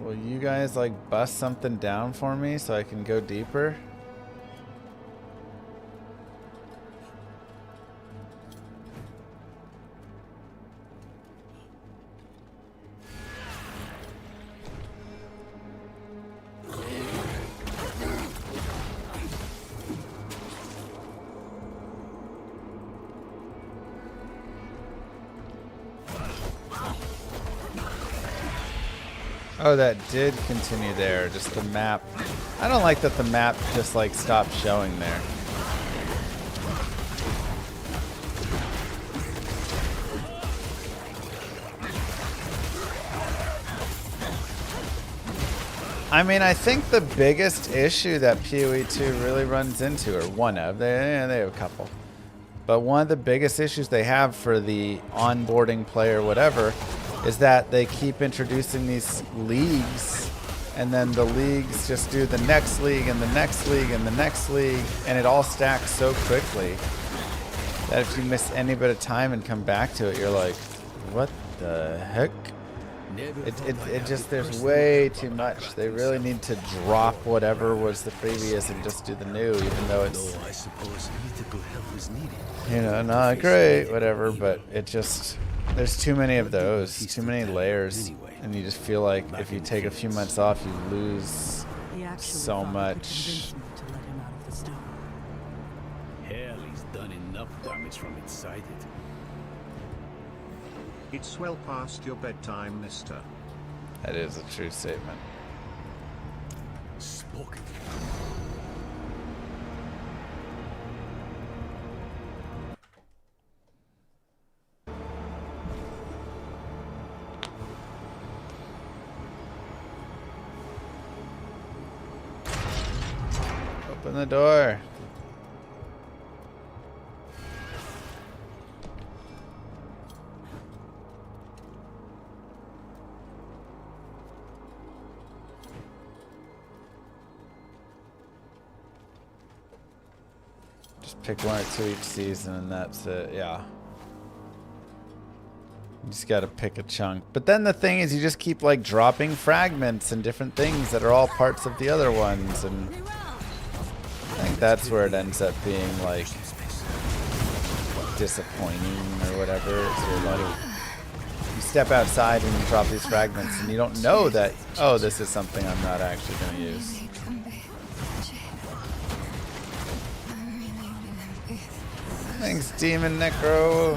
Speaker 2: Will you guys like bust something down for me so I can go deeper? Oh, that did continue there. Just the map. I don't like that the map just like stopped showing there. I mean, I think the biggest issue that PoE 2 really runs into, or one of, they have a couple, but one of the biggest issues they have for the onboarding player, whatever, is that they keep introducing these leagues, and then the leagues just do the next league and the next league and the next league, and it all stacks so quickly that if you miss any bit of time and come back to it, you're like, What the heck?
Speaker 12: Never
Speaker 2: It
Speaker 12: thought I'd have
Speaker 2: just,
Speaker 12: the
Speaker 2: there's
Speaker 12: personal
Speaker 2: way
Speaker 12: help
Speaker 2: too
Speaker 12: of a
Speaker 2: much. They
Speaker 12: crafting
Speaker 2: really
Speaker 12: side.
Speaker 2: need to drop whatever was the previous and just do the new, even though it's,
Speaker 12: Though I suppose mythical help is needed.
Speaker 2: you know, not great, whatever, but it just, there's too many of those, too many layers, and you just feel like if you take a few months off, you lose
Speaker 9: He actually
Speaker 2: so
Speaker 9: thought he could
Speaker 2: much.
Speaker 9: convince me to let him out of the stone.
Speaker 12: Hell, he's done enough damage from inside it.
Speaker 4: It's well past your bedtime, mister.
Speaker 2: That is a true statement.
Speaker 12: Spoken.
Speaker 2: Open the door. Just pick one or two each season and that's it, yeah. You just gotta pick a chunk. But then the thing is you just keep like dropping fragments and different things that are all parts of the other ones, and I think that's where it ends up being like disappointing or whatever. So you're like, you step outside and you drop these fragments and you don't know that, oh, this is something I'm not actually gonna use. Thanks, Demon Necro.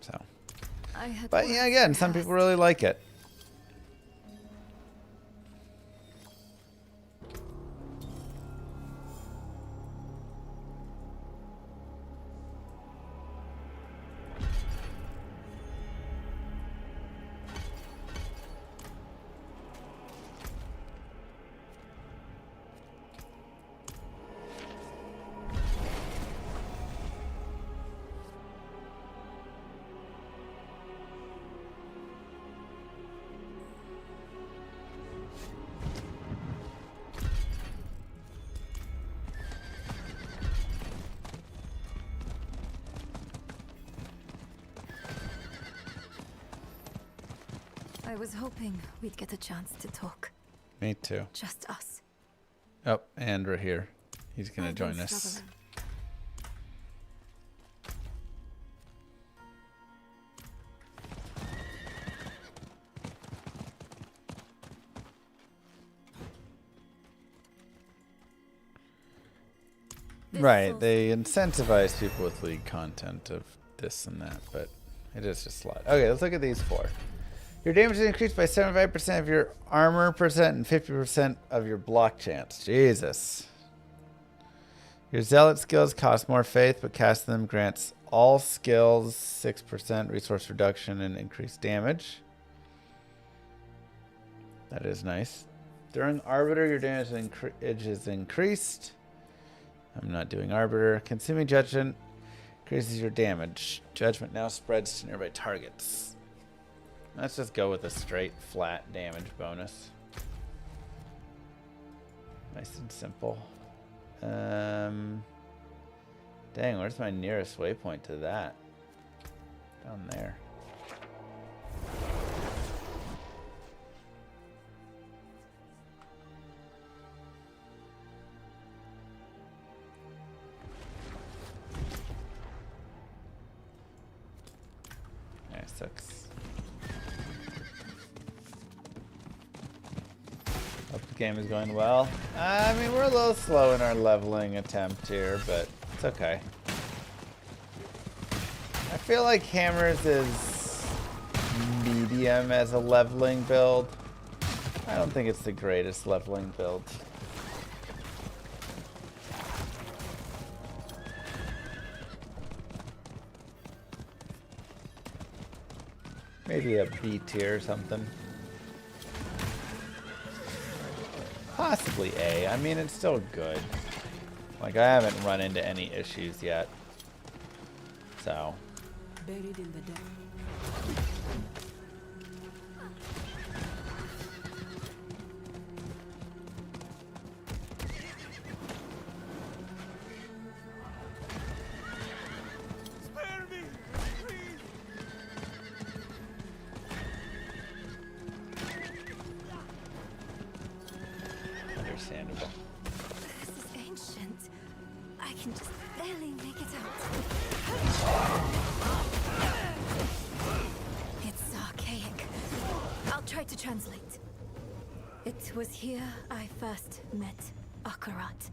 Speaker 2: So, but yeah, again, some people really like it.
Speaker 17: I was hoping we'd get a chance to talk.
Speaker 2: Me too.
Speaker 17: Just us.
Speaker 2: Oh, and we're here. He's gonna
Speaker 17: I've been
Speaker 2: join us.
Speaker 17: struggling.
Speaker 2: Right, they incentivize people with league content of this and that, but it is just a lot. Okay, let's look at these four. Your damage is increased by 75% of your armor percent and 50% of your block chance. Jesus. Your zealot skills cost more faith, but casting them grants all skills 6% resource reduction and increased damage. That is nice. During Arbiter, your damage is increased. I'm not doing Arbiter. Consuming Judgment increases your damage. Judgment now spreads to nearby targets. Let's just go with a straight flat damage bonus. Nice and simple. Dang, where's my nearest waypoint to that? Down there. Yeah, sucks. Hope the game is going well. I mean, we're a little slow in our leveling attempt here, but it's okay. I feel like Hammers is medium as a leveling build. I don't think it's the greatest leveling build. Maybe a B tier or something. possibly A. I mean, it's still good. Like, I haven't run into any issues yet. So.
Speaker 10: Buried in the deck.
Speaker 2: Understandable.
Speaker 17: This is ancient. I can just barely make it out. It's archaic. I'll try to translate. It was here I first met Akarat.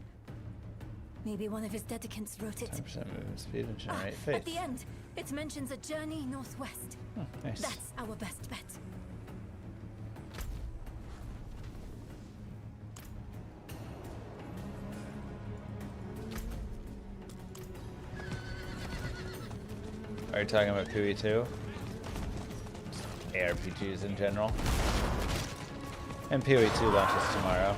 Speaker 17: Maybe one of his dedicants wrote it.
Speaker 2: 10% movement speed and generate faith.
Speaker 17: At the end, it mentions a journey northwest.
Speaker 2: Oh, nice.
Speaker 17: That's our best bet.
Speaker 2: Are you talking about PoE 2? ARPGs in general. And PoE 2 launches tomorrow.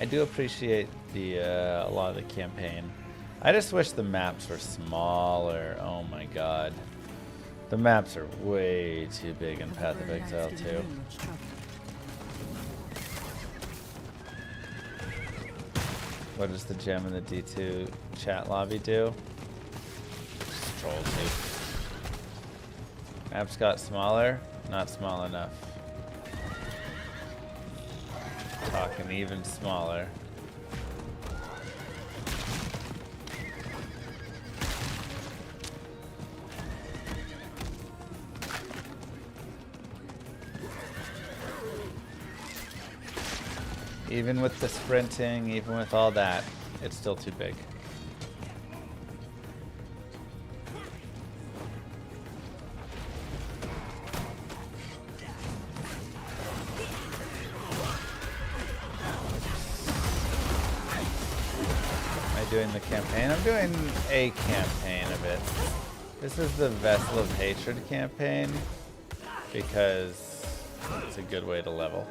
Speaker 2: I do appreciate the a lot of the campaign. I just wish the maps were smaller. Oh my god. The maps are way too big in Path of Exile 2. What does the gem in the D2 chat lobby do? Just troll too. Maps got smaller? Not small enough. Talking even smaller. Even with the sprinting, even with all that, it's still too big. Am I doing the campaign? I'm doing a campaign of it. This is the Vessel of Hatred campaign because it's a good way to level.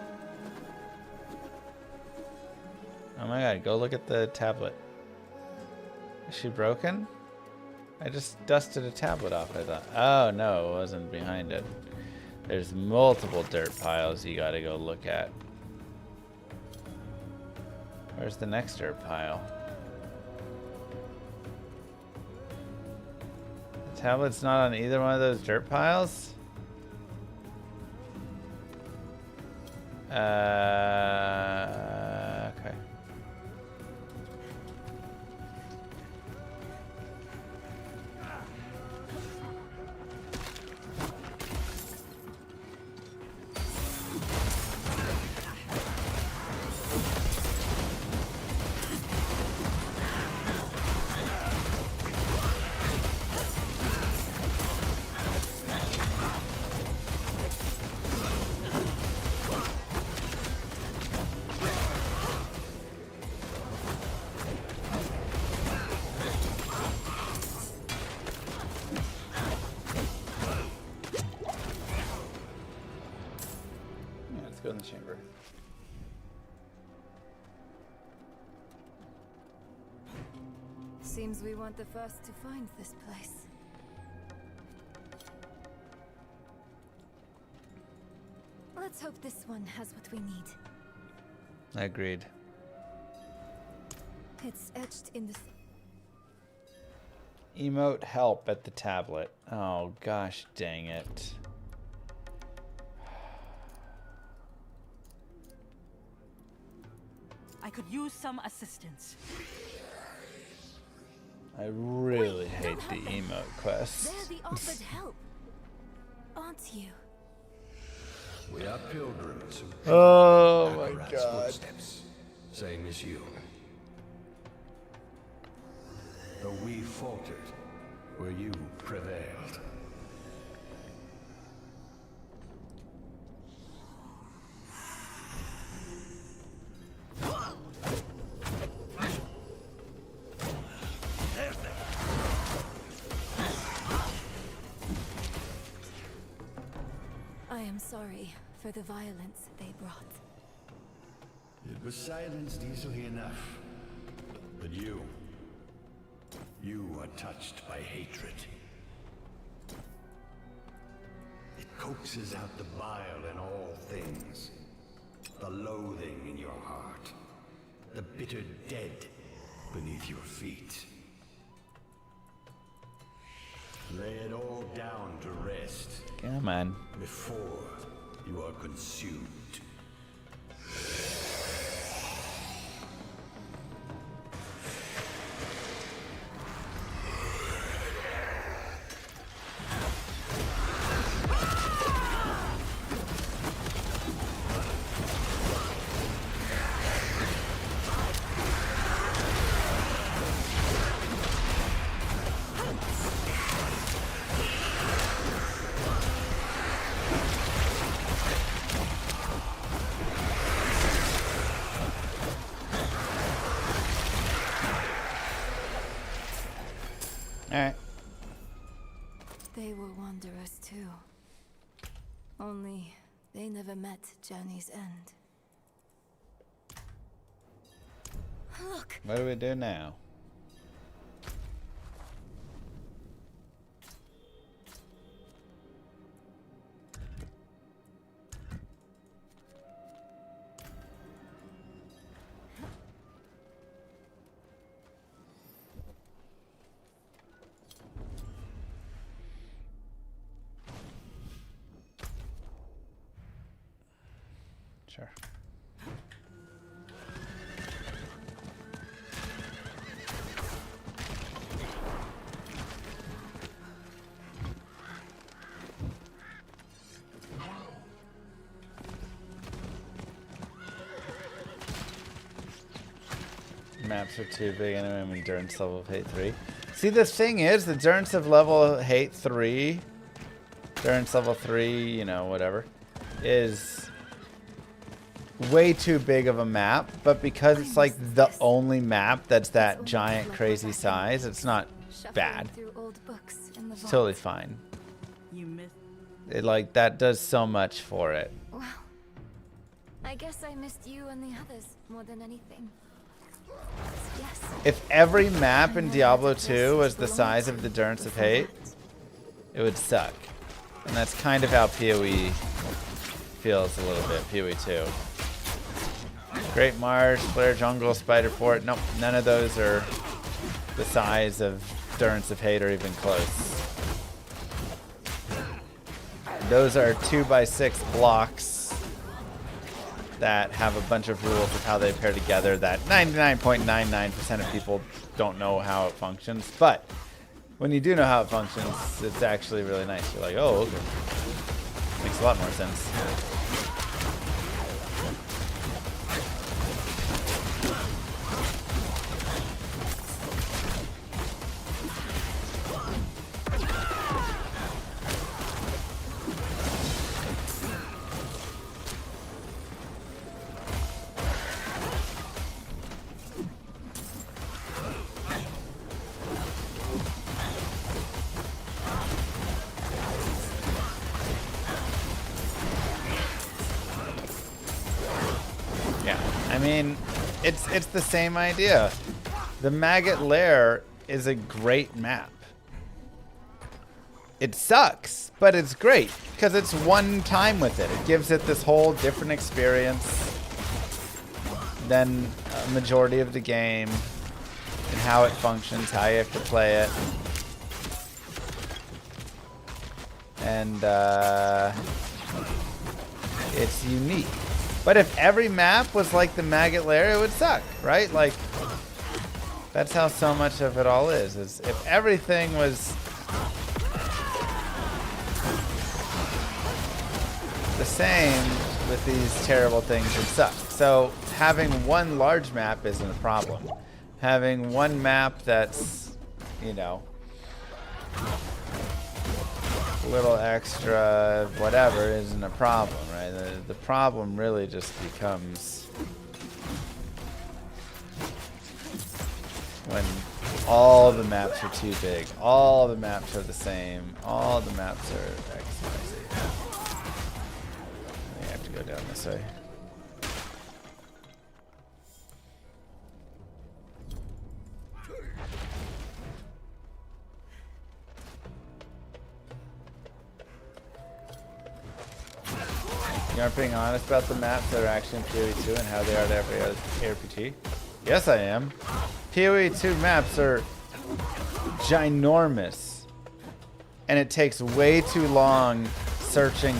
Speaker 2: Oh my god, go look at the tablet. Is she broken? I just dusted a tablet off, I thought. Oh no, it wasn't behind it. There's multiple dirt piles you gotta go look at. Where's the next dirt pile? The tablet's not on either one of those dirt piles? Okay. Go in the chamber.
Speaker 17: Seems we weren't the first to find this place. Let's hope this one has what we need.
Speaker 2: Agreed.
Speaker 17: It's etched in the...
Speaker 2: Emote help at the tablet. Oh gosh dang it.
Speaker 9: I could use some assistance.
Speaker 2: I really hate the emote quests.
Speaker 17: They're the offered help, aren't you?
Speaker 12: We are pilgrims.
Speaker 2: Oh my god.
Speaker 12: Footsteps, same as you. Though we faltered, where you prevailed.
Speaker 17: am sorry for the violence they brought.
Speaker 12: It was silenced easily enough. But you are touched by hatred. It coaxes out the bile in all things. The loathing in your heart. The bitter dead beneath your feet. Lay it all down to rest.
Speaker 2: Come on.
Speaker 12: Before you are consumed.
Speaker 2: Alright.
Speaker 17: They were wanderers too. Only they never met Journey's end. Look!
Speaker 2: What do we do now? Sure. Maps are too big anyway. I'm endurance level of hate 3. See, the thing is, the endurance of level hate 3, endurance level 3, you know, whatever, is way too big of a map, but because it's like the only map that's that giant crazy size, it's not bad. It's totally fine. It like that does so much for it.
Speaker 17: Well, I guess I missed you and the others more than anything. Yes.
Speaker 2: If every map in Diablo 2 was the size of the Endurance of Hate, it would suck. And that's kind of how PoE feels a little bit, PoE 2. Great Marsh, Flare Jungle, Spider Fort. Nope, none of those are the size of Endurance of Hate or even close. Those are 2x6 blocks that have a bunch of rules of how they pair together that 99.99% of people don't know how it functions. But when you do know how it functions, it's actually really nice. You're like, oh, okay. Makes a lot more sense. I mean, it's the same idea. The Maggot Lair is a great map. It sucks, but it's great because it's one time with it. It gives it this whole different experience than a majority of the game and how it functions, how you have to play it. And it's unique. But if every map was like the Maggot Lair, it would suck, right? Like, that's how so much of it all is if everything was the same with these terrible things, it would suck. So having one large map isn't a problem. Having one map that's, you know, a little extra whatever isn't a problem, right? The problem really just becomes when all the maps are too big, all the maps are the same, all the maps are X, Y, Z. to go down this way. You aren't being honest about the maps that are actually in PoE 2 and how they are to every other RPG? Yes, I am. PoE 2 maps are ginormous. And it takes way too long searching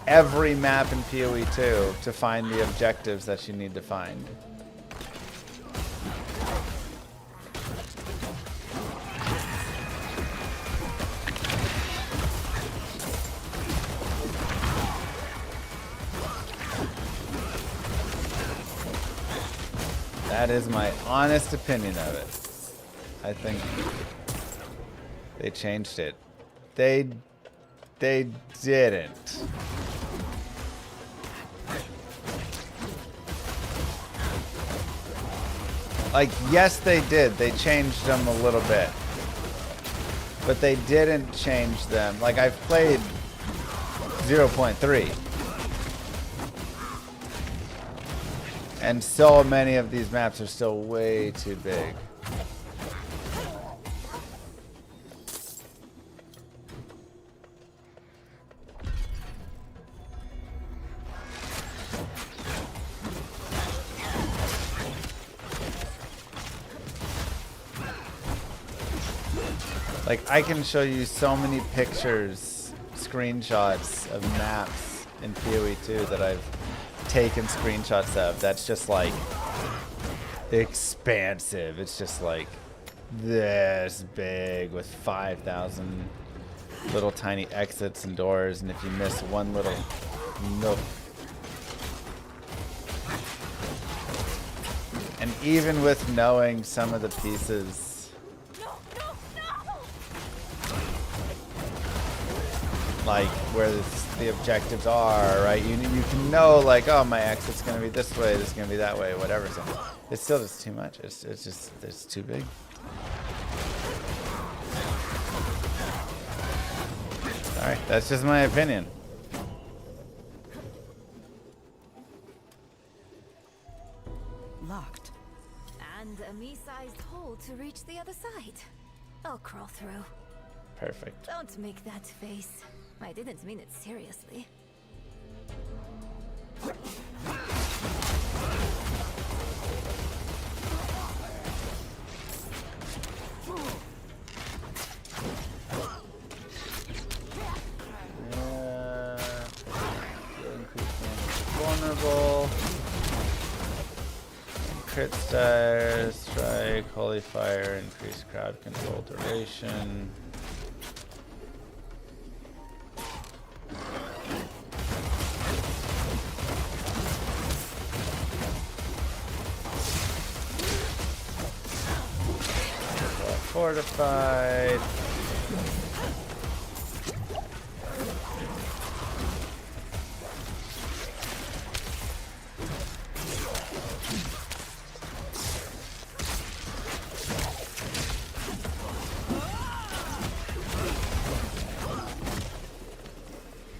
Speaker 2: every map in PoE 2 to find the objectives that you need to find. That is my honest opinion of it. I think they changed it. They didn't. Like, yes, they did. They changed them a little bit. But they didn't change them. Like, I've played 0.3. And so many of these maps are still way too big. Like, I can show you so many pictures, screenshots of maps in PoE 2 that I've taken screenshots of. That's just like expansive. It's just like this big with 5,000 little tiny exits and doors, and if you miss one little nook. And even with knowing some of the pieces, like where the objectives are, right? You can know, like, oh, my exit's gonna be this way, this is gonna be that way, whatever. So it's still just too much. It's too big. Sorry, that's just my opinion.
Speaker 9: Locked.
Speaker 17: And a me-sized hole to reach the other side. I'll crawl through.
Speaker 2: Perfect.
Speaker 17: Don't make that face. I didn't mean it seriously.
Speaker 2: Vulnerable. Crit stars, strike, holy fire, increase crowd control duration. Fortified.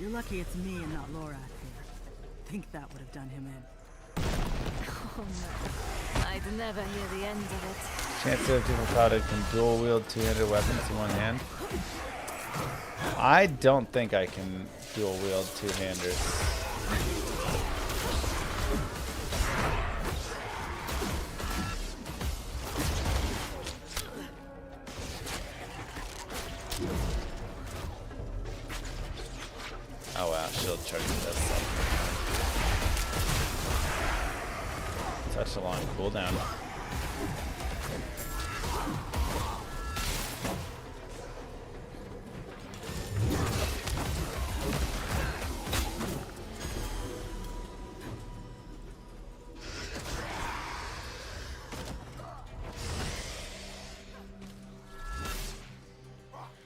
Speaker 9: You're lucky it's me and not Laura here. Think that would have done him in.
Speaker 17: Oh no. I'd never hear the end of it.
Speaker 2: Chance of people thought it can dual wield two-handed weapons in one hand. I don't think I can dual wield two-handers. Oh wow, shield charge does something. Such a long cooldown.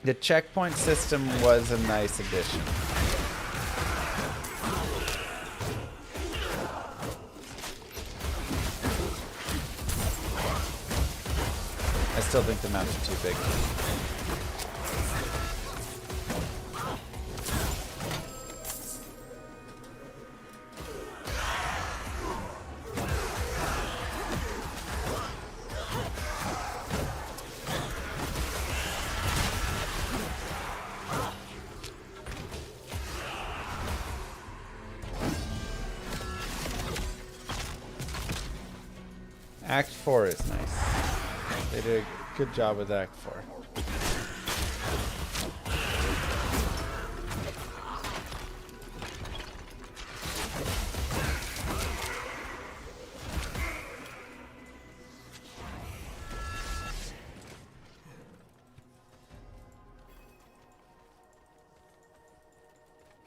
Speaker 2: The checkpoint system was a nice addition. I still think the maps are too big. Act 4 is nice. They did a good job with Act 4.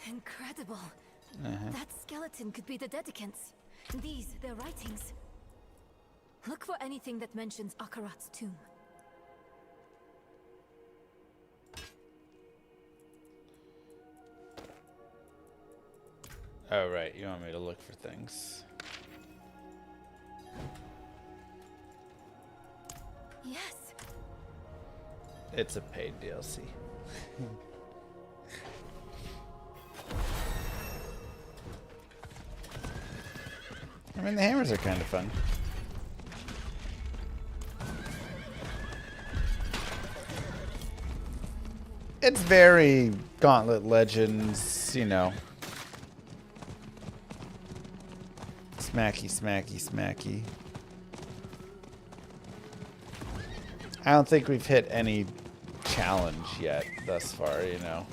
Speaker 17: Incredible. That skeleton could be the Dedicants. These, their writings. Look for anything that mentions Akarat's tomb.
Speaker 2: Oh, right. You want me to look for things.
Speaker 17: Yes.
Speaker 2: It's a paid DLC. I mean, the hammers are kind of fun. It's very Gauntlet Legends, you know. Smacky, smacky, smacky. I don't think we've hit any challenge yet thus far, you know.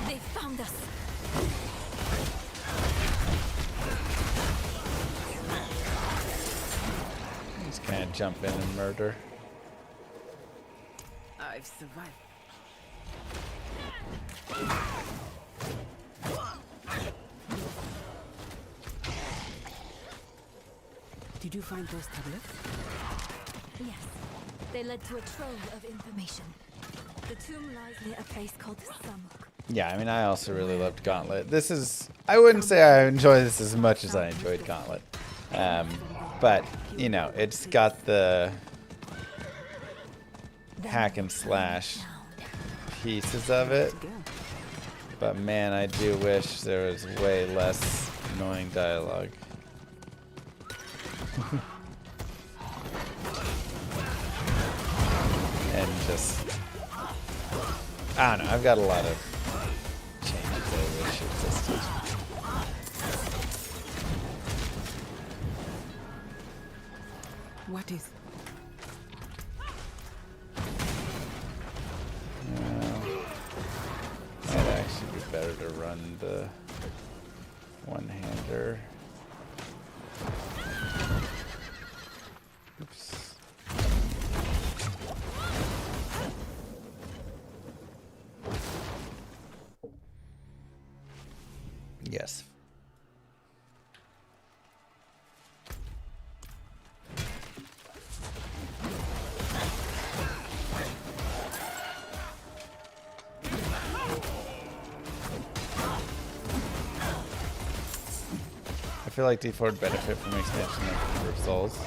Speaker 17: They found us.
Speaker 2: Just kind of jump in and murder.
Speaker 10: I've survived. Did you find those tablets?
Speaker 17: Yes. They led to a trove of information. The tomb lies near a place called Samuk.
Speaker 2: Yeah, I mean, I also really loved Gauntlet. This is... I wouldn't say I enjoy this as much as I enjoyed Gauntlet. But, you know, it's got the hack and slash pieces of it. But man, I do wish there was way less annoying dialogue. And just... I don't know, I've got a lot of changes I wish existed.
Speaker 10: What is...
Speaker 2: Might actually be better to run the one-hander. Oops. Yes. I feel like D4 would benefit from expansion of Number of Souls.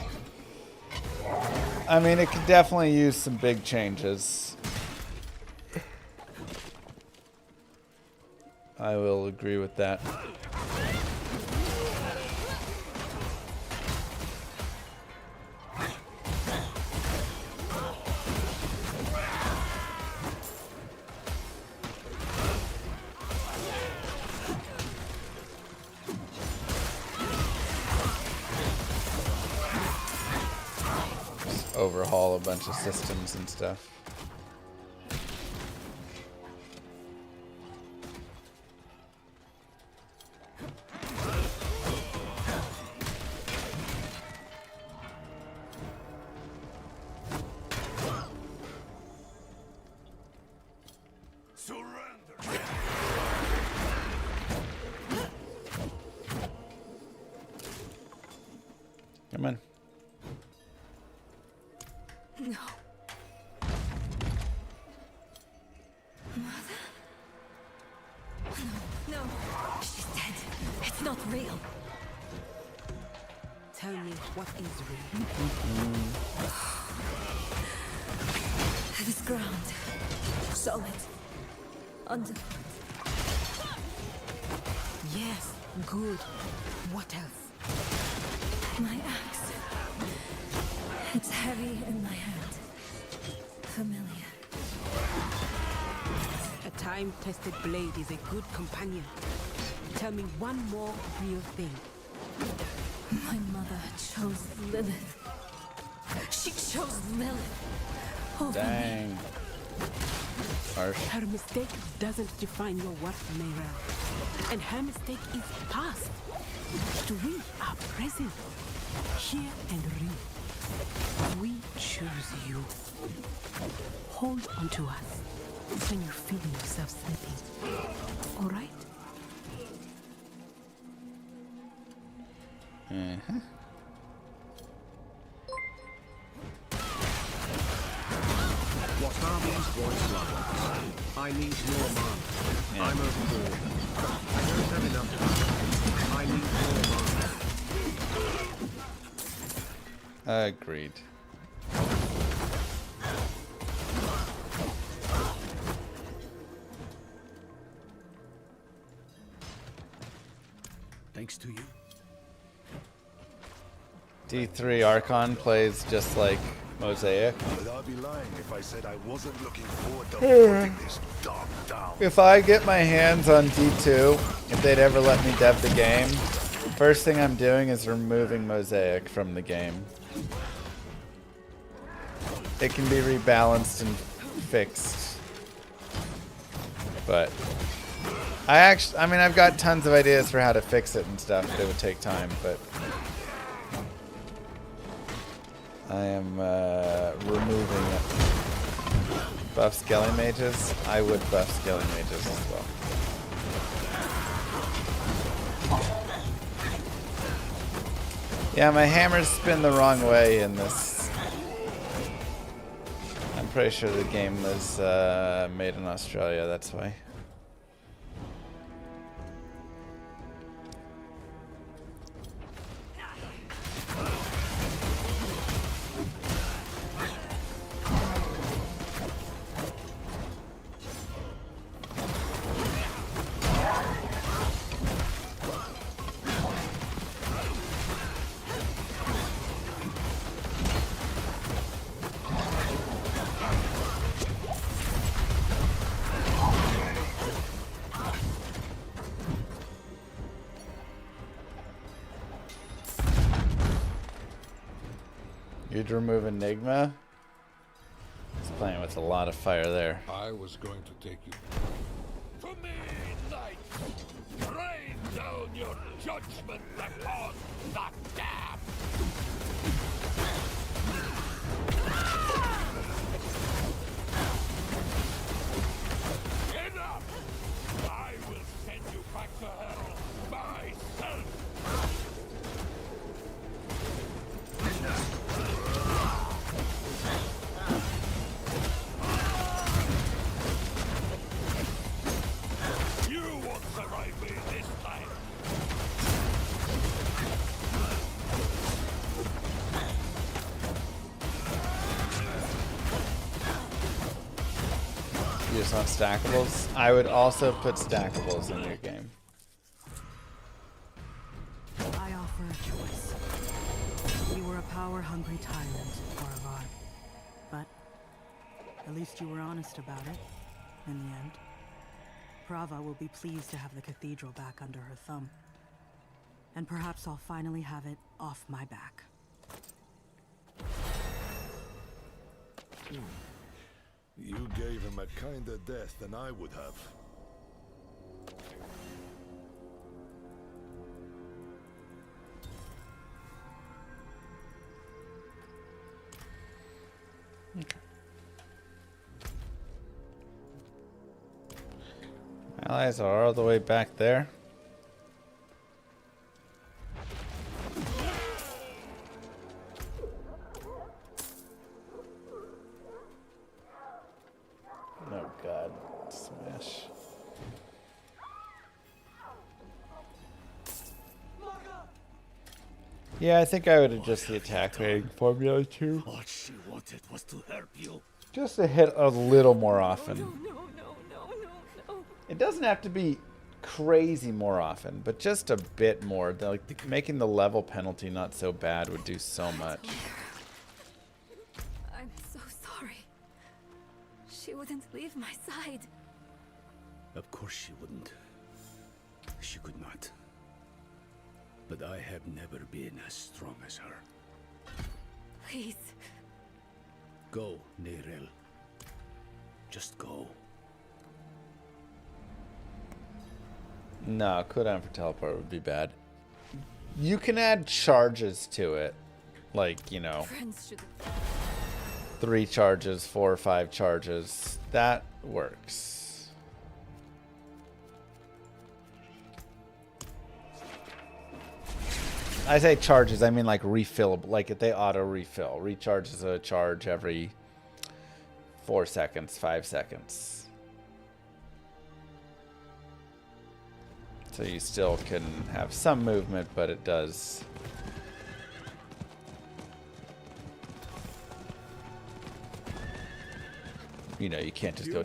Speaker 2: I mean, it could definitely use some big changes. I will agree with that. Just overhaul a bunch of systems and stuff. Come on.
Speaker 17: No. Mother? No, no. She's dead. It's not real.
Speaker 10: Tell me what is real.
Speaker 17: This ground. Solid. Underfoot.
Speaker 10: Yes, good. What else?
Speaker 17: My axe. It's heavy in my hand. Familiar.
Speaker 10: A time-tested blade is a good companion. Tell me one more real thing.
Speaker 17: My mother chose Lilith. She chose Lilith. Over
Speaker 2: Dang.
Speaker 17: me.
Speaker 2: Harsh.
Speaker 10: Her mistake doesn't define your worth, Mayra. And her mistake is past. But we are present. Here and real. We choose you. Hold on to us when you feel yourself slipping. All right?
Speaker 4: What are these voice lines? I need more mana. I'm overboard. I don't have enough mana. I need more mana.
Speaker 2: Agreed.
Speaker 12: Thanks to you.
Speaker 2: D3 Archon plays just like Mosaic.
Speaker 6: But I'd be lying if I said I wasn't looking forward to putting this dog down.
Speaker 2: If I get my hands on D2, if they'd ever let me dev the game, first thing I'm doing is removing Mosaic from the game. It can be rebalanced and fixed. But I mean, I've got tons of ideas for how to fix it and stuff, but it would take time, but I am removing it. Buff Skelly Mages? I would buff Skelly Mages as well. Yeah, my hammers spin the wrong way in this. I'm pretty sure the game was made in Australia, that's why. You'd remove Enigma? He's playing with a lot of fire there.
Speaker 6: I was going to take you.
Speaker 12: To me, knight! Rain down your judgment upon the damned! Enough! I will send you back to hell myself! You won't survive me this time!
Speaker 2: You just want stackables? I would also put stackables in your game.
Speaker 9: I offer a choice. You were a power-hungry tyrant, Oravar. But at least you were honest about it, in the end. Prava will be pleased to have the cathedral back under her thumb. And perhaps I'll finally have it off my back.
Speaker 6: You gave him a kinder death than I would have.
Speaker 2: Allies are all the way back there. Oh god, smash. Yeah, I think I would adjust the attack rating formula too.
Speaker 14: What she wanted was to help you.
Speaker 2: Just to hit a little more often. It doesn't have to be crazy more often, but just a bit more. Like making the level penalty not so bad would do so much.
Speaker 17: I'm so sorry. She wouldn't leave my side.
Speaker 12: Of course she wouldn't. She could not. But I have never been as strong as her.
Speaker 17: Please.
Speaker 12: Go, Neyrel. Just go.
Speaker 2: No, cooldown for teleport would be bad. You can add charges to it. Like, you know, 3 charges, 4 or 5 charges. That works. I say charges, I mean like refillable. Like if they auto refill. Recharges a charge every 4 seconds, 5 seconds. So you still can have some movement, but it does. You know, you can't just go.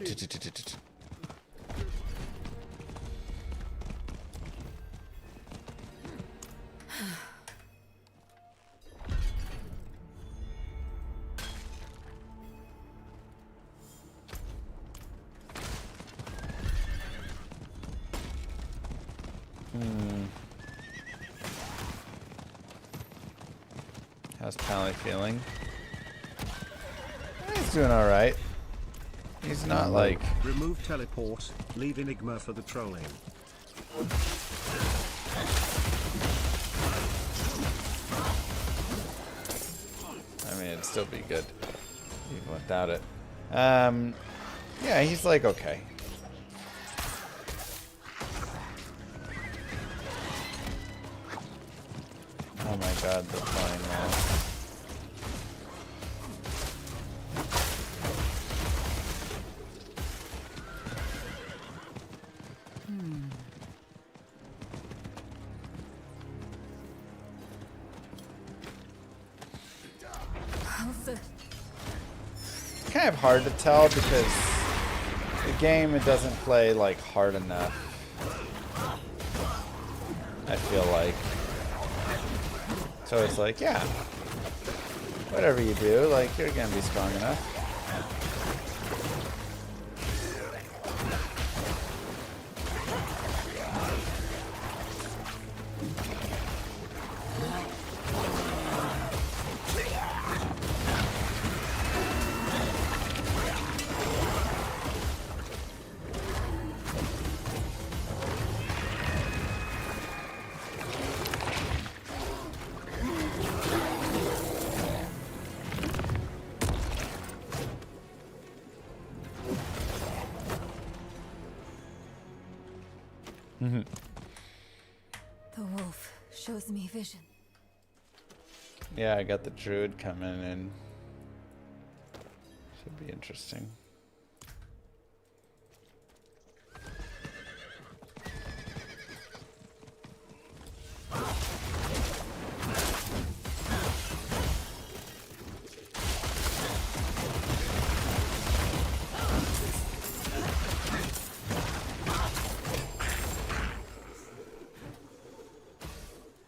Speaker 2: How's Pally feeling? He's doing alright. He's not like...
Speaker 4: Remove teleport, leave Enigma for the trolling.
Speaker 2: I mean, it'd still be good even without it. Yeah, he's like okay. Oh my god, the flying wall. Kind of hard to tell because the game, it doesn't play like hard enough. I feel like. So it's like, yeah, whatever you do, like, you're gonna be strong enough.
Speaker 17: The wolf shows me vision.
Speaker 2: Yeah, I got the druid coming in. Should be interesting.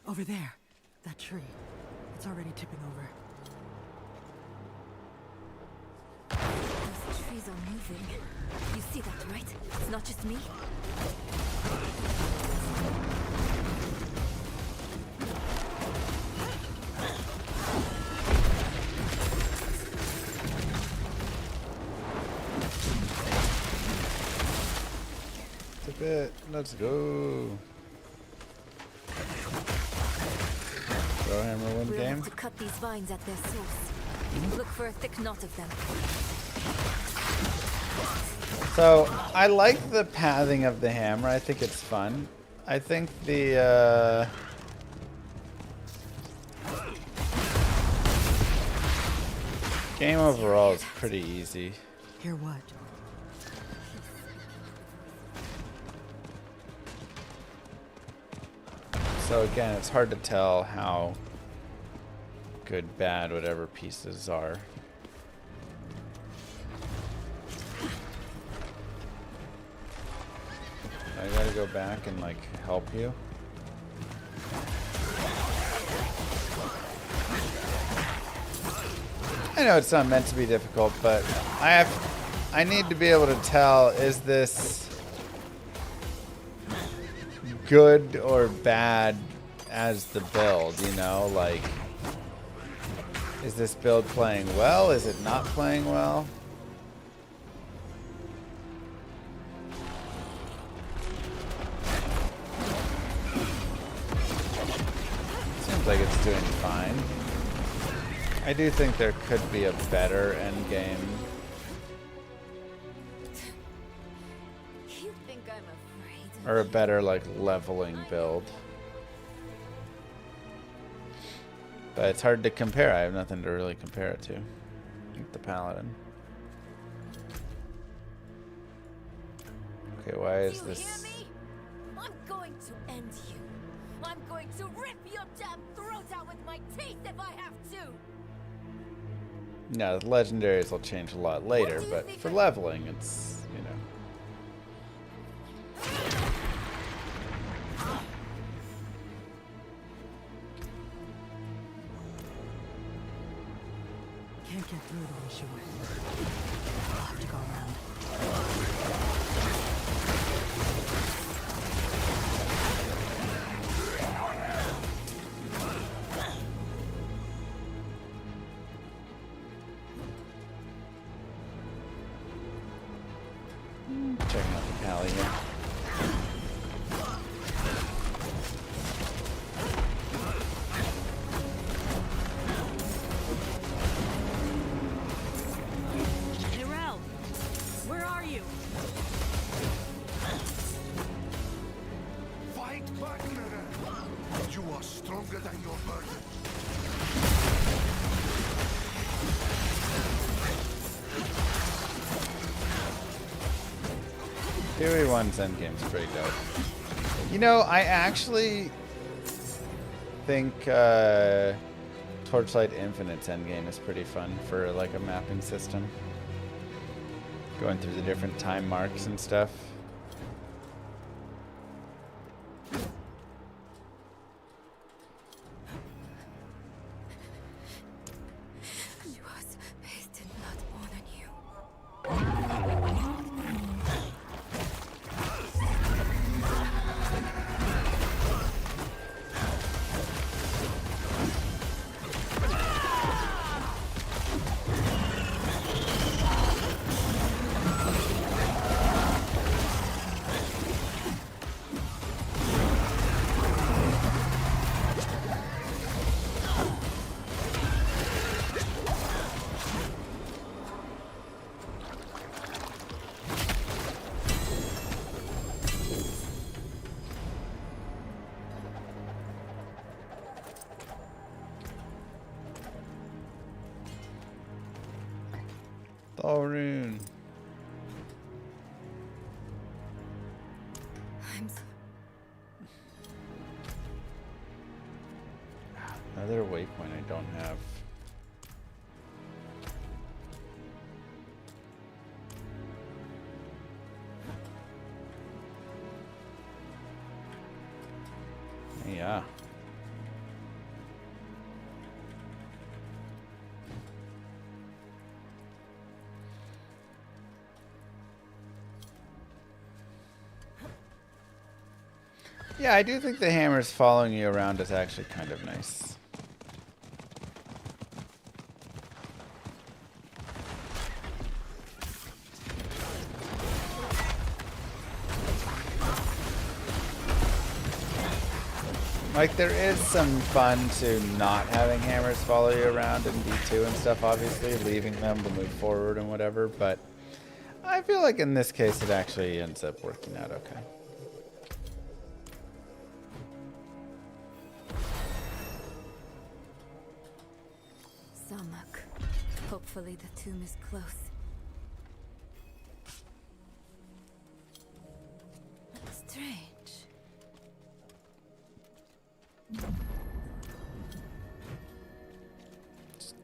Speaker 9: Over there. That tree. It's already tipping over.
Speaker 17: Those trees are moving. You see that, right? It's not just me.
Speaker 2: It's a bit. Let's go. Hammer one
Speaker 17: We'll
Speaker 2: game.
Speaker 17: have to cut these vines at their source. Look for a thick knot of them.
Speaker 2: So I like the pathing of the hammer. I think it's fun. I think the game overall is pretty easy.
Speaker 9: Hear what?
Speaker 2: So again, it's hard to tell how good, bad, whatever pieces are. I gotta go back and like help you. I know it's not meant to be difficult, but I need to be able to tell, is this good or bad as the build, you know? Like, is this build playing well? Is it not playing well? Seems like it's doing fine. I do think there could be a better end game.
Speaker 17: You think I'm afraid?
Speaker 2: Or a better, like, leveling build. But it's hard to compare. I have nothing to really compare it to. The Paladin. Okay, why is
Speaker 17: Do you
Speaker 2: this...
Speaker 17: hear me? I'm going to end you. I'm going to rip your damn throat out with my teeth if I have to.
Speaker 2: No, the legendaries will change a lot later, but for leveling, it's, you know.
Speaker 9: Can't get through the way she went. I'll have to go around.
Speaker 2: Checking out the pally here.
Speaker 9: Nirel, where are you?
Speaker 6: Fight back, Nirel. You are stronger than your burden.
Speaker 2: Theory 1's endgame's pretty dope. You know, I actually think Torchlight Infinite's endgame is pretty fun for like a mapping system. Going through the different time marks and stuff.
Speaker 17: She was bathed in blood more than you.
Speaker 2: Thorun.
Speaker 17: I'm so
Speaker 2: Another waypoint I don't have. Yeah. Yeah, I do think the hammers following you around is actually kind of nice. Like, there is some fun to not having hammers follow you around in D2 and stuff, obviously, leaving them to move forward and whatever, but I feel like in this case it actually ends up working out okay.
Speaker 17: Samak. Hopefully the tomb is close. Strange.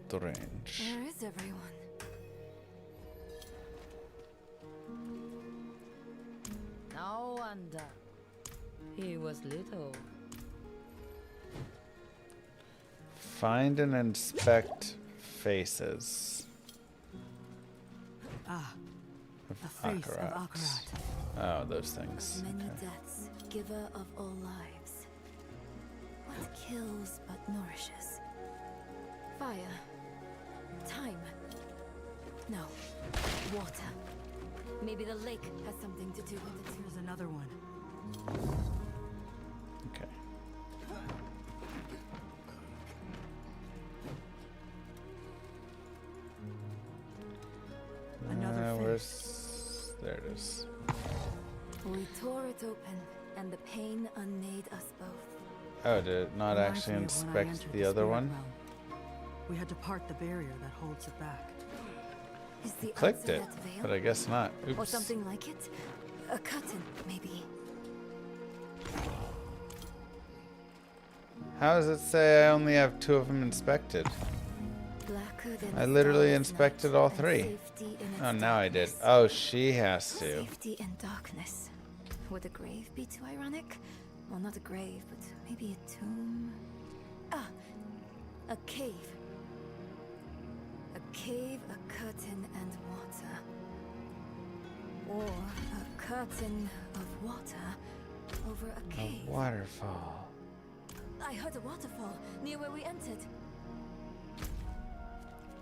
Speaker 2: Strange.
Speaker 17: Where is everyone?
Speaker 7: No wonder. He was little.
Speaker 2: Find and inspect faces.
Speaker 9: Ah,
Speaker 2: Of
Speaker 9: the face of
Speaker 2: Akarat.
Speaker 9: Akarat.
Speaker 2: Oh, those things.
Speaker 17: Many
Speaker 2: Okay.
Speaker 17: deaths, giver of all lives. What kills but nourishes? Fire. Time. No. Water. Maybe the lake has something to do with it.
Speaker 9: Here's another one.
Speaker 2: Okay.
Speaker 9: Another
Speaker 2: where's... There it is.
Speaker 17: We tore it open, and the pain unmade us both.
Speaker 2: Oh, did it not
Speaker 9: Reminds
Speaker 2: actually
Speaker 9: me of when I
Speaker 2: inspect
Speaker 9: entered
Speaker 2: the other
Speaker 9: spirit
Speaker 2: one?
Speaker 9: realm. We had to part the barrier that holds it back.
Speaker 17: Is the
Speaker 2: Clicked
Speaker 17: answer
Speaker 2: it,
Speaker 17: that veil?
Speaker 2: but I guess not. Oops.
Speaker 17: Or something like it? A curtain, maybe.
Speaker 2: How does it say I only have 2 of them inspected?
Speaker 17: Blacker than
Speaker 2: I
Speaker 17: the
Speaker 2: literally
Speaker 17: starless
Speaker 2: inspected
Speaker 17: night
Speaker 2: all
Speaker 17: and
Speaker 2: 3.
Speaker 17: safety in its
Speaker 2: Oh, now I did.
Speaker 17: darkness.
Speaker 2: Oh, she has to.
Speaker 17: Safety in darkness. Would a grave be too ironic? Well, not a grave, but maybe a tomb. Ah, a cave. A cave, a curtain, and water. Or a curtain of water over a cave.
Speaker 2: A waterfall.
Speaker 17: I heard a waterfall near where we entered.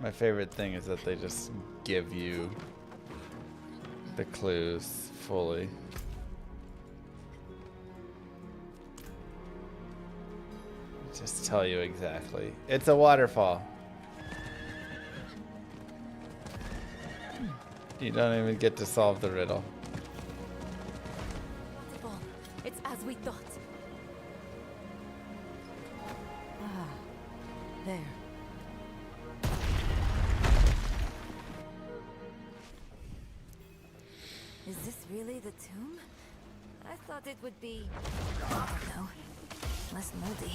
Speaker 2: My favorite thing is that they just give you the clues fully. Just tell you exactly. It's a waterfall. You don't even get to solve the riddle.
Speaker 17: Waterfall. It's as we thought.
Speaker 9: Ah, there.
Speaker 17: Is this really the tomb? I thought it would be, I don't know, less moldy.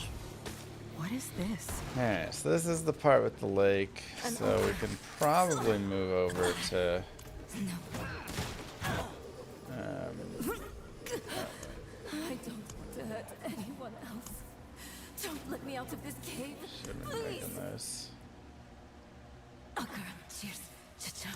Speaker 9: What is this?
Speaker 2: Alright, so this is the part with the lake. So we can probably move over to...
Speaker 17: I don't want to hurt anyone else. Don't let me out of this cave.
Speaker 2: Shouldn't have
Speaker 17: Please.
Speaker 2: taken this.
Speaker 17: Akarat, cheers. Cha-cha.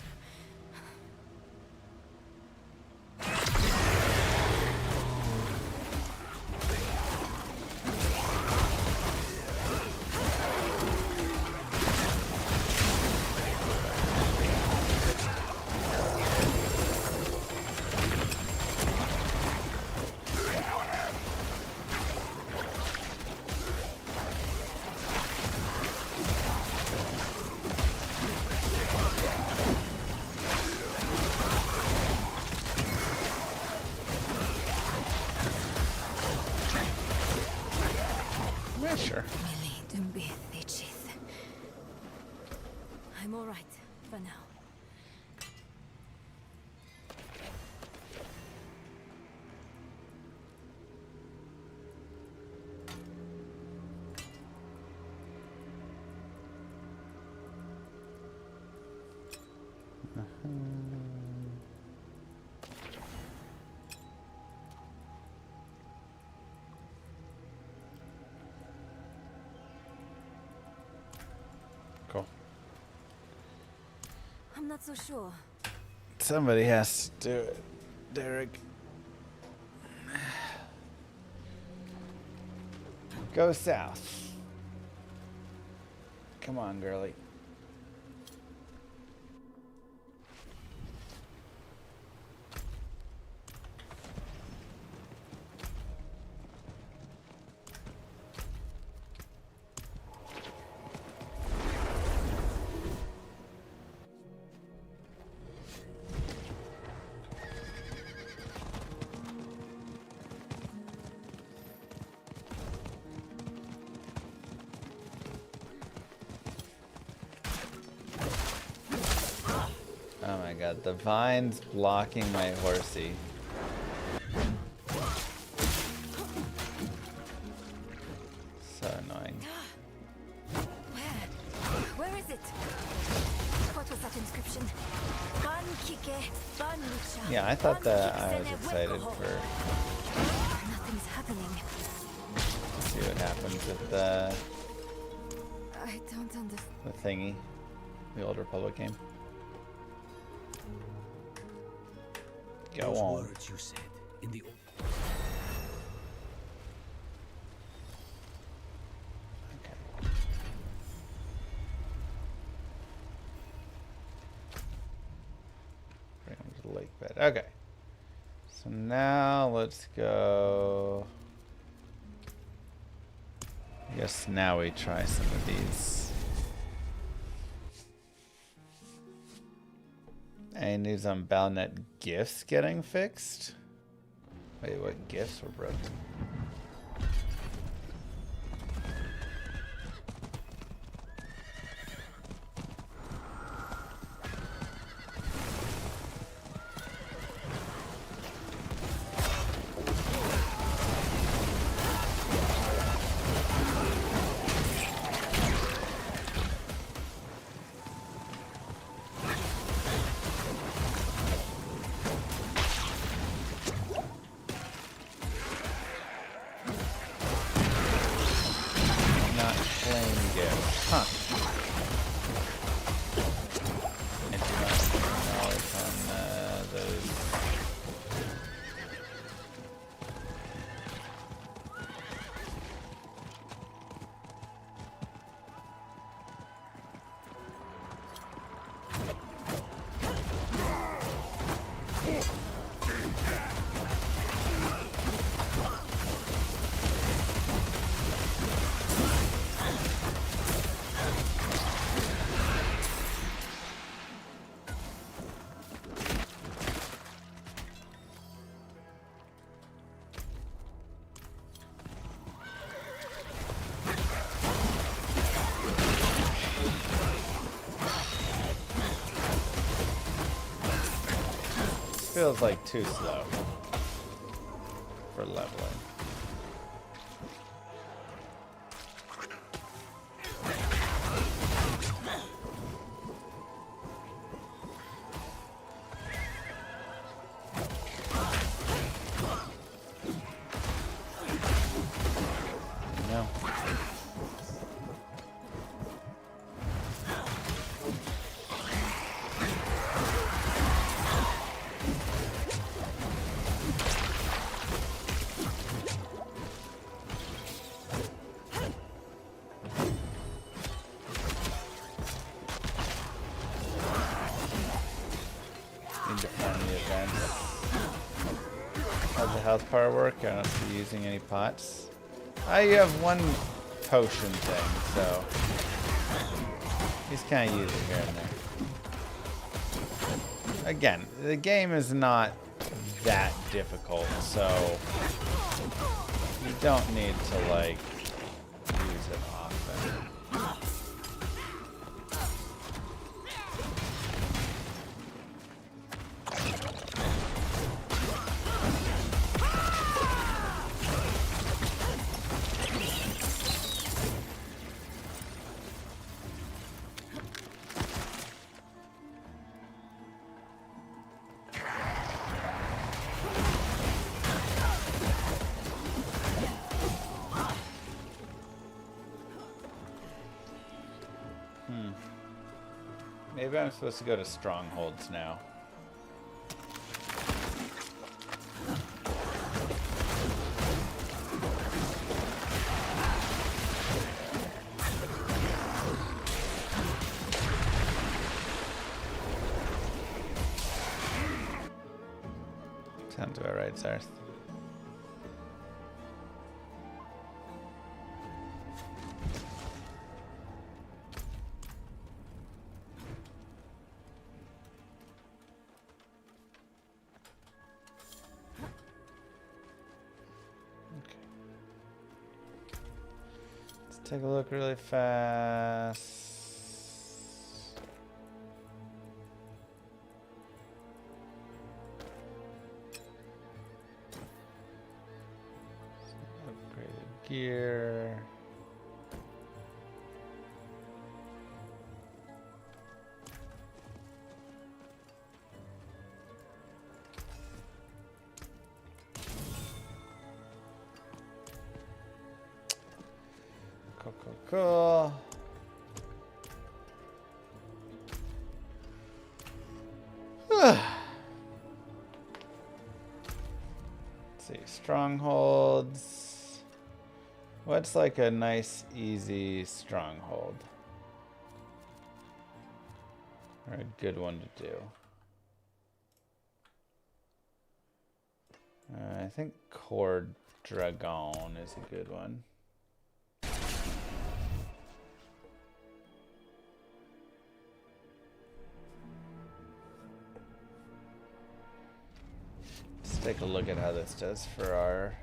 Speaker 2: Yeah, sure.
Speaker 17: I'm all right for now.
Speaker 2: Cool.
Speaker 17: I'm not so sure.
Speaker 2: Somebody has to do it. Derek. Go south. Come on, girly. Oh my god, the vine's blocking my horsey. So annoying.
Speaker 17: Where is it?
Speaker 2: Yeah, I thought that I was excited for
Speaker 17: Nothing's happening.
Speaker 2: see what happens with the
Speaker 17: I don't understand.
Speaker 2: thingy, the Old Republic game. Go
Speaker 12: Those
Speaker 2: on.
Speaker 12: words you said in the old.
Speaker 2: Bring them to the lake bed. Okay. So now let's go. I guess now we try some of these. Any news on Balnet gifts getting fixed? Wait, what gifts were broken? Feels like too slow for leveling. No. How's the health bar work? I don't see you using any pots. You have one potion thing, so he's kind of use it here and there. Again, the game is not that difficult, so you don't need to like use it often. Maybe I'm supposed to go to strongholds now. Sounds about right, Sarth. Take a look really fast. Upgraded gear. Cool. Let's see, strongholds. What's like a nice, easy stronghold? Or a good one to do? I think Core Dragon is a good one. Let's take a look at how this does for our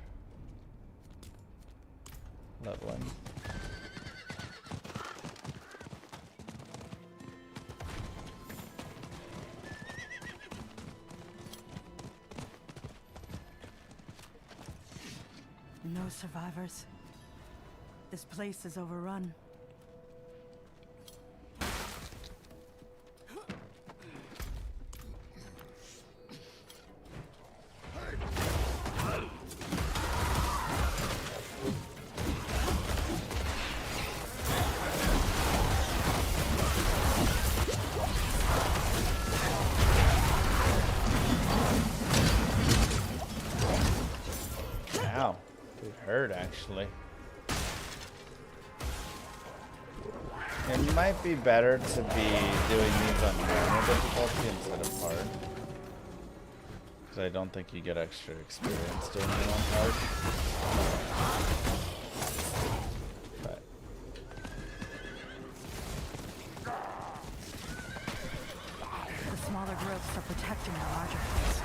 Speaker 2: leveling.
Speaker 9: No survivors. This place is overrun.
Speaker 2: Ow. It hurt, actually. It might be better to be doing these on normal difficulty instead of hard. Because I don't think you get extra experience doing it on hard. But
Speaker 9: The smaller growths are protecting the larger ones.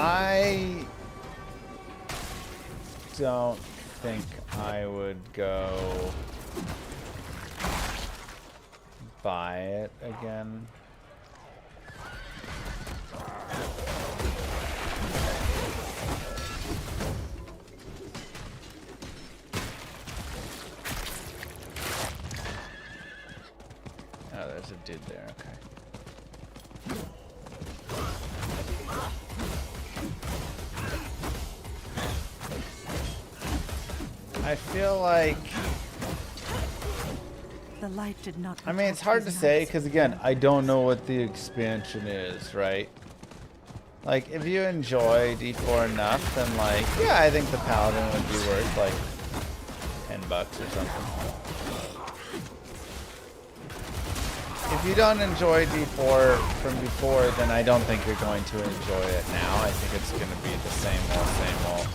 Speaker 2: I don't think I would go buy it again. Oh, there's a dude there, okay. I feel like...
Speaker 9: The light did not.
Speaker 2: I mean, it's hard to say because, again, I don't know what the expansion is, right? Like, if you enjoy D4 enough, then, like, yeah, I think the Paladin would be worth, like, $10 or something. If you don't enjoy D4 from before, then I don't think you're going to enjoy it now. I think it's going to be the same old.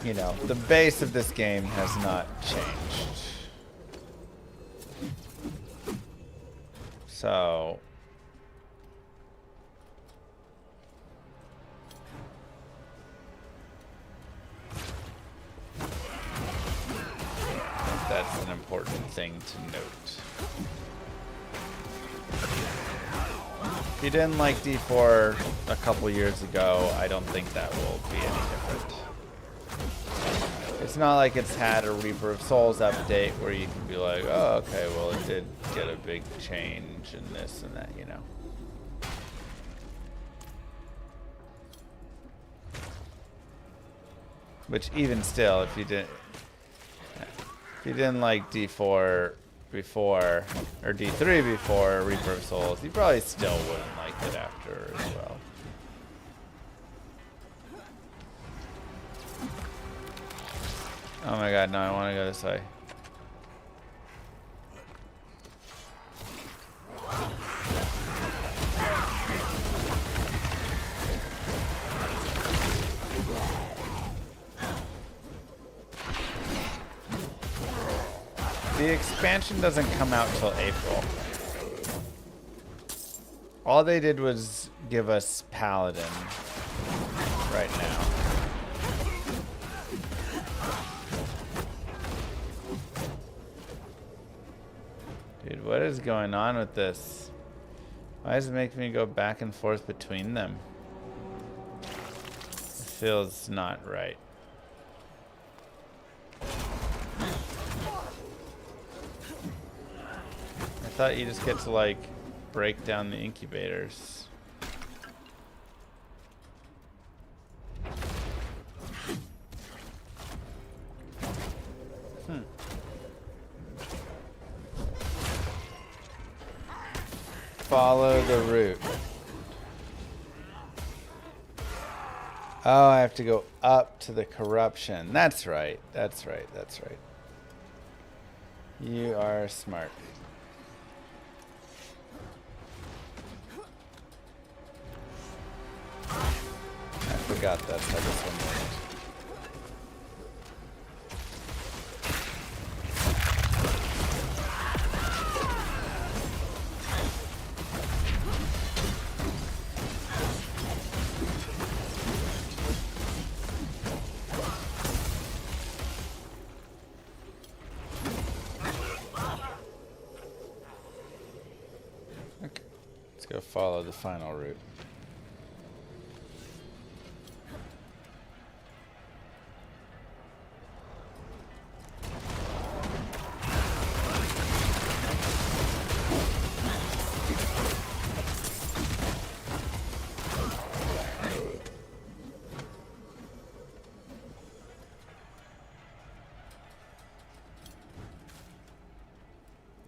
Speaker 2: You know, the base of this game has not changed. So... that's an important thing to note. If you didn't like D4 a couple years ago, I don't think that will be any different. It's not like it's had a Reaper of Souls update where you can be like, oh, okay, well, it did get a big change in this and that, you know. Which even still, if you didn't like D4 before, or D3 before Reaper of Souls, you probably still wouldn't like it after as well. Oh my god, no, I want to go this way. The expansion doesn't come out till April. All they did was give us Paladin right now. Dude, what is going on with this? Why does it make me go back and forth between them? It feels not right. I thought you just get to like break down the incubators. Follow the route. Oh, I have to go up to the corruption. That's right. That's right. That's right. You are smart. I forgot that's how this one worked. Okay, let's go follow the final route.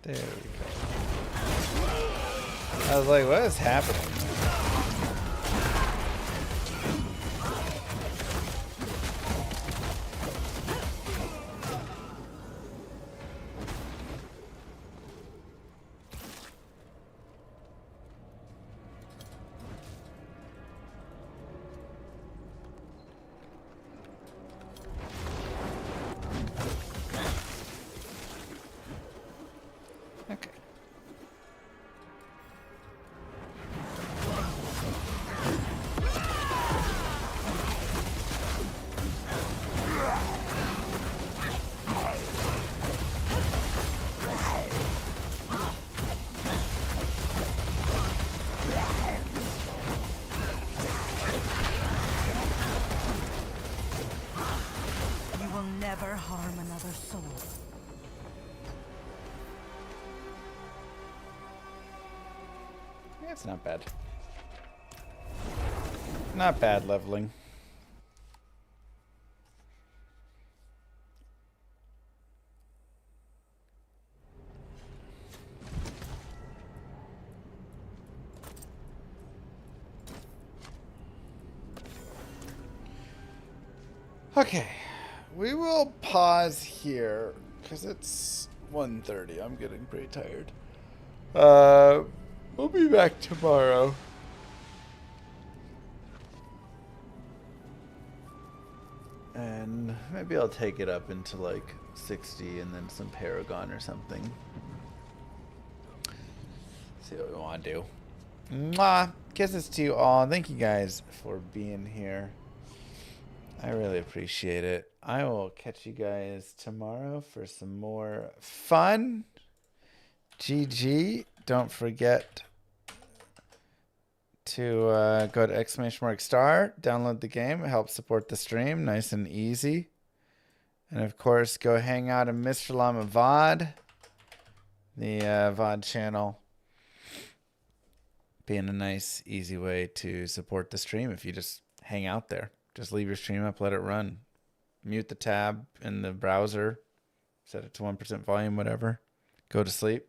Speaker 2: There we go. I was like, what is happening? Okay.
Speaker 7: You will never harm another soul.
Speaker 2: Yeah, it's not bad. Not bad leveling. Okay, we will pause here because it's 1:30. I'm getting pretty tired. We'll be back tomorrow. And maybe I'll take it up into like 60 and then some Paragon or something. See what we want to do. Mwah! Kisses to you all. Thank you guys for being here. I really appreciate it. I will catch you guys tomorrow for some more fun. GG. Don't forget to go to !star, download the game. It helps support the stream. Nice and easy. And of course, go hang out in Mr. Llama VOD, the VOD channel. Being a nice, easy way to support the stream if you just hang out there. Just leave your stream up, let it run. Mute the tab in the browser. Set it to 1% volume, whatever. Go to sleep.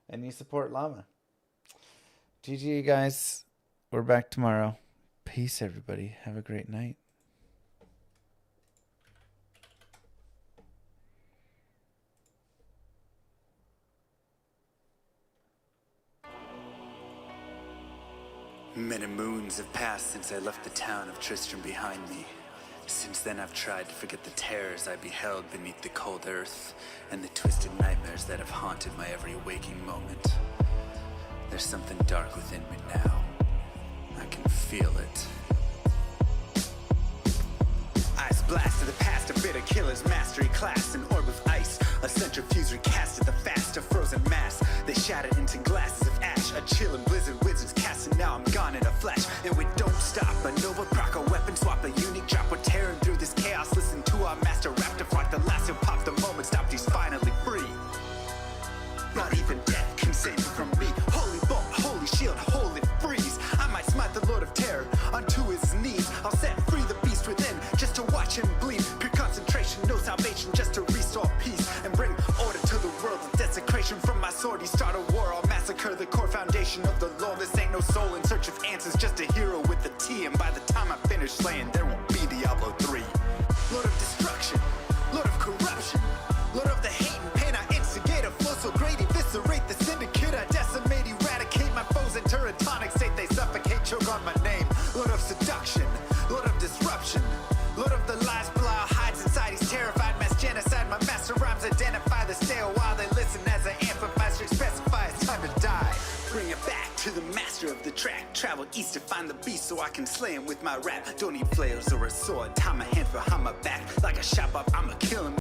Speaker 2: And you support Llama. GG, guys. We're back tomorrow. Peace, everybody. Have a great night.
Speaker 1: Many moons have passed since I left the town of Tristram behind me. Since then I've tried to forget the terrors I beheld beneath the cold earth and the twisted nightmares that have haunted my every waking moment. There's something dark within me now. I can feel it. Ice blast of the past, a bitter killer's mastery class, an orb of ice, a centrifuge recast at the fast, a frozen mass. They shattered into glasses of ash, a chill and blizzard wizards cast, and now I'm gone in a flash. And we don't stop, a nova proc, a weapon swap, a unique drop. We're tearing through this chaos. Listen to our master rap to flock. The last who popped the moment stopped, he's finally free. Not even death can save me from me. Holy bolt, holy shield, holy freeze. I might smite the Lord of Terror unto his knees. I'll set free the beast within just to watch him bleed. Pure concentration, no salvation, just to restore peace and bring order to the world. The desecration from my sword, he start a war. I'll massacre the core foundation of the law. This ain't no soul in search of answers, just a hero with a T. And by the time I finish slaying, there won't be Diablo 3. Lord of destruction, Lord of corruption, Lord of the hate and pain. I instigate a flow so great, eviscerate the syndicate. I decimate, eradicate my foes. Enter a tonic state, they suffocate, choke on my name. Lord of seduction, Lord of disruption, Lord of the lies Belial hides inside. He's terrified, mass genocide. My master rhymes identify the stale while they listen as I amplify, specify it's time to die. Bring it back to the master of the track. Travel east to find the beast so I can slay him with my rap. Don't need flails or a sword. Tie my hands behind my back like a shop up. I'ma kill him.